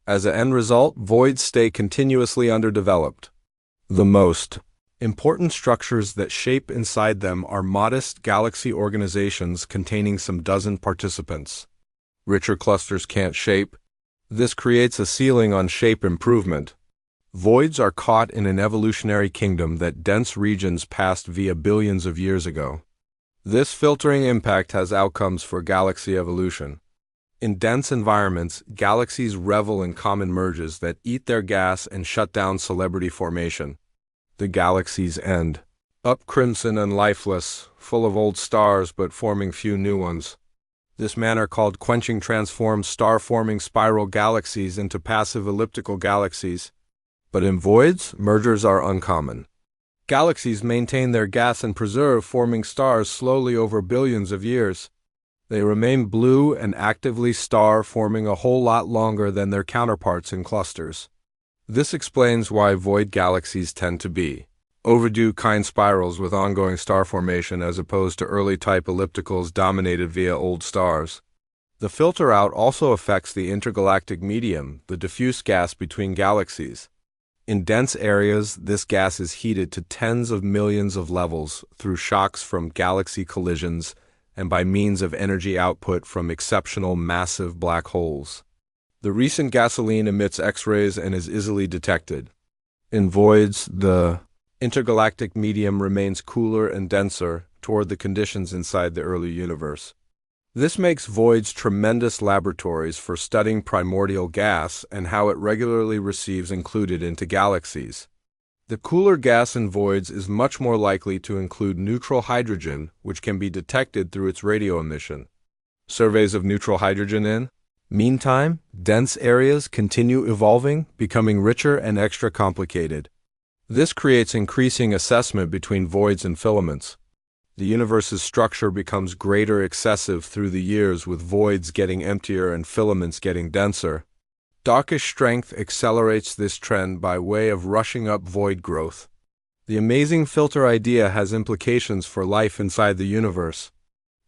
As an end result, voids stay continuously underdeveloped. The most important structures that shape inside them are modest galaxy organizations containing some dozen participants. Richer clusters can't shape. This creates a ceiling on shape improvement. Voids are caught in an evolutionary kingdom that dense regions passed via billions of years ago. This filtering impact has outcomes for galaxy evolution. In dense environments, galaxies revel in common merges that eat their gas and shut down celebrity formation. The galaxy's end. Up crimson and lifeless, full of old stars but forming few new ones. This manner called quenching transforms star-forming spiral galaxies into passive elliptical galaxies. But in voids, mergers are uncommon. Galaxies maintain their gas and preserve forming stars slowly over billions of years. They remain blue and actively star-forming a whole lot longer than their counterparts in clusters. This explains why void galaxies tend to be overdue kind spirals with ongoing star formation as opposed to early type ellipticals dominated via old stars. The filter out also affects the intergalactic medium, the diffuse gas between galaxies. In dense areas, this gas is heated to tens of millions of levels through shocks from galaxy collisions and by means of energy output from exceptional massive black holes. The recent gasoline emits X-rays and is easily detected. In voids, the intergalactic medium remains cooler and denser toward the conditions inside the early universe. This makes voids tremendous laboratories for studying primordial gas and how it regularly receives included into galaxies. The cooler gas in voids is much more likely to include neutral hydrogen, which can be detected through its radio emission. Surveys of neutral hydrogen in meantime, dense areas continue evolving, becoming richer and extra complicated. This creates increasing assessment between voids and filaments. The universe's structure becomes greater excessive through the years, with voids getting emptier and filaments getting denser. Darkish strength accelerates this trend by way of rushing up void growth. The amazing filter idea has implications for life inside the universe.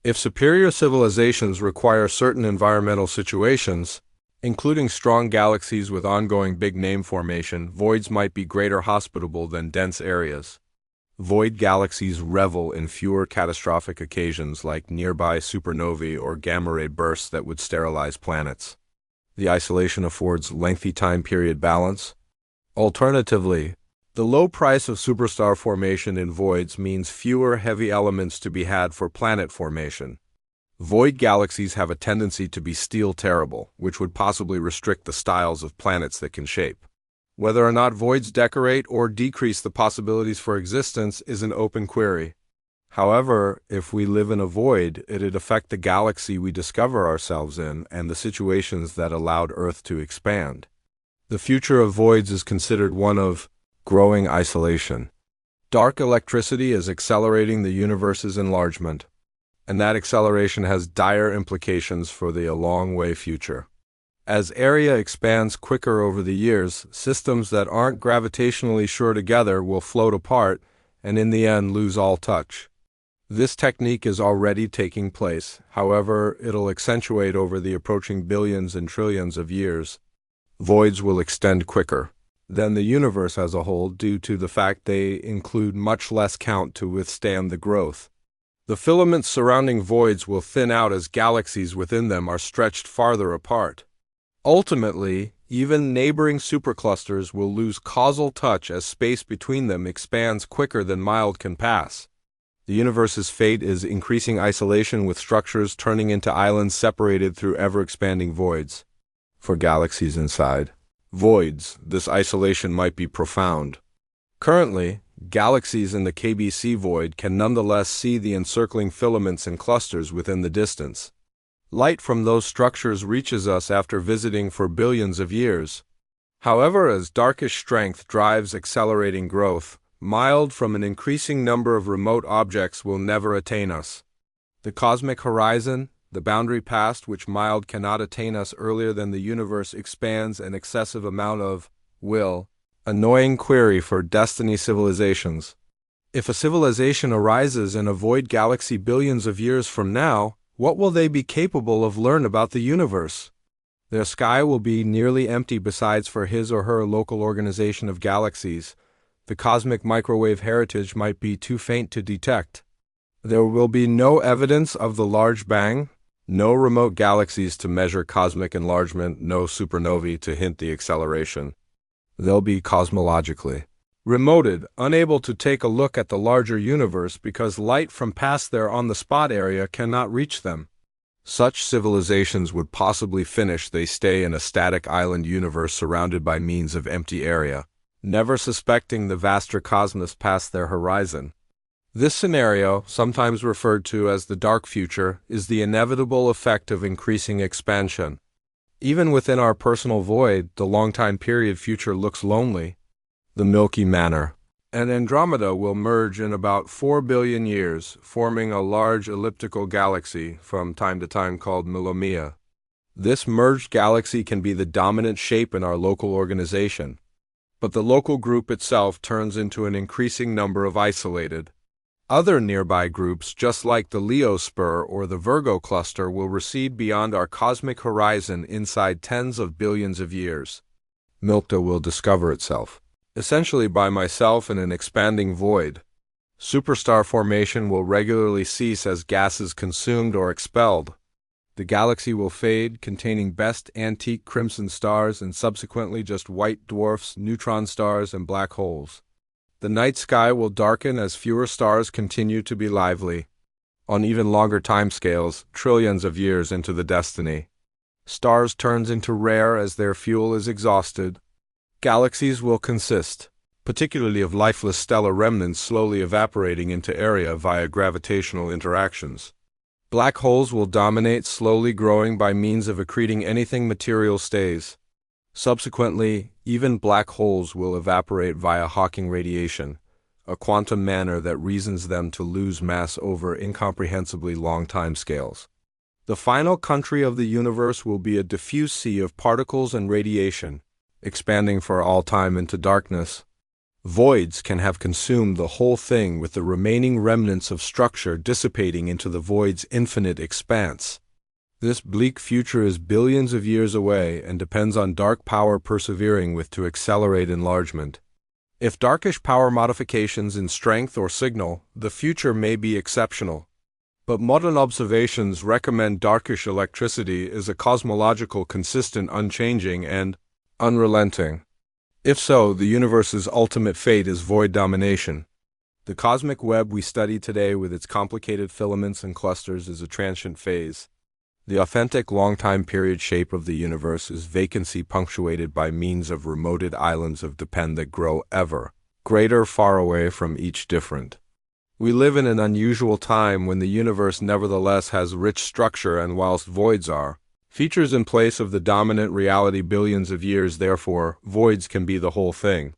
If superior civilizations require certain environmental situations, including strong galaxies with ongoing big name formation, voids might be greater hospitable than dense areas. Void galaxies revel in fewer catastrophic occasions like nearby supernovae or gamma-ray bursts that would sterilize planets. The isolation affords lengthy time period balance. Alternatively, the low price of superstar formation in voids means fewer heavy elements to be had for planet formation. Void galaxies have a tendency to be steel terrible, which would possibly restrict the styles of planets that can shape. Whether or not voids decorate or decrease the possibilities for existence is an open query. However, if we live in a void, it'd affect the galaxy we discover ourselves in and the situations that allowed Earth to expand. The future of voids is considered one of growing isolation. Dark electricity is accelerating the universe's enlargement, and that acceleration has dire implications for the long-way future. As area expands quicker over the years, systems that aren't gravitationally sure together will float apart and in the end lose all touch. This technique is already taking place, however, it'll accentuate over the approaching billions and trillions of years. Voids will extend quicker than the universe as a whole due to the fact they include much less count to withstand the growth. The filaments surrounding voids will thin out as galaxies within them are stretched farther apart. Ultimately, even neighboring superclusters will lose causal touch as space between them expands quicker than mild can pass. The universe's fate is increasing isolation, with structures turning into islands separated through ever-expanding voids. For galaxies inside voids, this isolation might be profound. Currently, galaxies in the KBC void can nonetheless see the encircling filaments and clusters within the distance. Light from those structures reaches us after visiting for billions of years. However, as darkish strength drives accelerating growth, mild from an increasing number of remote objects will never attain us. The cosmic horizon, the boundary past which mild cannot attain us earlier than the universe, expands an excessive amount of annoying query for destiny civilizations. If a civilization arises in a void galaxy billions of years from now, what will they be capable of learn about the universe? Their sky will be nearly empty besides for his or her local organization of galaxies. The cosmic microwave heritage might be too faint to detect. There will be no evidence of the large bang, no remote galaxies to measure cosmic enlargement, no supernovae to hint the acceleration. They'll be cosmologically remoted, unable to take a look at the larger universe because light from past their on-the-spot area cannot reach them. Such civilizations would possibly finish they stay in a static island universe surrounded by means of empty area, never suspecting the vaster cosmos past their horizon. This scenario, sometimes referred to as the dark future, is the inevitable effect of increasing expansion. Even within our personal void, the long-time period future looks lonely. The Milky Manor and Andromeda will merge in about 4 billion years, forming a large elliptical galaxy from time to time called Milomia. This merged galaxy can be the dominant shape in our local organization, but the local group itself turns into an increasing number of isolated. Other nearby groups, just like the Leo spur or the Virgo cluster, will recede beyond our cosmic horizon inside tens of billions of years. Milkta will discover itself, essentially by myself in an expanding void. Superstar formation will regularly cease as gas is consumed or expelled. The galaxy will fade, containing best antique crimson stars and subsequently just white dwarfs, neutron stars, and black holes. The night sky will darken as fewer stars continue to be lively. On even longer timescales, trillions of years into the destiny, stars turns into rare as their fuel is exhausted. Galaxies will consist, particularly of lifeless stellar remnants slowly evaporating into area via gravitational interactions. Black holes will dominate, slowly growing by means of accreting anything material stays. Subsequently, even black holes will evaporate via Hawking radiation, a quantum manner that reasons them to lose mass over incomprehensibly long timescales. The final country of the universe will be a diffuse sea of particles and radiation, expanding for all time into darkness. Voids can have consumed the whole thing, with the remaining remnants of structure dissipating into the void's infinite expanse. This bleak future is billions of years away and depends on dark power persevering with to accelerate enlargement. If darkish power modifications in strength or signal, the future may be exceptional. But modern observations recommend darkish electricity is a cosmological consistent, unchanging, and unrelenting. If so, the universe's ultimate fate is void domination. The cosmic web we study today with its complicated filaments and clusters is a transient phase. The authentic long-time period shape of the universe is vacancy punctuated by means of remoted islands of depend that grow ever greater far away from each different. We live in an unusual time when the universe nevertheless has rich structure, and whilst voids are features in place of the dominant reality billions of years, therefore, voids can be the whole thing.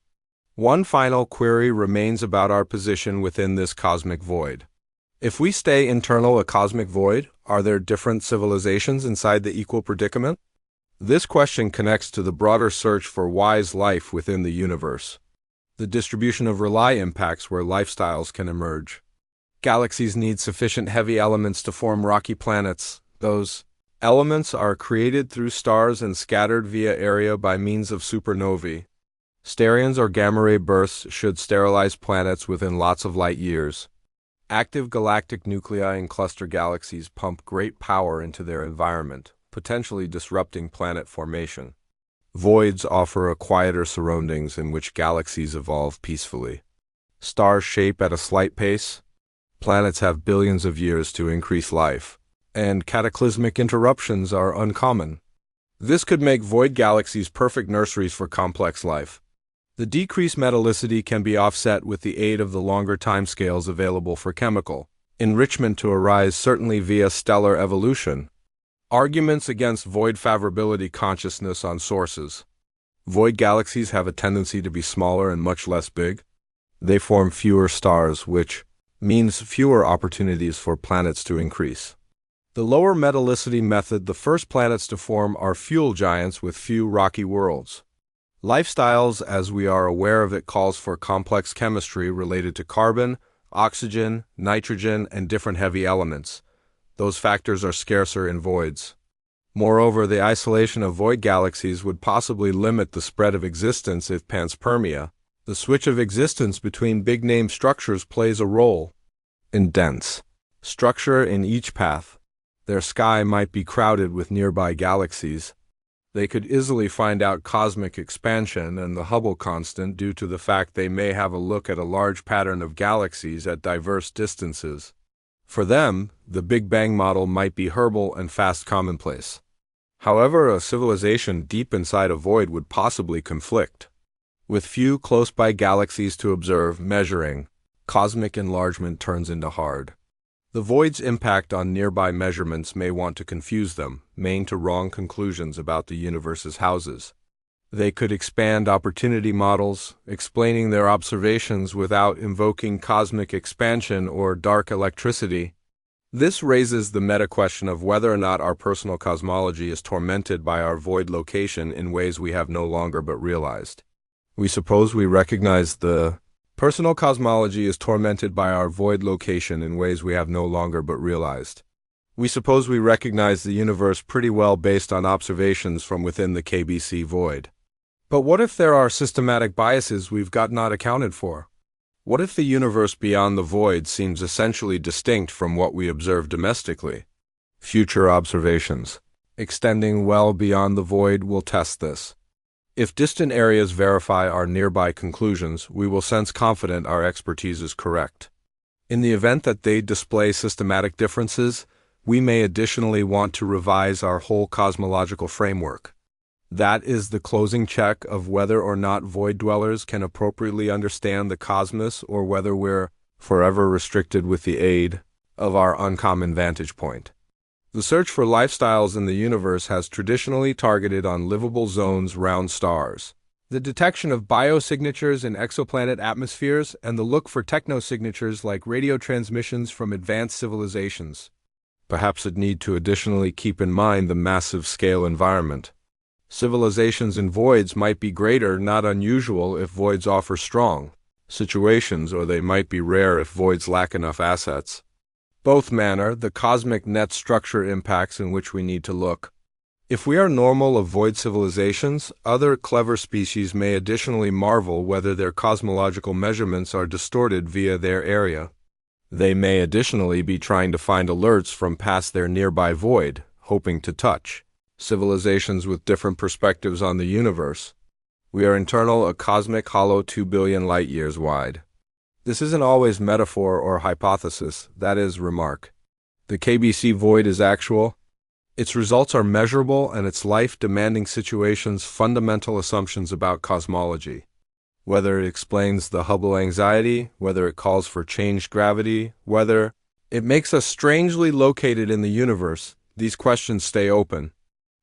One final query remains about our position within this cosmic void. If we stay internal a cosmic void, are there different civilizations inside the equal predicament? This question connects to the broader search for wise life within the universe. The distribution of rely impacts where lifestyles can emerge. Galaxies need sufficient heavy elements to form rocky planets. Those elements are created through stars and scattered via area by means of supernovae. Stereons or gamma ray bursts should sterilize planets within lots of light years. Active galactic nuclei in cluster galaxies pump great power into their environment, potentially disrupting planet formation. Voids offer a quieter surroundings in which galaxies evolve peacefully. Stars shape at a slight pace. Planets have billions of years to increase life, and cataclysmic interruptions are uncommon. This could make void galaxies perfect nurseries for complex life. The decreased metallicity can be offset with the aid of the longer timescales available for chemical enrichment to arise, certainly via stellar evolution. Arguments against void favorability consciousness on sources. Void galaxies have a tendency to be smaller and much less big. They form fewer stars, which means fewer opportunities for planets to increase. The lower metallicity method, the first planets to form are fuel giants with few rocky worlds. Lifestyles, as we are aware of it, calls for complex chemistry related to carbon, oxygen, nitrogen, and different heavy elements. Those factors are scarcer in voids. Moreover, the isolation of void galaxies would possibly limit the spread of existence if panspermia, the switch of existence between big-name structures, plays a role. In dense structure in each path, their sky might be crowded with nearby galaxies. They could easily find out cosmic expansion and the Hubble constant due to the fact they may have a look at a large pattern of galaxies at diverse distances. For them, the Big Bang model might be herbal and fast commonplace. However, a civilization deep inside a void would possibly conflict. With few close-by galaxies to observe, measuring, cosmic enlargement turns into hard. The void's impact on nearby measurements may want to confuse them, main to wrong conclusions about the universe's houses. They could expand opportunity models, explaining their observations without invoking cosmic expansion or dark electricity. This raises the meta question of whether or not our personal cosmology is tormented by our void location in ways we have no longer but realized. We suppose we recognize the personal cosmology is tormented by our void location in ways we have no longer but realized. We suppose we recognize the universe pretty well based on observations from within the KBC void. But what if there are systematic biases we've got not accounted for? What if the universe beyond the void seems essentially distinct from what we observe domestically? Future observations, extending well beyond the void, will test this. If distant areas verify our nearby conclusions, we will sense confident our expertise is correct. In the event that they display systematic differences, we may additionally want to revise our whole cosmological framework. That is the closing check of whether or not void dwellers can appropriately understand the cosmos, or whether we're forever restricted with the aid of our uncommon vantage point. The search for lifestyles in the universe has traditionally targeted on livable zones round stars. The detection of biosignatures in exoplanet atmospheres and the look for technosignatures like radio transmissions from advanced civilizations. Perhaps a need to additionally keep in mind the massive scale environment. Civilizations in voids might be greater, not unusual, if voids offer strong situations, or they might be rare if voids lack enough assets. Both manner the cosmic net structure impacts in which we need to look. If we are normal of void civilizations, other clever species may additionally marvel whether their cosmological measurements are distorted via their area. They may additionally be trying to find alerts from past their nearby void, hoping to touch civilizations with different perspectives on the universe. We are internal, a cosmic hollow 2 billion light-years wide. This isn't always metaphor or hypothesis, that is, remark. The KBC void is actual. Its results are measurable, and its life-demanding situations fundamental assumptions about cosmology. Whether it explains the Hubble anxiety, whether it calls for changed gravity, whether it makes us strangely located in the universe, these questions stay open.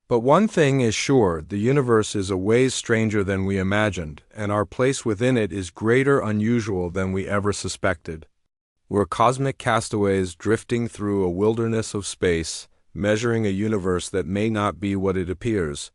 But one thing is sure, the universe is a ways stranger than we imagined, and our place within it is greater unusual than we ever suspected. We're cosmic castaways drifting through a wilderness of space, measuring a universe that may not be what it appears.